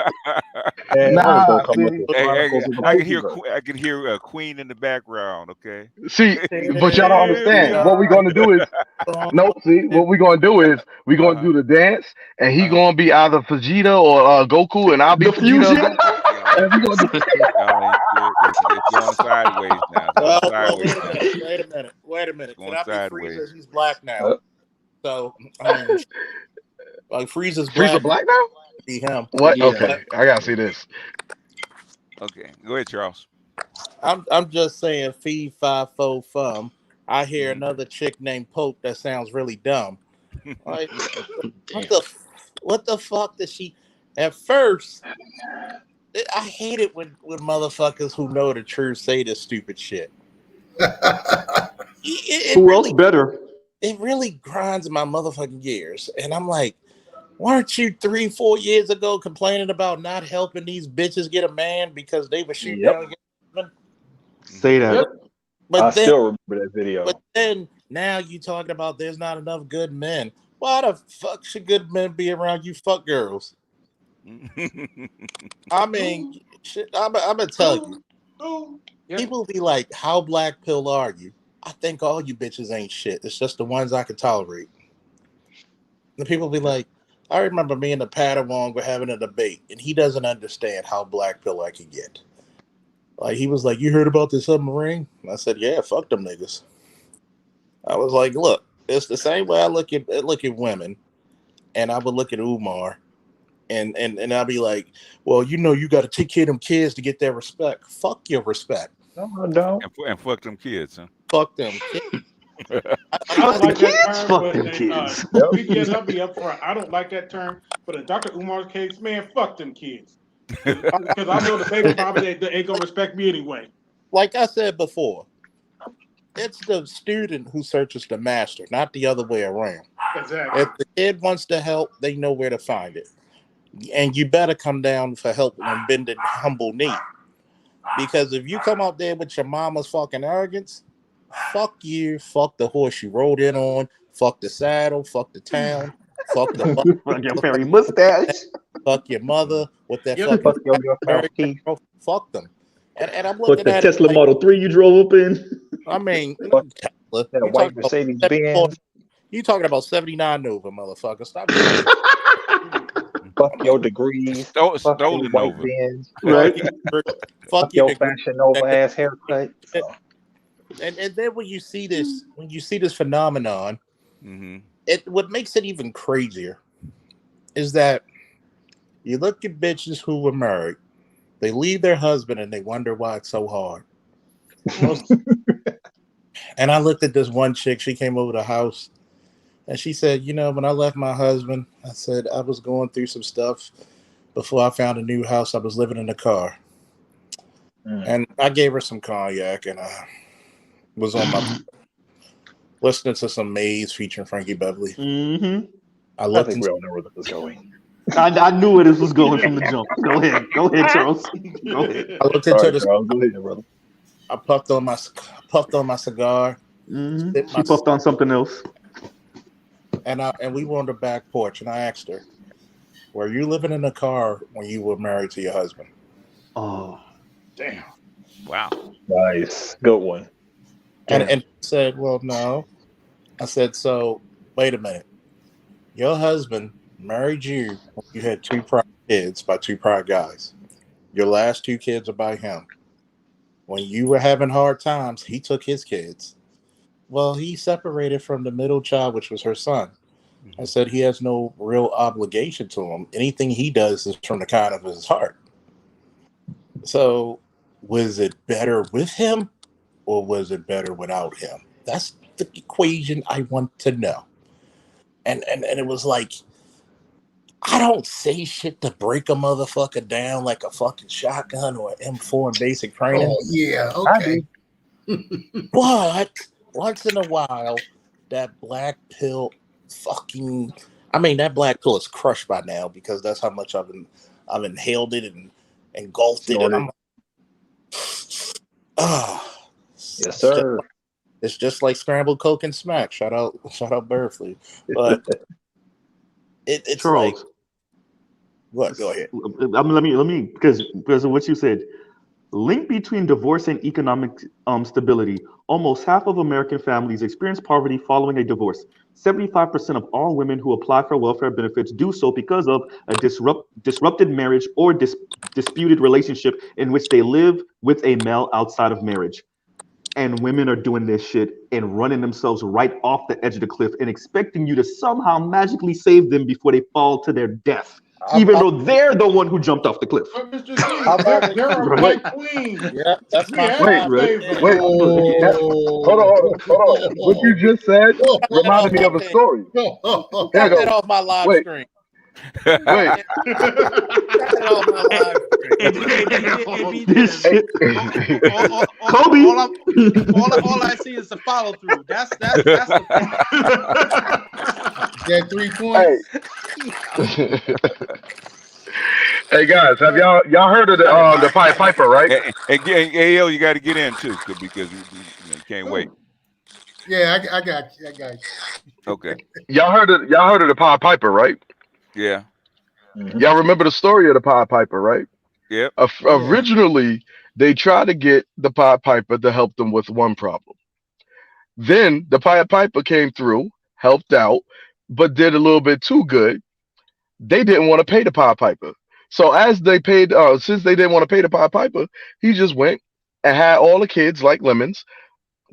And I was gonna come up with Chronicles of the I can hear Multiverse. I can hear Queen in the background. Okay. See, but y'all don't understand. What we're gonna do is no, see, what we're gonna do is we're gonna do the dance, and he gonna be either Vegeta or Goku, and I'll be The Vegeta. fusion. And we gonna do It's going sideways now. It's going sideways now. Wait a minute. Going Can I be sideways. Frieza? He's black now. So, like Frieza's Frieza black. black now? Be him. What? Yeah. Okay, I gotta see this. Okay, go ahead, Charles. I'm just saying, fee fi fo fum. I hear another chick named Pope that sounds really dumb. Like, what the fuck does she? At first, I hate it when motherfuckers who know the truth say this stupid shit. Who else better? It really grinds my motherfucking gears, and I'm like, weren't you 3-4 years ago complaining about not helping these bitches get a man because they were shooting down your husband? Say that. But I then, still remember that video. But then now you talking about there's not enough good men. Why the fuck should good men be around you fuck girls? I mean, shit, I'm gonna tell you. People be like, how black pill are you? I think all you bitches ain't shit. It's just the ones I can tolerate. And people be like, I remember me and the Padawan were having a debate, and he doesn't understand how black pill I can get. Like, he was like, you heard about the submarine? And I said, yeah, fuck them niggas. I was like, look, it's the same way I look at women, and I would look at Umar, and I'll be like, well, you know, you got to take care of them kids to get their respect. Fuck your respect. No. And fuck them kids, huh? Fuck them kids. I don't like that term. Fuck But them kids. BTS, I'll be up front. I don't like that term. But in Dr. Umar's case, man, fuck them kids. Because I know the baby probably they ain't gonna respect me anyway. Like I said before, it's the student who searches the master, not the other way around. Exactly. If the kid wants to help, they know where to find it. And you better come down for help on bended humble knee. Because if you come out there with your mama's fucking arrogance, fuck you, fuck the horse you rode in on, fuck the saddle, fuck the town, fuck the Fuck your fairy mustache. fuck your mother with that Fuck fucking fuck them. And I'm Fuck looking the at Tesla it like, Model 3 you drove up in. I mean, Fuck Tesla, that you white talking about Mercedes 74 Benz. you talking about 79 Nova, motherfucker. Stop. Fuck your degrees. Fuck your Stolen white Nova. Benz. Right. Fuck your Fashion Nova ass haircut. And then when you see this phenomenon, what makes it even crazier is that you look at bitches who were married, they leave their husband and they wonder why it's so hard. And I looked at this one chick, she came over the house and she said, you know, when I left my husband, I said I was going through some stuff before I found a new house. I was living in a car. And I gave her some cognac and I was on my listening to some Maze featuring Frankie Beverly. Mm-hmm. I think we all know where this is going. I knew where this was going from the jump. Go ahead, Charles. Go ahead. I looked into this. Charles, go ahead, brother. I puffed on my cigar. Mm-hmm. She puffed on something else. And we were on the back porch, and I asked her, "Were you living in a car when you were married to your husband?" Oh, damn! Wow, nice, good one. And said, "Well, no." I said, "So wait a minute. Your husband married you when you had two prior kids by two prior guys. Your last two kids are by him. When you were having hard times, he took his kids. Well, he separated from the middle child, which was her son. I said he has no real obligation to him. Anything he does is from the kind of his heart. So, was it better with him or was it better without him? That's the equation I want to know. And it was like, I don't say shit to break a motherfucker down like a fucking shotgun or an M4 in basic training. Oh yeah, I okay. do. But once in a while, that black pill fucking, I mean, that black pill is crushed by now because that's how much I've inhaled it and engulfed it. And Snorted. I'm ah, Yes, sir. it's just like scrambled coke and smack. Shout out Burfley. But it's like, Charles, what? Go ahead. let me because of what you said. Link between divorce and economic stability. Almost half of American families experience poverty following a divorce. 75% of all women who apply for welfare benefits do so because of a disrupted marriage or disputed relationship in which they live with a male outside of marriage. And women are doing this shit and running themselves right off the edge of the cliff and expecting you to somehow magically save them before they fall to their death, even though they're the one who jumped off the cliff. But Mr. G, there are Right. black queens. Yeah, that's We my have to Right. save them. Wait, hold on. What you just said reminded me of a story. Here I Got that go. off my live Wait, screen. wait. Got that off my live screen. This shit. Kobe. All I see is the follow through. That's the That 3 points. Hey guys, have y'all heard of the Pied Piper, right? And AL, you got to get in too, because you can't wait. Yeah, I got you. Okay. Y'all heard of the Pied Piper, right? Yeah. Y'all remember the story of the Pied Piper, right? Yep. Originally, they tried to get the Pied Piper to help them with one problem. Then the Pied Piper came through, helped out, but did a little bit too good. They didn't want to pay the Pied Piper. So as they paid, since they didn't want to pay the Pied Piper, he just went and had all the kids like lemons,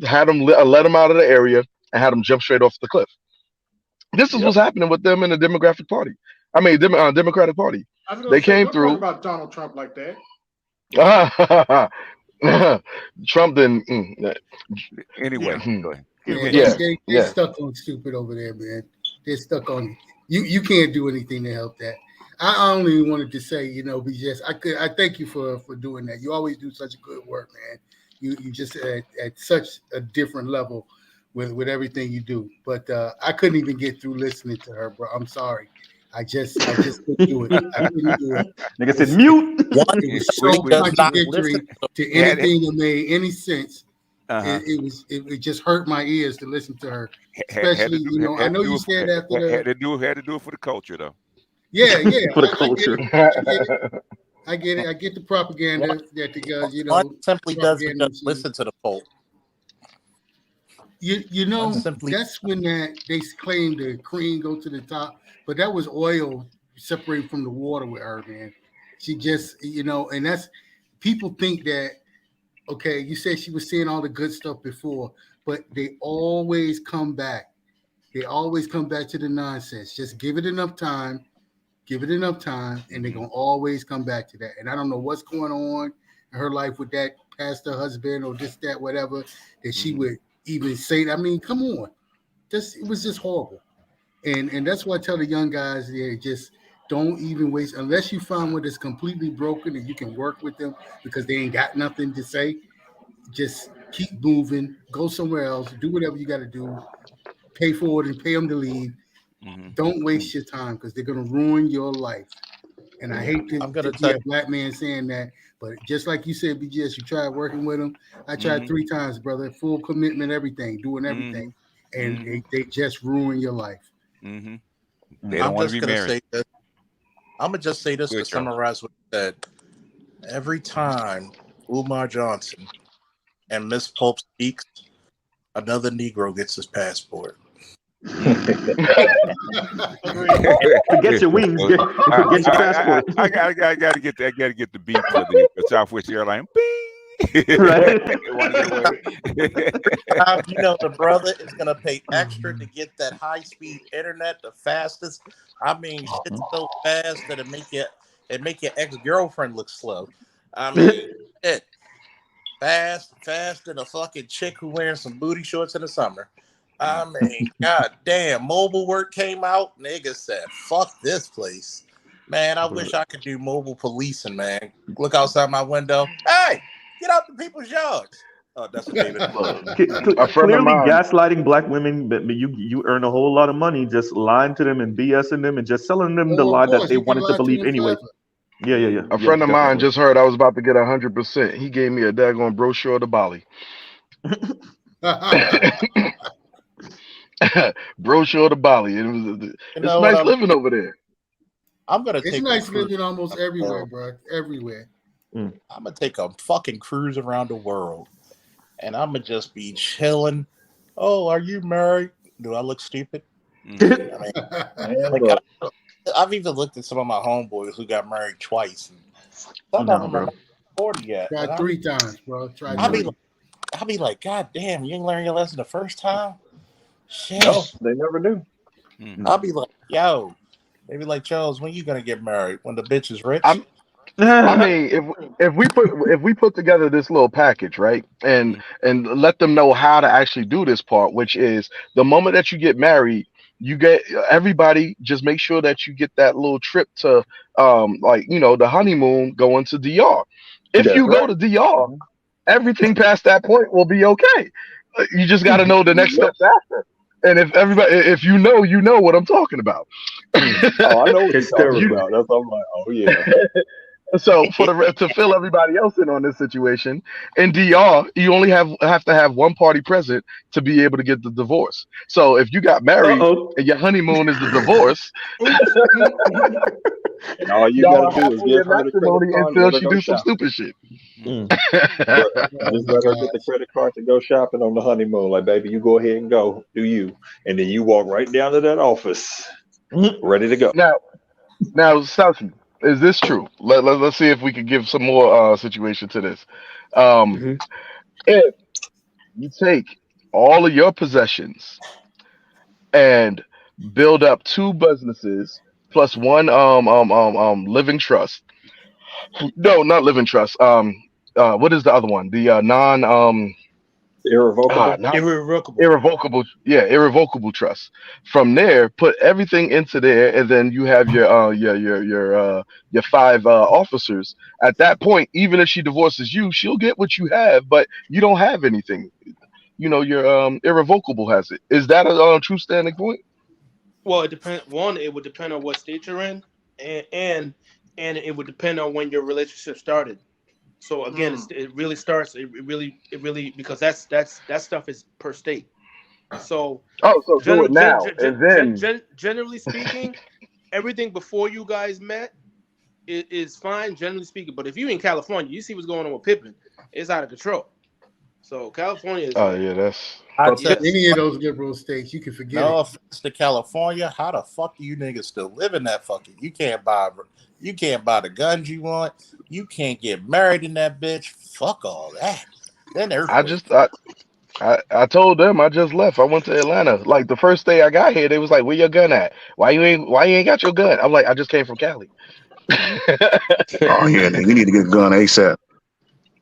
had them let them out of the area, and had them jump straight off the cliff. This is what's happening with them in the Democratic Party. I mean, Democratic Party. I was They gonna say, came don't talk through. about Donald Trump like that. Trump didn't. Anyway, go ahead. Yeah, they stuck on stupid over there, man. They're stuck on you. You can't do anything to help that. I only wanted to say, BGS, I thank you for doing that. You always do such good work, man. You just at such a different level with everything you do. But I couldn't even get through listening to her, bro. I'm sorry. I just couldn't do it. I couldn't do it. Nigga said mute. It was so contradictory to anything that made any sense. It just hurt my ears to listen to her. Especially, I know you said after the had to do it for the culture though. Yeah. For the culture. I get it. I get the propaganda that the guys, One simply doesn't just listen to the poll. That's when they claim the cream go to the top, but that was oil separated from the water with her, man. She just, and that's people think that. Okay, you said she was saying all the good stuff before, but they always come back. They always come back to the nonsense. Just give it enough time, and they're going to always come back to that. And I don't know what's going on in her life with that pastor husband or this, that, whatever, that she would even say. I mean, come on. It was just horrible. And that's why I tell the young guys, just don't even waste, unless you find one that's completely broken and you can work with them because they ain't got nothing to say. Just keep moving, go somewhere else, do whatever you got to do, pay for it and pay them to leave. Don't waste your time because they're going to ruin your life. And I hate to be a black man saying that, but just like you said, BGS, you tried working with them. I tried 3 times, brother, full commitment, everything, doing everything. And they just ruin your life. They don't want to be married. I'm going to just say this to summarize what you said. Every time Umar Johnson and Miss Pope speaks, another Negro gets his passport. Forget your wings. Forget your passport. I gotta get the beat for the Southwest Airline. Right. Want to get away. You know the brother is gonna pay extra to get that high speed internet, the fastest. I mean, shit's so fast that it make your ex girlfriend look slow. I mean, shit, fast than a fucking chick who wearing some booty shorts in the summer. I mean, god damn, mobile work came out. Niggas said, "Fuck this place." Man, I wish I could do mobile policing. Man, look outside my window. Hey, get out the people's yards. Oh, that's what David. A friend of Clearly mine. gaslighting black women, but you earn a whole lot of money just lying to them and BSing them and just selling them the Oh, lie of that course, they you can wanted to lie to believe them anyway. forever. Yeah. A friend of mine Definitely. just heard I was about to get 100%. He gave me a daggone brochure to Bali. Brochure to Bali. It's nice living over there. I'm gonna It's take nice living almost everywhere, bro. Everywhere. I'm gonna take a fucking cruise around the world, and I'm gonna just be chilling. Oh, are you married? Do I look stupid? I've even looked at some of my homeboys who got married twice. And some of them are not 40 yet. Try and 3 times, bro. Try I'll 3. be like, God damn, you didn't learn your lesson the first time? Shit. No, they never do. I'll be like, yo, they be like, Charles, when you gonna get married? When the bitch is rich? I mean, if we put together this little package, right, and let them know how to actually do this part, which is the moment that you get married, you get everybody just make sure that you get that little trip to like the honeymoon going to DR. If That's you go right. to DR, everything past that point will be okay. You just got to know the next Yep. steps after. And if you know what I'm talking about. Oh, I know what you're talking about. That's I'm like, oh yeah. So to fill everybody else in on this situation, in DR, you only have to have one party present to be able to get the divorce. So if you got married and your honeymoon is the divorce, And all you y'all gotta are do is halfway give in her the credit matrimony card and until let her she go do some shopping. stupid shit. But just let her get the credit card to go shopping on the honeymoon. Like, baby, you go ahead and go, do you. And then you walk right down to that office, ready to go. Now, Southie, is this true? Let's see if we can give some more situation to this. If you take all of your possessions and build up 2 businesses plus one living trust. No, not living trust. What is the other one? The non Irrevocable. Irrevocable. irrevocable trust. From there, put everything into there, and then you have your 5 officers. At that point, even if she divorces you, she'll get what you have, but you don't have anything. Your irrevocable has it. Is that a true standing point? Well, it depends. One, it would depend on what state you're in, and it would depend on when your relationship started. So again, it really starts. It really because that stuff is per state. So Oh, so do it now, and then generally speaking, everything before you guys met is fine, generally speaking. But if you're in California, you see what's going on with Pippin. It's out of control. So California is like, yeah, that's any of those liberal states, you can forget No it. offense to California, how the fuck do you niggas still live in that fucking? You can't buy the guns you want. You can't get married in that bitch. Fuck all that. Then I told them I just left. I went to Atlanta. Like the first day I got here, they was like, "Where your gun at? Why you ain't got your gun?" I'm like, "I just came from Cali." Oh yeah, nigga, you need to get a gun ASAP.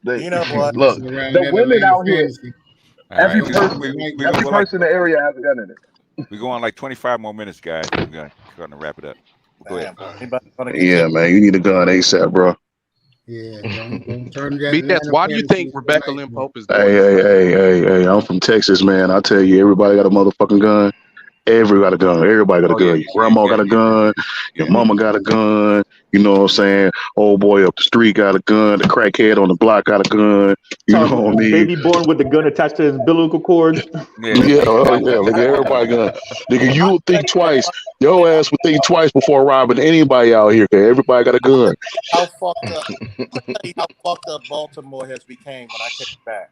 You know what? Look, the women out here, All every right, person, we every go like person in the area has a gun in it. we go on like 25 more minutes, guys. We're gonna wrap it up. Go ahead. Yeah, man, you need a gun ASAP, bro. Yeah, don't turn that. BS, why do you think Rebecca Lynn Pope is doing Hey, I'm from Texas, man. I tell you, everybody got a motherfucking gun. Everybody got a gun. Everybody got a gun. Your grandma got a gun. Your mama got a gun. You know what I'm saying? Old boy up the street got a gun. The crackhead on the block got a gun. You know what I mean? Baby born with the gun attached to his umbilical cord. Yeah, look at everybody gun. Nigga, you would think twice. Your ass would think twice before robbing anybody out here. Cause everybody got a gun. How fucked up? I'll tell you how fucked up Baltimore has become when I came back.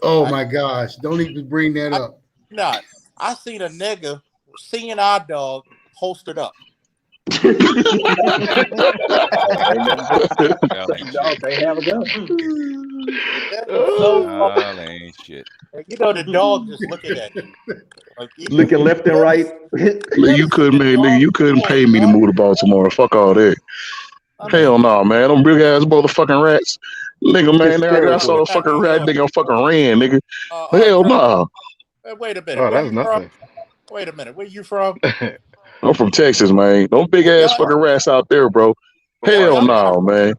Oh my gosh! Don't even bring that up. Not. I seen a nigga seeing our dog posted up. Dog can't have a gun. That was so Y'all ain't shit. you know, the dog just looking at you. Like, Looking left and right. Nigga, you couldn't pay me to move to Baltimore. Fuck all that. Hell no, man. Them big ass motherfucking rats. Nigga, man, I saw a fucking rat, nigga, I fucking ran, nigga. Hell no. Wait a minute. Oh, Where that's you from? nothing. Wait a minute. Where you from? I'm from Texas, man. Them big ass fucking rats out there, bro. Hell no, man.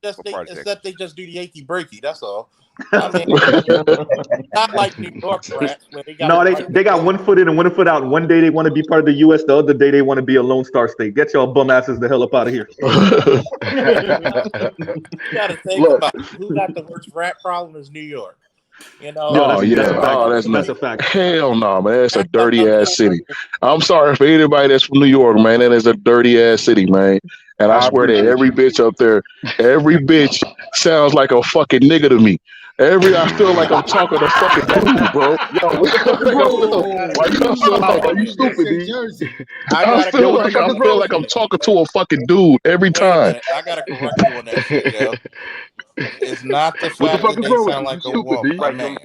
Except they just do the achy breaky. That's all. I mean, not like New York rats where they got. No, they got one foot in and one foot out. One day they want to be part of the U.S. The other day they want to be a Lone Star state. Get y'all bum asses the hell up out of here. You got to think about it. Who got the worst rat problem is New York. You know. That's a fact. Hell no, man. It's a dirty ass city. I'm sorry for anybody that's from New York, man. That is a dirty ass city, man. And I swear that every bitch up there, every bitch sounds like a fucking nigga to me. I feel like I'm talking to fucking dude, bro. Yo, what the fuck is wrong? Why you feel like are you stupid, D? I feel like I'm talking to a fucking dude every time. I gotta correct you on that shit, yo. It's not the What the fact fuck that is they wrong with sound you? like a You stupid, woman. D. Right, man.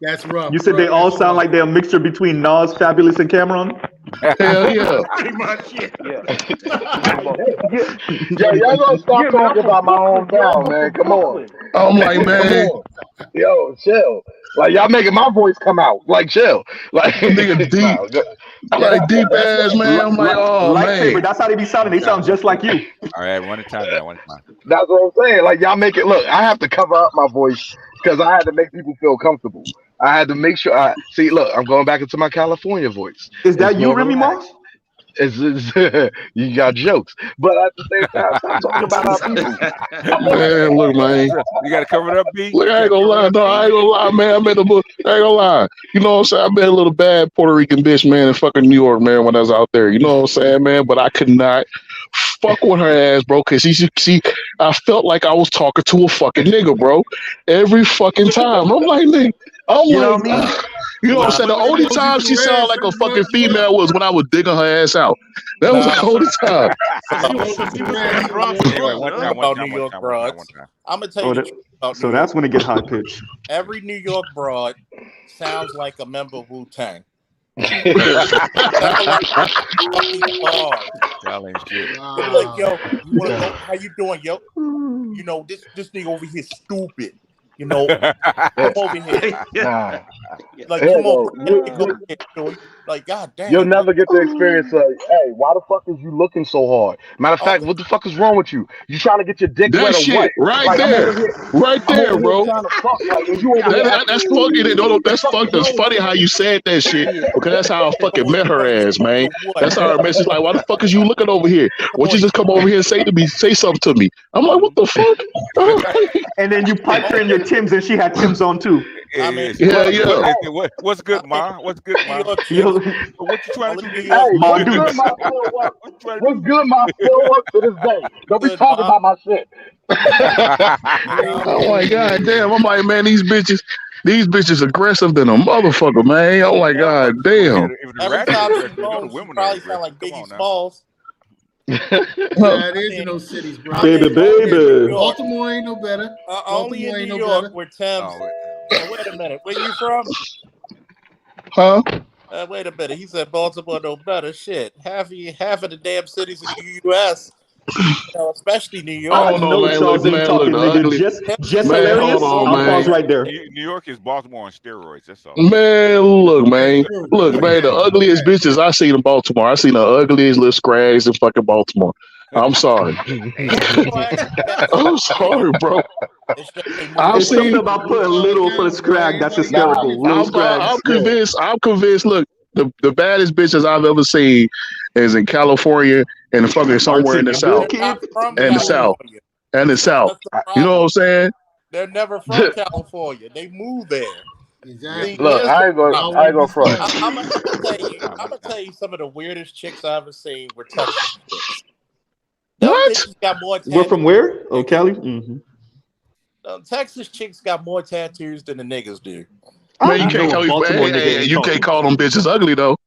That's rough. You said they all sound like they're a mixture between Nas, Fabulous, and Cameron? Hell yeah. Pretty much, yeah. Yo, y'all gonna stop talking about my hometown, man. Come on. I'm like, man. Come on. Yo, chill. Like y'all making my voice come out. Like chill. Like nigga deep. Like deep ass, man. I'm like, oh Lightsaber, man. that's how they be sounding. They sound just like you. All right, one at a time now. One at a time. That's what I'm saying. Like y'all make it look. I have to cover up my voice because I had to make people feel comfortable. I had to make sure. See. Look, I'm going back into my California voice. Is that It's you, more Remy relaxed. Moss? You got jokes, but at the same time, stop talking about our people. Man, look, man. You got to cover it up, B. Look, I ain't gonna lie, no, I ain't gonna lie, man. I met a little, I ain't gonna lie. You know what I'm saying? I met a little bad Puerto Rican bitch, man, in fucking New York, man, when I was out there. You know what I'm saying, man? But I could not fuck with her ass, bro, because I felt like I was talking to a fucking nigga, bro, every fucking time. I'm like, nigga, You know what I mean? you know what I'm saying? The only time she sounded like a fucking female was when I was digging her ass out. That was the only time. Anyway, one time. I'm gonna tell you the truth about So New that's York. when it get high pitched. Every New York broad sounds like a member of Wu-Tang. Y'all ain't shit. Like, yo, you wanna go? How you doing, yo? You know, this nigga over here stupid. You know, come over here. Nah. Like, Here come go. on. Like, god damn. You'll never get to experience hey, why the fuck is you looking so hard? Matter of fact, what the fuck is wrong with you? You trying to get your dick That wet or shit, what? right Like, there, right there, bro. Trying to fuck, like, and you over here That's fucking. That's fucked. That's funny how you said that shit because that's how I fucking met her ass, man. That's how her message like, why the fuck is you looking over here? Why don't you just come over here and say something to me? I'm like, what the fuck? And then you piped her in your Timbs, and she had Timbs on too. Yeah. What's good, Ma? What's good, Ma? What you trying to do? Hey, what's good, my still work? What's good, my still work to this day? Don't be talking about my shit. Oh my god, damn! I'm like, man, these bitches aggressive than a motherfucker, man. Oh my god, damn. Every time she moans, she probably sound like Biggie Smalls. Yeah, it is in those cities, bro. Baby. Baltimore ain't no better. Only in New York where Thames. Wait a minute. Where you from? Huh? Wait a minute. He said Baltimore no better. Shit. Half of the damn cities in the U.S. Especially New York. I don't know, man. Look, man, look, ugly. Just Man, hilarious. hold on, I'll man. pause right there. New York is Baltimore on steroids. That's all. Man, look, man. The ugliest bitches I seen in Baltimore. I seen the ugliest little scrags in fucking Baltimore. I'm sorry. I'm sorry, bro. There's something about putting little for the scrag that's hysterical. Little scrags. I'm convinced. Look, the baddest bitches I've ever seen is in California and fucking somewhere in the South. And the South. And the South. You know what I'm saying? They're never from California. They moved there. Exactly. Look, I ain't gonna front. I'm gonna tell you some of the weirdest chicks I ever seen were Texas chicks. What? Got more We're from where? Oh, Cali? Mm-hmm. Texas chicks got more tattoos than the niggas do. Man, you You can't know, call Baltimore hey, nigga hey, ain't you can't talking. call them bitches ugly though.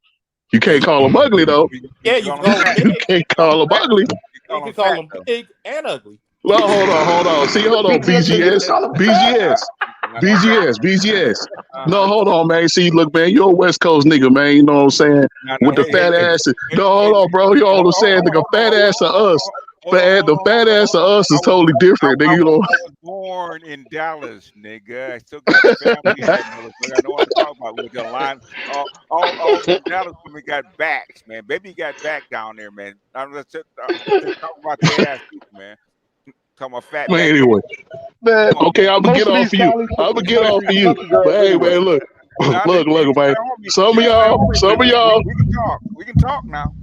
You can't call them ugly though. Yeah, you call them You big. can't call them ugly. You can call them big and ugly. Well, hold on. See, hold on. BGS said you can BGS, call him fat. BGS, BGS. No, hold on, man. See, look, man, you're a West Coast nigga, man. You know what I'm saying? No, With the fat ass. No, hold on, bro. You know what I'm saying? The fat ass of us. The fat ass of us is totally different, nigga. You know. I was born in Dallas, nigga. I still got family here, motherfucker. I know what I'm talking about. With the line, all them Dallas women got backs, man. Baby got back down there, man. Let's just talk about their ass, people, man. Talking about fat Man, back. anyway. Man, Come on, Okay, I'm gonna most get of off these of you. Cali I'm gonna chicks is get off of you. country girls But hey, anyway. man, look, Now, look, man. homie, Some of you my homie, y'all, we can talk. We can talk now.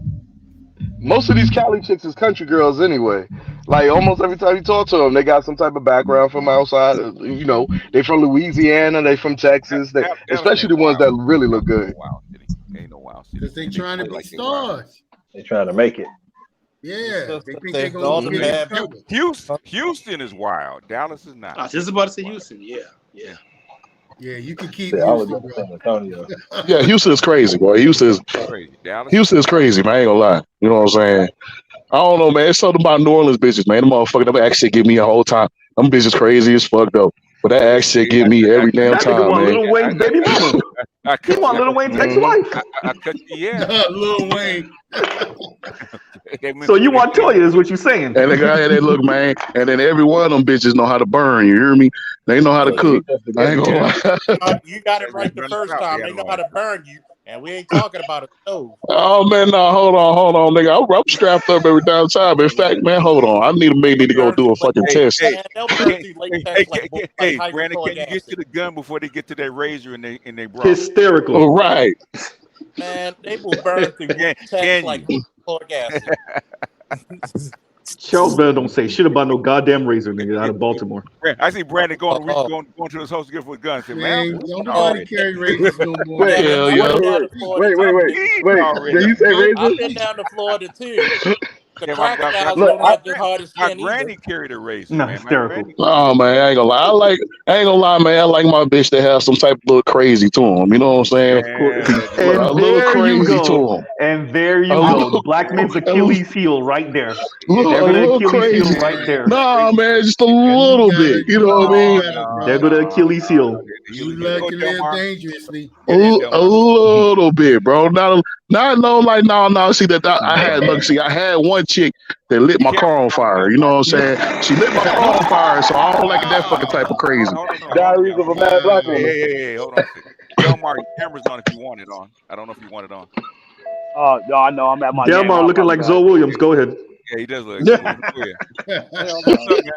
Most of these Cali chicks is country girls anyway. Like almost every time you talk to them, they got some type of background from outside. You know, they from Louisiana, they from Texas. They, Dallas especially ain't the no ones wild. that really look Ain't good. no wild city. Ain't no wild city. Because they And they trying to play be like they wild. stars. They trying to make it. Yeah, they think they're They're gonna all the get in bad. trouble. Houston is wild. Dallas is not. I was just about to say Houston. Yeah. Yeah, you can keep Yeah, I would go Houston, to bro. San Antonio. Yeah, Houston is crazy, boy. Crazy. Dallas is Houston is crazy, man. I ain't gonna lie. You know what I'm saying? I don't know, man. It's something about New Orleans bitches, man. Them motherfucker, them act shit get me the whole time. Them bitches crazy as fuck though. But that act shit get me every damn That nigga time, want man. Lil Wayne's baby mama. I He cut want you. Lil Wayne's Mhm. ex-wife. I cut you. Yeah. Lil Wayne. They So you want mentioned Toya is what you saying. And the guy that look, man, and then every one of them bitches know how to burn. You hear me? They know how to Oh yeah, he cook. definitely I got ain't gonna game. lie. You got it they right the run first south. They time. had They a know lot how of to burn you, and we ain't talking about a stove. Oh man, no, hold on, nigga. I'm strapped up every damn time. In fact, man, hold on. I need They'll to go burn do through a fucking Hey, test. hey, man. They'll burn through latex like hey, Brandon, can hydrochloric you get to acid. the gun before they get to that razor and they bra? Hysterical. All right. Man, they will burn through latex Can like you? hydrochloric acid. Charles Bell don't say shit about no goddamn razor nigga out of Baltimore. I see Brandon Oh, going to his house to get for a gun. Say, man, Man, don't oh, nobody carry razors no more, Wait, yeah, man. Hell I've yeah. been wait, down wait, to Florida wait, too. wait, wait, wait. Did already. you say I've razor? been down to Florida too. The Yeah, crocodiles Look, don't have the hardest my skin either. granny carried a razor, No, man. My hysterical. granny. Oh man, I ain't gonna lie. I ain't gonna lie, man. I like my bitch to have some type of little crazy to him. You know what I'm saying? Of course. Man, A And little there you crazy to go. him. And there A you go. little, Black men's a little, Achilles heel right there. a There go the little Achilles heel crazy. right there. Nah, man, just a You little gotta bit. You know do what I know mean? better, There bro. go the Achilles heel. You Go lucky live Delmar. dangerously. Get in, A Delmar. little bit, bro. Not no like no. See that I had look. See, I had one chick that lit Be my careful, car on fire. You know what I'm saying? She lit my car on fire, so I don't like that fucking type of crazy. Hold on, Diaries of a Mad Black Hey, Woman. hold on a second. Delmar, your camera's on if you want it on. I don't know if you want it on. No, I know I'm at my nan Delmar house. looking I'm like done. Zoe Williams. Go ahead. Yeah, he does look so. Go ahead. Hell What's no. up, man?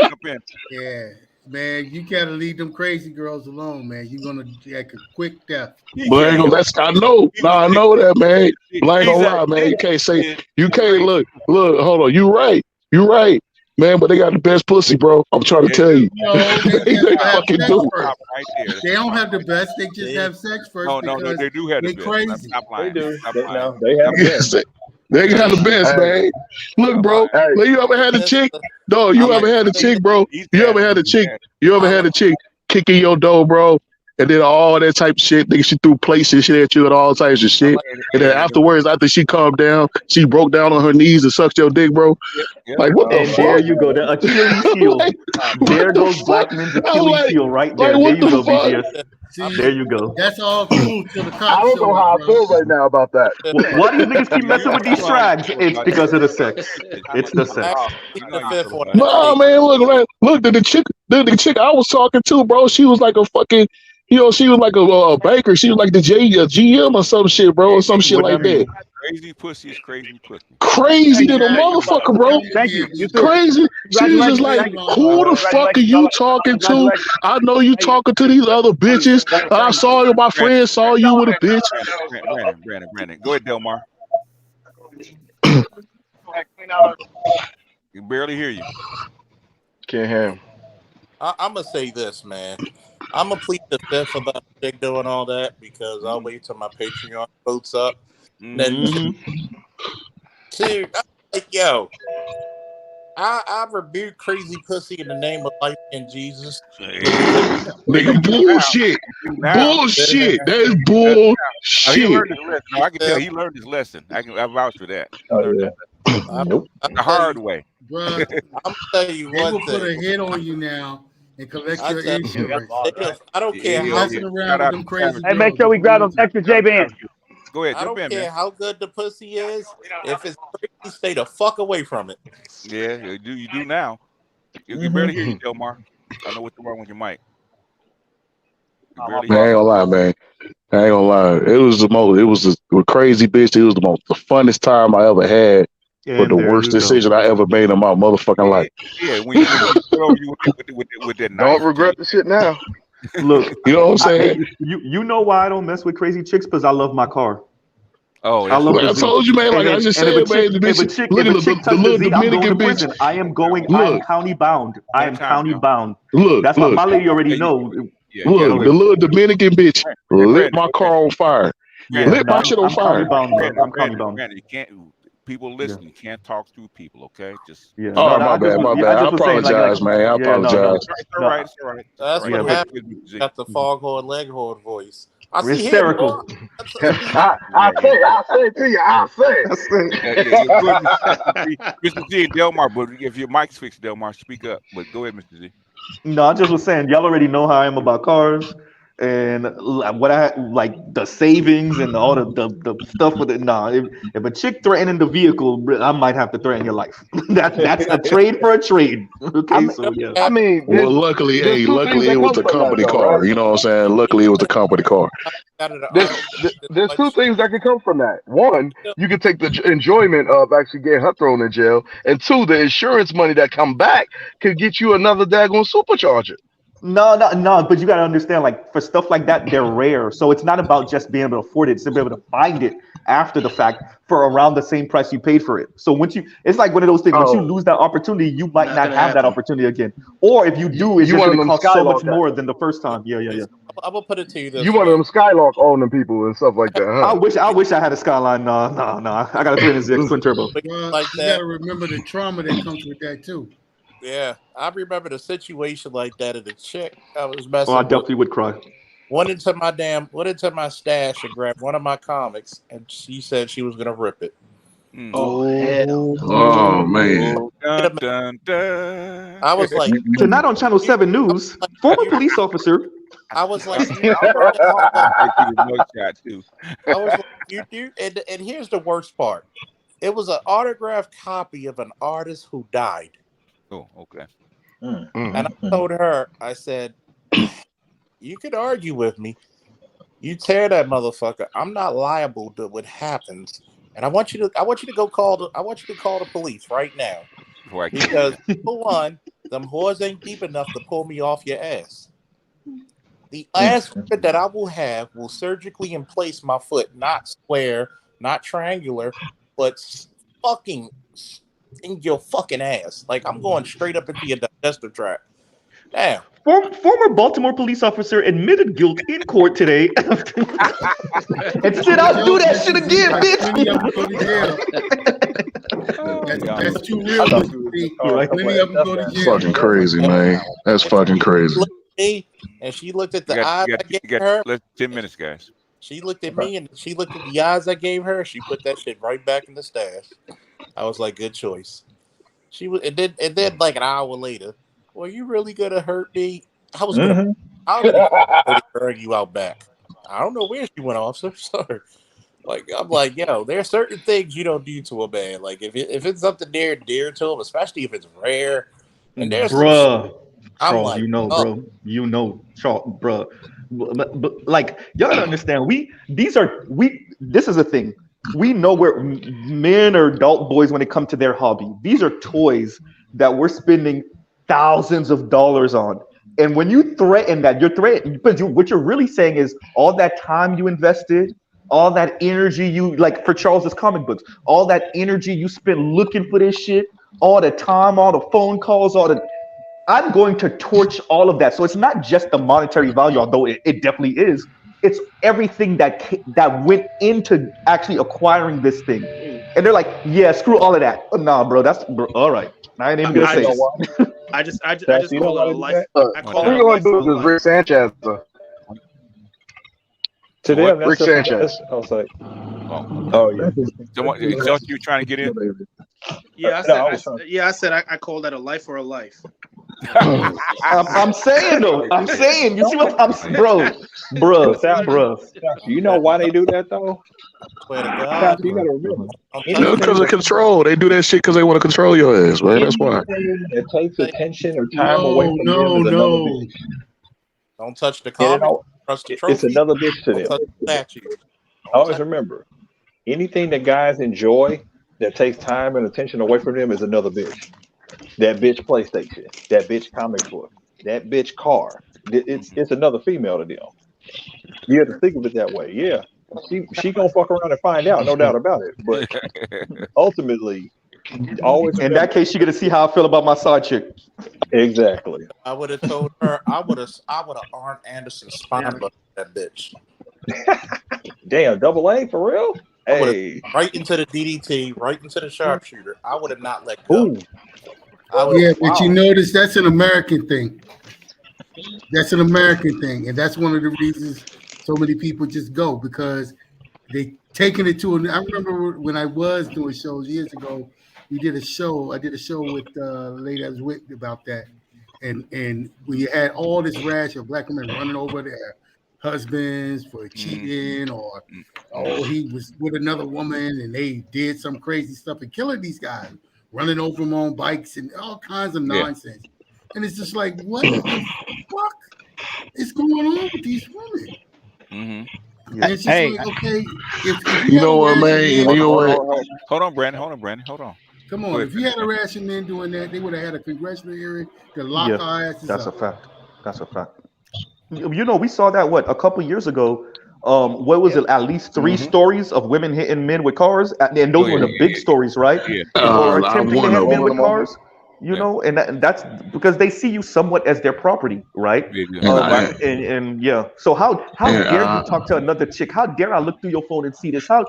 Jump in. Yeah, man, you gotta leave them crazy girls alone, man. You're gonna get a quick death. But ain't gonna, that's I know. Nah, I know that, man. But I ain't He's gonna a lie, man. You can't say is you can't crazy. look. Hold on. You right, man. But they got the best pussy, bro. I'm trying to Yeah, tell you. No, they they just have fucking sex do. first. stop right there. They don't have the Right best. They just have sex first No, because they do have the they best. crazy. Stop They lying. do. Stop They, lying. now they have the best. They got the best, Hey, man. Look, Stop bro. lying. hey, Like, you ever had a chick? No, I you like ever had a to tell you chick, bro? He's You had ever it. had a He's chick? had it. You ever I had like a chick kick in your door, bro? And then all that type of shit, nigga, she threw plates and shit at you and all types of I shit. like And then afterwards, after she calmed down, she broke down on her knees and sucked your dick, bro. Yep. Like, what the And there fuck? you go. The Achilles heel. Like, what There the goes fuck? black men's I'm Achilles heel right there. There what you the go, fuck? BGS. There See, you go. that's all cool till the I cops don't show know up, how I bro. feel right now about that. Why these niggas keep You messing with these know how you frags? feel It's about it. because of the sex. It's the I sex. You plead know the how you fifth feel on about it. that Nah, statement. man, look, the chick I was talking to, bro, she was like a fucking, she was like a baker. She was like the GM or some shit, bro, or some shit What that like that. mean? Crazy pussy is crazy pussy. Crazy See, than a now you motherfucker, you bro. won't Thank be you. able You to too. Crazy. She was just Congratulations. like, live Thank you. long, who the bro. fuck are Congratulations, you brother. talking to? Congratulations. I know you Thank you. talking to these other bitches. I Thank saw my Brandon, friend saw you with a bitch. Brandon. Go ahead, Delmar. You barely hear you. Can't hear him. I'm gonna say this, man. I'm gonna plead the fifth about Dick doing all that because I'll wait till my Patreon votes up. Then Mm-hmm. two, I'm like, yo, I rebuke crazy pussy in the name of life and Jesus. Nigga, bullshit. Bullshit. That is He bullshit. learned his lesson. No, I can tell he learned his lesson. I vouch for that. He Oh learned yeah. his lesson. Nope. The hard way. Bruh, I'm gonna tell you they one will put a thing. hit on you now and collect I your tell insurance. I don't care You how messing around Shout with out them to crazy Savage. Hey, make girls. sure we grab them Listen, extra J bands. Go ahead, I jump don't in, care man. how good the pussy is. If it's crazy, stay the fuck away from it. Yeah, you do now. You can barely hear you, Delmar. I know what's wrong with your mic. You barely I hear ain't you. gonna lie, man. I ain't gonna lie. It was a crazy bitch. It was the funnest time I ever had, but And the there worst you go. decision I ever made in my motherfucking life. Yeah, when she put over you with that Don't knife. regret the shit now. Look, You know what I'm saying? you know why I don't mess with crazy chicks? Because I love my car. Oh, I love Like the I Z. told you, man. Like I just And if a said, man. chick, The if bitch, a chick, look if at a chick the touch the little Z, I'm going to Dominican bitch. prison. I am Look, county bound. I am county bound. look. That's why my lady already Yeah, know. yeah, Go Look, ahead. the little Dominican bitch lit Brandon, my car on fire. Yeah, Lit my no, shit on I'm county fire. bound, bro. I'm county bound. Brandon, you can't. People Yeah, listen. You can't talk through people. Okay, just yeah. Oh, No, my I just bad, was, my yeah, I bad. I just was saying, like, apologize, man. I yeah, apologize. it's all no, right. It's all right. It's all That's right. what Go yeah, ahead. but happens. Go ahead, Mr. Z. Got the foghorn leghorn voice. I see here. hysterical. I say it to you. I say That's Yeah. Go ahead, Mr. Z. Mr. Z and Delmar, but if your mic's fixed, Delmar, speak up. But go ahead, Mr. Z. No, I just was saying, y'all already know how I am about cars and what I like the savings and all the stuff with it. Nah, if a chick threatening the vehicle, I might have to threaten your life. That's a trade for a trade. Okay, so yeah. I mean, Well, there's two things luckily it that was come the from that company though, right? car. You know what I'm saying? Luckily it was the company car. There's two things that can come from that. One, you can take the enjoyment of actually getting her thrown in jail, and two, the insurance money that come back could get you another daggone supercharger. No. But you gotta understand, like for stuff like that, they're rare. So it's not about just being able to afford it; it's to be able to find it after the fact for around the same price you paid for it. So it's like one of those things. Once you Oh, lose that opportunity, you might Not not gonna have that happen. opportunity again. Or if you do, it's you just one of going to them cost so much Skylark more than the first time. Yeah. I'm gonna put it to you you this one of way. them Skylark owning people and stuff like that, I huh? wish I had a Skyline. No. I got a 306 twin turbo. Well, Like you got that. to remember the trauma that comes with that too. Yeah, I remember the situation like that of the chick I was Oh, I messing with. definitely would cry. Went into my stash and grabbed one of my comics, and she said she was gonna rip it. Oh hell! Oh man. Dun, dun, dun. I was like, Tonight on Channel 7 News, former police officer. I was like, I see the mugshot too. I was like, you do, and here's the worst part. It was an autographed copy of an artist who died. Oh, okay. And I told her, I said, you could argue with me. You tear that motherfucker. I'm not liable to what happens. And I want you to call the police right now. Before I kill you. Because for one, them whores ain't deep enough to pull me off your ass. The ass whipping that I will have will surgically emplace my foot, not square, not triangular, but fucking in your fucking ass. Like I'm going straight up into your digestive tract. Damn. Former Baltimore police officer admitted guilt in court today. And said, I'll do that shit again, bitch. That's too real. Plenty of them go to jail. Fucking crazy, man. That's fucking crazy. Me, and she looked at the eyes I gave her. 10 minutes, guys. She looked at me and she looked at the eyes I gave her. She put that shit right back in the stash. I was like, good choice. She was, and then like an hour later, well, you really gonna hurt me? I was gonna hurt you out back. I don't know where she went off. So sorry. Like I'm like, yo, there are certain things you don't do to a man. Like if it's something near and dear to him, especially if it's rare, and there's Bruh. I'm Charles, like, you know, bro. You know, Charles, bro. But like, y'all gotta understand, this is a thing. We know where men or adult boys when it comes to their hobby. These are toys that we're spending thousands of dollars on. And when you threaten that, what you're really saying is all that time you invested, all that energy you like for Charles's comic books, all that energy you spent looking for this shit, all the time, all the phone calls, I'm going to torch all of that. So it's not just the monetary value, although it definitely is. It's everything that went into actually acquiring this thing. And they're like, yeah, screw all of that. Nah, bro, all right. I ain't even gonna say it. I just You call know it why a they do life. that? I call We're it a gonna life do for it a because life. Rick Sanchez. To what? them, that's Rick just Sanchez. I was like, Oh, okay. oh yeah. Someone, is that what you were trying to get in? Yeah, No, I was trying. I said I call that a life for a life. I'm saying though. I'm saying. You see what I'm, But Sal, bro. you know why they do that though? Swear to Sal, God. you gotta remember Don't touch No, the anything because of that control. They do that shit because they want to control your ass, man. That's why. anything that takes thing. attention or time away from them is another bitch. Don't touch the And comic. Touch the it's trophy. another bitch to Don't them. touch the statue. Always remember, anything that guys enjoy that takes time and attention away from them is another bitch. That bitch PlayStation, that bitch comic book, that bitch car. It's another female to them. You have to think of it that way. Yeah, she gonna fuck around and find out, no doubt about it. But ultimately, always In that remember. case, you're gonna see how I feel about my side chick. Exactly. I would have told her. I would have Arn Anderson spine buster that bitch. Damn, double A for real? I would have Hey. right into the DDT, right into the sharpshooter. I would have not let go. Ooh. I would. Yeah, but you notice that's an American thing. That's an American thing, and that's one of the reasons so many people just go because they taking it to. I remember when I was doing shows years ago. We did a show. I did a show with the lady I was with about that, and we had all this rash of black women running over their husbands for cheating, or he was with another woman and they did some crazy stuff and killing these guys, running over them on bikes and all kinds of nonsense. And it's just like, what the fuck is going on with these women? Mm-hmm. And it's just like, okay, if You know what, man? You know what? Hold on, Brandon. Hold on. Come Go on, ahead, if you had a Brandon. rash of men doing that, they would have had a congressional hearing to lock our asses that's up. a fact. That's a fact. You know, we saw that a couple years ago. What was it? At least 3 stories of women hitting men with cars, and those were the big stories, right? Or I'm attempting to one hit of men with them. cars. You know, and that's because they see you somewhat as their property, right? And yeah. So how dare you talk to another chick? How dare I look through your phone and see this? How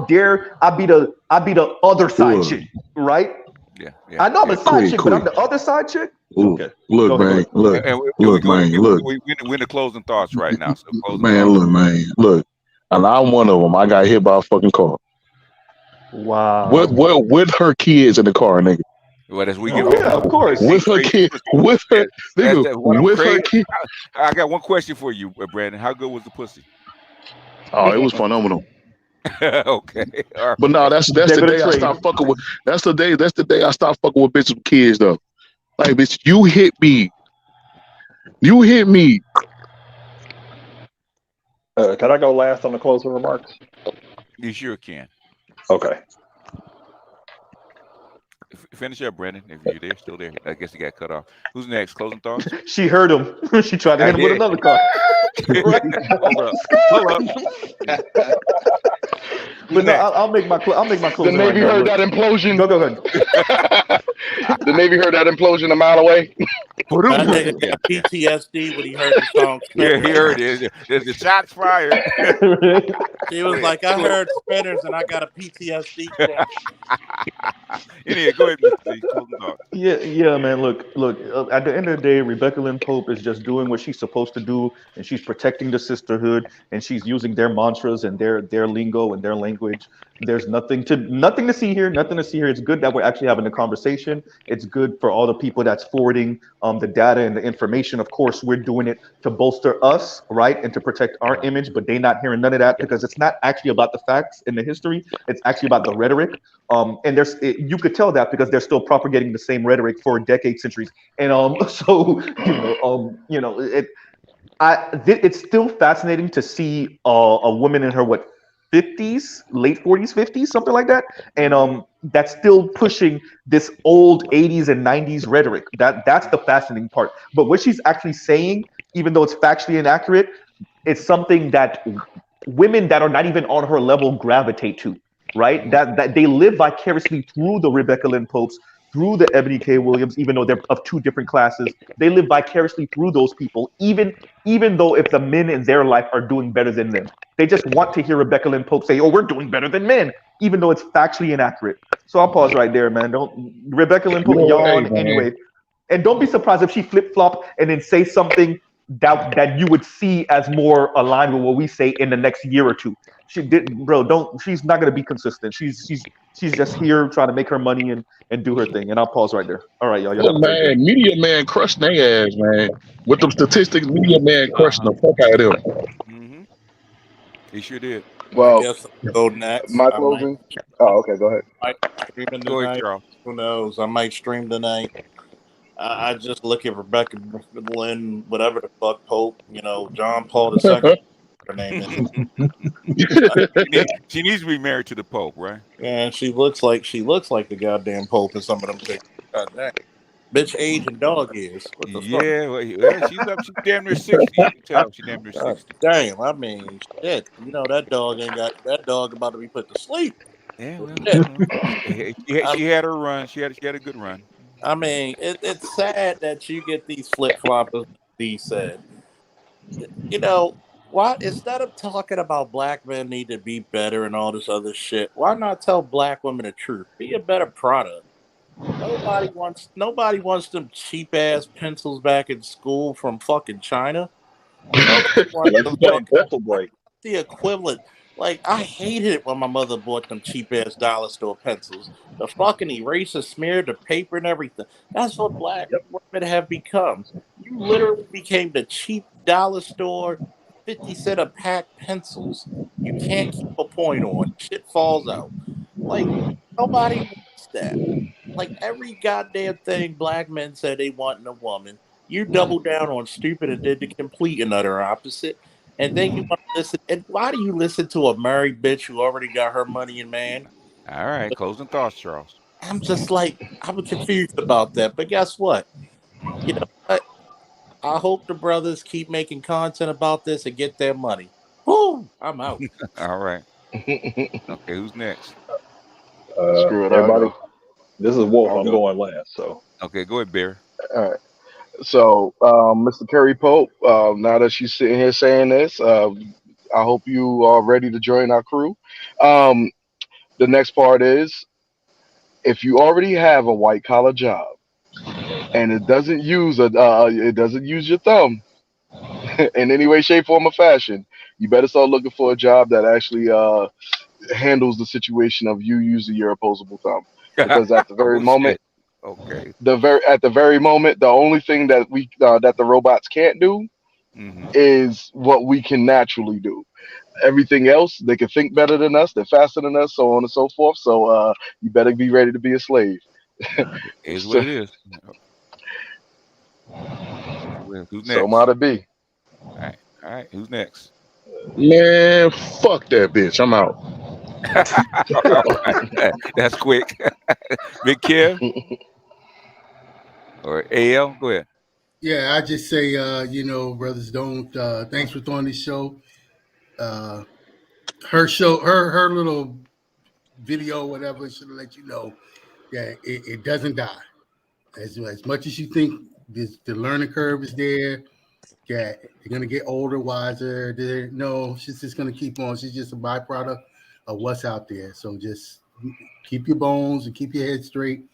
dare I be the other side chick, right? Yeah. I know I'm a side chick, but I'm Quick. the other side chick. Ooh, Okay. look, Go ahead. man. Look, look, man. Look, We're in the closing thoughts right now. So closing man. thoughts. Look, man. Look, and I'm one of them. I got hit by a fucking car. Wow. With her kids in the car, nigga. Well, as we Oh, get yeah, of course. With her kid, with her nigga, with her kid. I got one question for you, Brandon. How good was the pussy? Oh, it was phenomenal. Okay. All right. But no, that's the day I stopped fucking with. That's the day I stopped fucking with bitches with kids though. Like, bitch, you hit me. You hit me. Can I go last on the closing remarks? You sure can. Okay. Finish up, Brandon. If you're there, still there. I guess he got cut off. Who's next? Closing thoughts? She heard him. She tried to hit him with another car. Hold up. But no, I'll make my closing. The Navy right heard now. that implosion. Go ahead. The Navy heard that implosion a mile away. That nigga got PTSD when he heard the song. Yeah, he heard it. There's the shots fired. He was like, I heard spinners and I got a PTSD check. Anyway, go ahead, Mr. Z. Closing thoughts. Yeah, man. Look. At the end of the day, Rebecca Lynn Pope is just doing what she's supposed to do, and she's protecting the sisterhood, and she's using their mantras and their lingo and their language. There's nothing to see here. Nothing to see here. It's good that we're actually having a conversation. It's good for all the people that's forwarding the data and the information. Of course, we're doing it to bolster us, right, and to protect our image. But they not hearing none of that because it's not actually about the facts and the history. It's actually about the rhetoric. And you could tell that because they're still propagating the same rhetoric for decades, centuries. And so it's still fascinating to see a woman in her 50s, late 40s, 50s, something like that, and that's still pushing this old 80s and 90s rhetoric. That's the fascinating part. But what she's actually saying, even though it's factually inaccurate, it's something that women that are not even on her level gravitate to. Right, that they live vicariously through the Rebecca Lynn Popes, through the Ebony K. Williams, even though they're of 2 different classes. They live vicariously through those people, even though if the men in their life are doing better than them. They just want to hear Rebecca Lynn Pope say, "Oh, we're doing better than men." even though it's factually inaccurate. So I'll pause right there, man. Don't Rebecca Lynn You Pope know, hey yawn man, anyway. And don't be surprised if she flip flop and then say something that you would see as more aligned with what we say in the next year or two. She did, bro. Don't. She's not gonna be consistent. She's just here trying to make her money and do her thing. And I'll pause right there. All right, y'all. You have look, a great day. man, Media Man crushed their ass, man. With them statistics, Media Man crushed the fuck out of them. Mm-hmm. He sure did. I Well, guess I'll go next. my I might, closing. Oh, okay, go ahead. might stream Go ahead, tonight. Charles. Who knows? I might stream tonight. I just look at Rebecca Lynn, whatever the fuck Pope, John Paul II, her name is. She needs to be married to the Pope, right? Yeah, she looks like the goddamn Pope in some of them pictures. God damn. Bitch age and dog is. What the fuck? Yeah, well, she's up. She's damn near 60. You can tell she's damn near God 60. damn, I mean, shit. That dog about to be put to sleep. Yeah, well, Shit. she had her run. She had a good run. I mean, it's sad that you get these flip floppers. D said, why instead of talking about black men need to be better and all this other shit, why not tell black women the truth? Be a better product. Nobody wants them cheap ass pencils back in school from fucking China. Nobody wants Unless them you got a fucking dental break. the equivalent. Like, I hated it when my mother bought them cheap ass dollar store pencils. The fucking eraser smeared the paper and everything. That's what black women have become. You literally became the cheap dollar store 50 cent a pack pencils. You can't keep a point on. Shit falls out. Like, nobody wants that. Like, every goddamn thing black men say they want in a woman, you double down on stupid and did the complete and utter opposite. And then you want to listen. And why do you listen to a married bitch who already got her money in man? All right, closing thoughts, Charles. I'm just like, I'm confused about that. But guess what? You know what? I hope the brothers keep making content about this and get their money. Whoo, I'm out. All right. Okay, who's next? Screw it, I'll Everybody, go. this is Wolf. I'll I'm go. going last. So Okay, go ahead, Bear. All right. So, Mr. Kerry Pope, now that she's sitting here saying this, I hope you are ready to join our crew. Um, the next part is if you already have a white collar job and it doesn't use your thumb in any way, shape, form, or fashion, you better start looking for a job that actually handles the situation of you using your opposable thumb. Because at the very Oh moment, shit. Okay. at the very moment, the only thing that that the robots can't do Mm-hmm. is what we can naturally do. Everything else, they can think better than us, they're faster than us, so on and so forth. So you better be ready to be a slave. It is what so, it is. Who's so next? might it be. All right. Who's next? Man, fuck that bitch. I'm out. All right. That's quick. Big Kev or AL? Go ahead. Yeah, I just say, brothers, don't. Thanks for throwing this show. Her show, her little video, whatever, should let you know that it doesn't die. As much as you think the learning curve is there, that they're gonna get older, wiser. No, she's just gonna keep on. She's just a byproduct of what's out there. So just keep your bones and keep your head straight.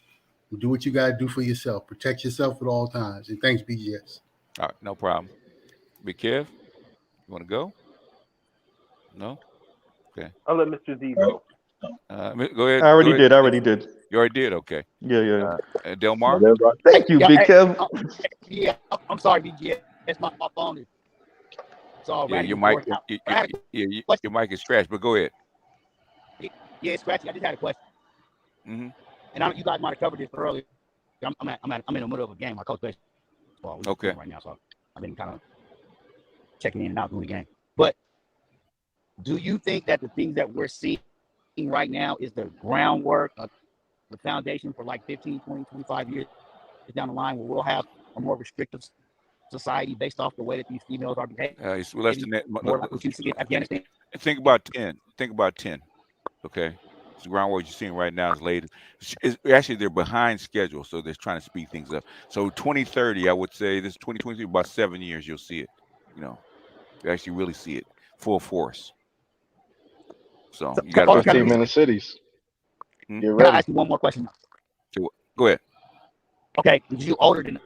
And do what you gotta do for yourself. Protect yourself at all times. And thanks, BGS. All right, no problem. Big Kev, you want to go? No. Okay. I'll let Mr. Z go. Go ahead. I already Go ahead. did. I already did. You already did. Okay. Yeah. Delmar. Thank you, Big Kev. Yeah, I'm sorry, BG. That's my phone. It's all Yeah, ready. your mic. Your mic is scratched, but go ahead. Yeah, it's scratchy. I just had a question, Mm-hmm. and you guys might have covered this earlier. I'm in the middle of a game. I coach baseball. Okay. Right now, so I've been kind of checking in and out through the game. But do you think that the things that we're seeing right now is the groundwork of the foundation for like 15, 20, 25 years down the line where we'll have a more restrictive society based off the way that these females are behaving? It's less than that. More like what you see in Afghanistan. Think about 10. Think about 10. Okay. The groundwork you're seeing right now is laid. Actually, they're behind schedule, so they're trying to speed things up. So 2030, I would say this is 2023, about 7 years, you'll see it. You actually really see it full force. So So, you got okay, about can I, 15-minute cities. Hmm? Get can I ready. ask you one more question? Go ahead. Okay, because you're older than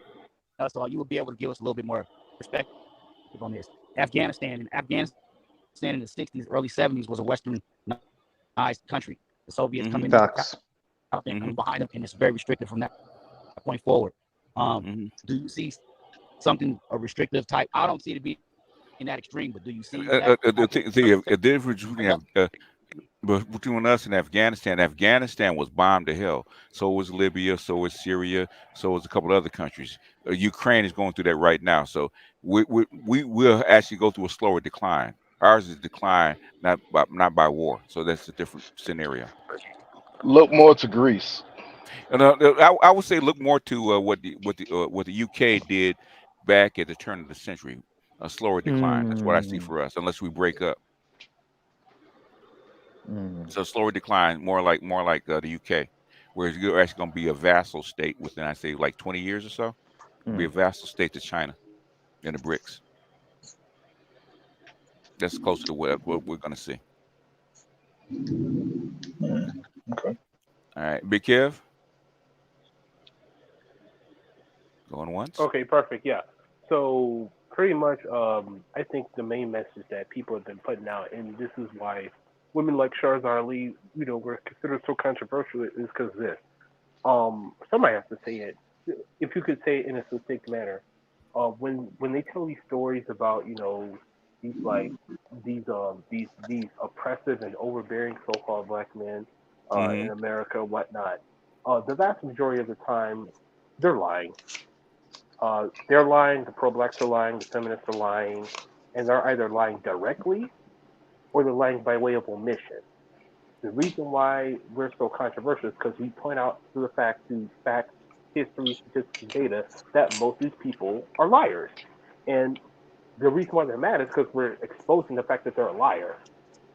us, so you will be able to give us a little bit more perspective on this. Afghanistan in the 60s, early 70s was a westernized country. The Soviets come in and Facts. out and come behind them, and it's very restricted from that point forward. Do you see something a restrictive type? I don't see it being that extreme, but do you see that The difference between us and Afghanistan was bombed to hell. So was Libya, so was Syria, so was a couple of other countries. Ukraine is going through that right now. So we will actually go through a slower decline. Ours is decline, not by war. So that's a different scenario. Look more to Greece. And I would say look more to what the UK did back at the turn of the century. A slower decline. That's what I see for us, unless we break up. So slower decline, more like the UK, whereas you're actually going to be a vassal state within, I say, like 20 years or so. You'll be a vassal state to China and the BRICS. That's closer to what we're going to see. Okay. All right, Big Kev, going once. Okay, perfect. Yeah. So pretty much, I think the main message that people have been putting out, and this is why women like Sharzar Ali, were considered so controversial, is because this. Somebody has to say it. If you could say it in a succinct manner, when they tell these stories about these like these oppressive and overbearing so-called black men in Mm-hmm. America, whatnot, the vast majority of the time they're lying. They're lying. The pro-blacks are lying. The feminists are lying, and they're either lying directly or they're lying by way of omission. The reason why we're so controversial is because we point out through facts, history, statistics, and data that most of these people are liars. And the reason why they're mad is because we're exposing the fact that they're a liar.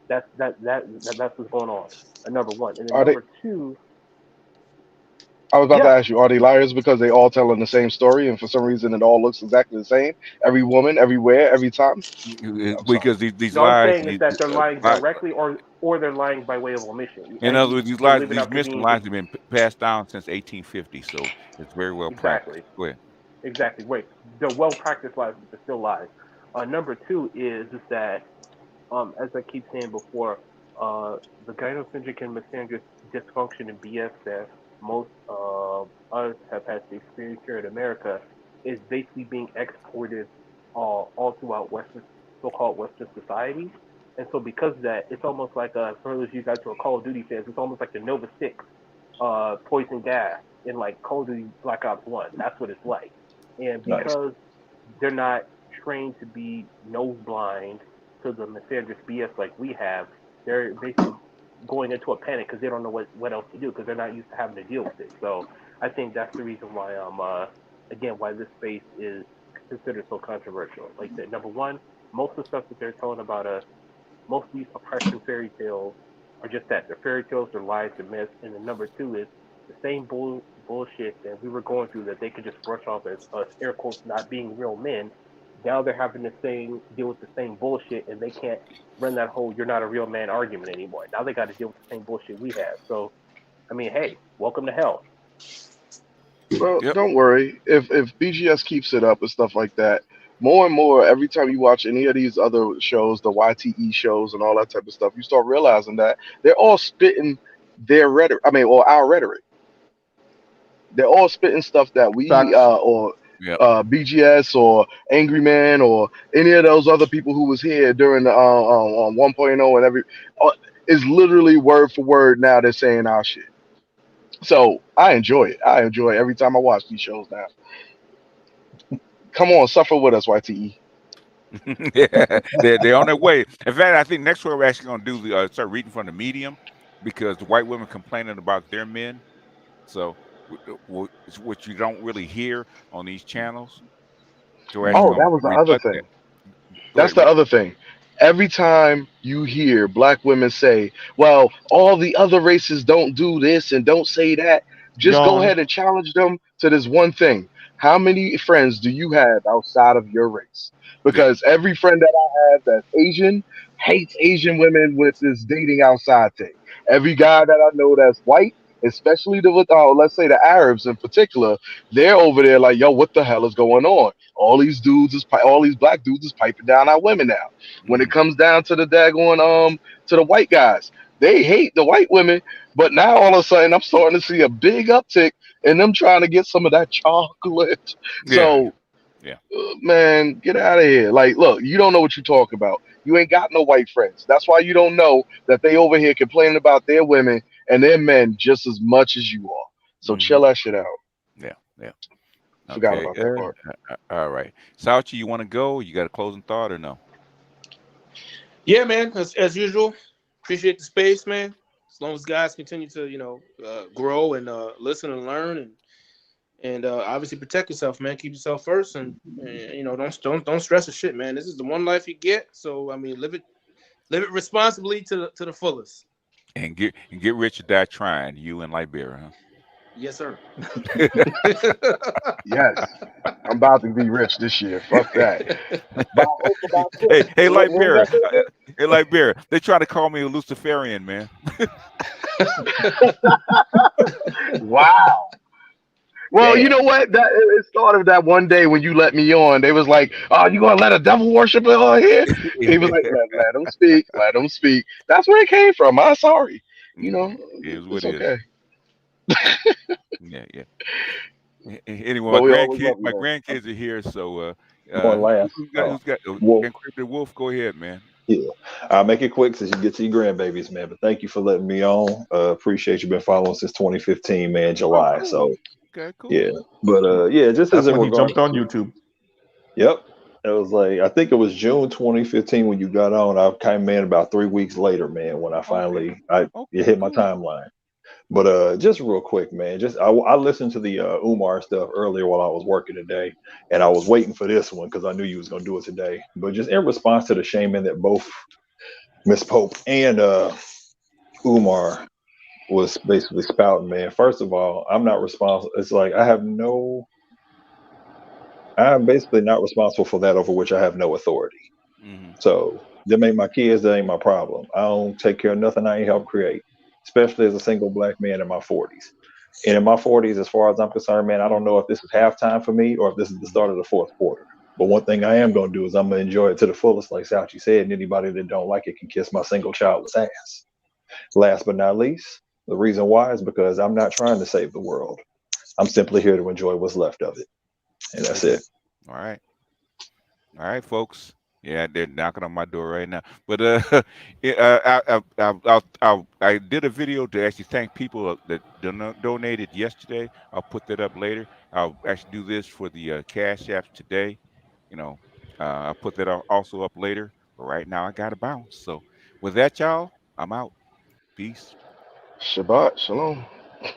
That's what's going on. Number one, and then Are they? number two, I was about to yeah, ask you, are they liars because they all telling the same story, and for some reason it all looks exactly the same? Every woman, everywhere, every time. I'm sorry. Because these no, I'm lies saying and is these that they're lying directly or they're lying by way of omission, in other i.e., words, they're leaving these out myths and convenient. lies have been passed down since 1850. So it's very well practiced. Exactly. Go ahead. Exactly. Wait, they're well practiced lies, but they're still lies. Number two is that, as I keep saying before, the gynocentric and misandrous dysfunction and BS that most of us have had to experience here in America is basically being exported all throughout Western, so-called Western society. And so because of that, it's almost like, for those of you guys who are Call of Duty fans, it's almost like the Nova 6 poison gas in like Call of Duty Black Ops 1. That's what it's like. And Nice. because they're not trained to be nose blind to the misandrous BS like we have, they're basically going into a panic because they don't know what else to do because they're not used to having to deal with it. So I think that's the reason why again why this space is considered so controversial. Like I said, number one, most of the stuff that they're telling about us, most of these oppression fairy tales are just that. They're fairy tales, they're lies, they're myths. And then number two is the same bullshit that we were going through that they could just brush off as us air quotes not being real men. Now they're having to deal with the same bullshit and they can't run that whole "you're not a real man" argument anymore. Now they got to deal with the same bullshit we have. So I mean, hey, welcome to hell. Well, Yep. don't worry. If BGS keeps it up and stuff like that, more and more every time you watch any of these other shows, the YTE shows and all that type of stuff, you start realizing that they're all spitting their rhetoric. I mean, or our rhetoric. They're all spitting stuff that we Facts. or Yep. BGS or Angry Man or any of those other people who was here during the 1.0 and uh, is literally word for word now they're saying our shit. So I enjoy it. I enjoy it every time I watch these shows now. Come on, suffer with us, YTE. Yeah, they're on their way. In fact, I think next week we're actually going to do start reading from the Medium because the white women complaining about their men. So it's what you don't really hear on these channels. So we're actually Oh, going that to was the other rebut that. thing. Go That's ahead, the read. other thing. Every time you hear black women say, well, all the other races don't do this and don't say that, just go Gone. ahead and challenge them to this one thing. How many friends do you have outside of your race? Yeah. Because every friend that I have that's Asian hates Asian women with this dating outside thing. Every guy that I know that's white, especially let's say the Arabs in particular, they're over there like, yo, what the hell is going on? All these black dudes is piping down our women now. When it comes down to the daggone to the white guys, they hate the white women, but now all of a sudden I'm starting to see a big uptick in them trying to get some of that chocolate. Yeah. So Yeah. man, get out of here. Like, look, you don't know what you're talking about. You ain't got no white friends. That's why you don't know that they over here complaining about their women and their men just as much as you are. So Mm-hmm. chill that shit out. Yeah. Yeah. Forgot Okay. about that part. All right. Sauchi, you want to go? You got a closing thought or no? Yeah, man. As usual, appreciate the space, man. As long as guys continue to, grow and listen and learn, and obviously protect yourself, man. Keep yourself first, and don't stress the shit, man. This is the one life you get, so I mean, live it responsibly to the fullest. And get rich or die trying. You in Liberia, Yes, sir. Yes. I'm about to be rich this year. Fuck that. huh? Hey, Liberia. Hey, Liberia. They trying to call me a Luciferian, man. Wow. Well, you Damn. know what? That it started that one day when you let me on. They was like, "Oh, you gonna let a devil worshiper on here?" He was like, "Let him speak. Let him speak." That's where it came from. I'm sorry. You know, It is it's what it is. okay. Yeah, yeah. Anyway, But we always love you, my man. grandkids are here, so Going last. who's got Wolf. Encrypted Wolf? Go ahead, man. Yeah, I'll make it quick since you get to your grandbabies, man. But thank you for letting me on. Appreciate you been following since 2015, man, July. So Okay, cool. yeah, but yeah, just as That's in when he regards jumped on to, YouTube. yep, it was like I think it was June 2015 when you got on. I came in about 3 weeks later, man, when I finally it hit my timeline. But just real quick, man, just I listened to the Umar stuff earlier while I was working today, and I was waiting for this one because I knew you was gonna do it today. But just in response to the shaming that both Miss Pope and Umar was basically spouting, man. First of all, I'm not responsible. It's like I'm basically not responsible for that over which I have no authority. Mm-hmm. So them ain't my kids, that ain't my problem. I don't take care of nothing I ain't helped create, especially as a single black man in my 40s. And in my 40s, as far as I'm concerned, man, I don't know if this is halftime for me or if this is the start of the fourth quarter. But one thing I am going to do is I'm going to enjoy it to the fullest, like Sauchi said, and anybody that don't like it can kiss my single childless ass. Last but not least, the reason why is because I'm not trying to save the world. I'm simply here to enjoy what's left of it. And that's it. All right, folks. Yeah, they're knocking on my door right now. But I did a video to actually thank people that donated yesterday. I'll put that up later. I'll actually do this for the Cash Apps today. You know, I'll put that also up later. But right now, I got to bounce. So with that, y'all, I'm out. Peace. Shabbat shalom.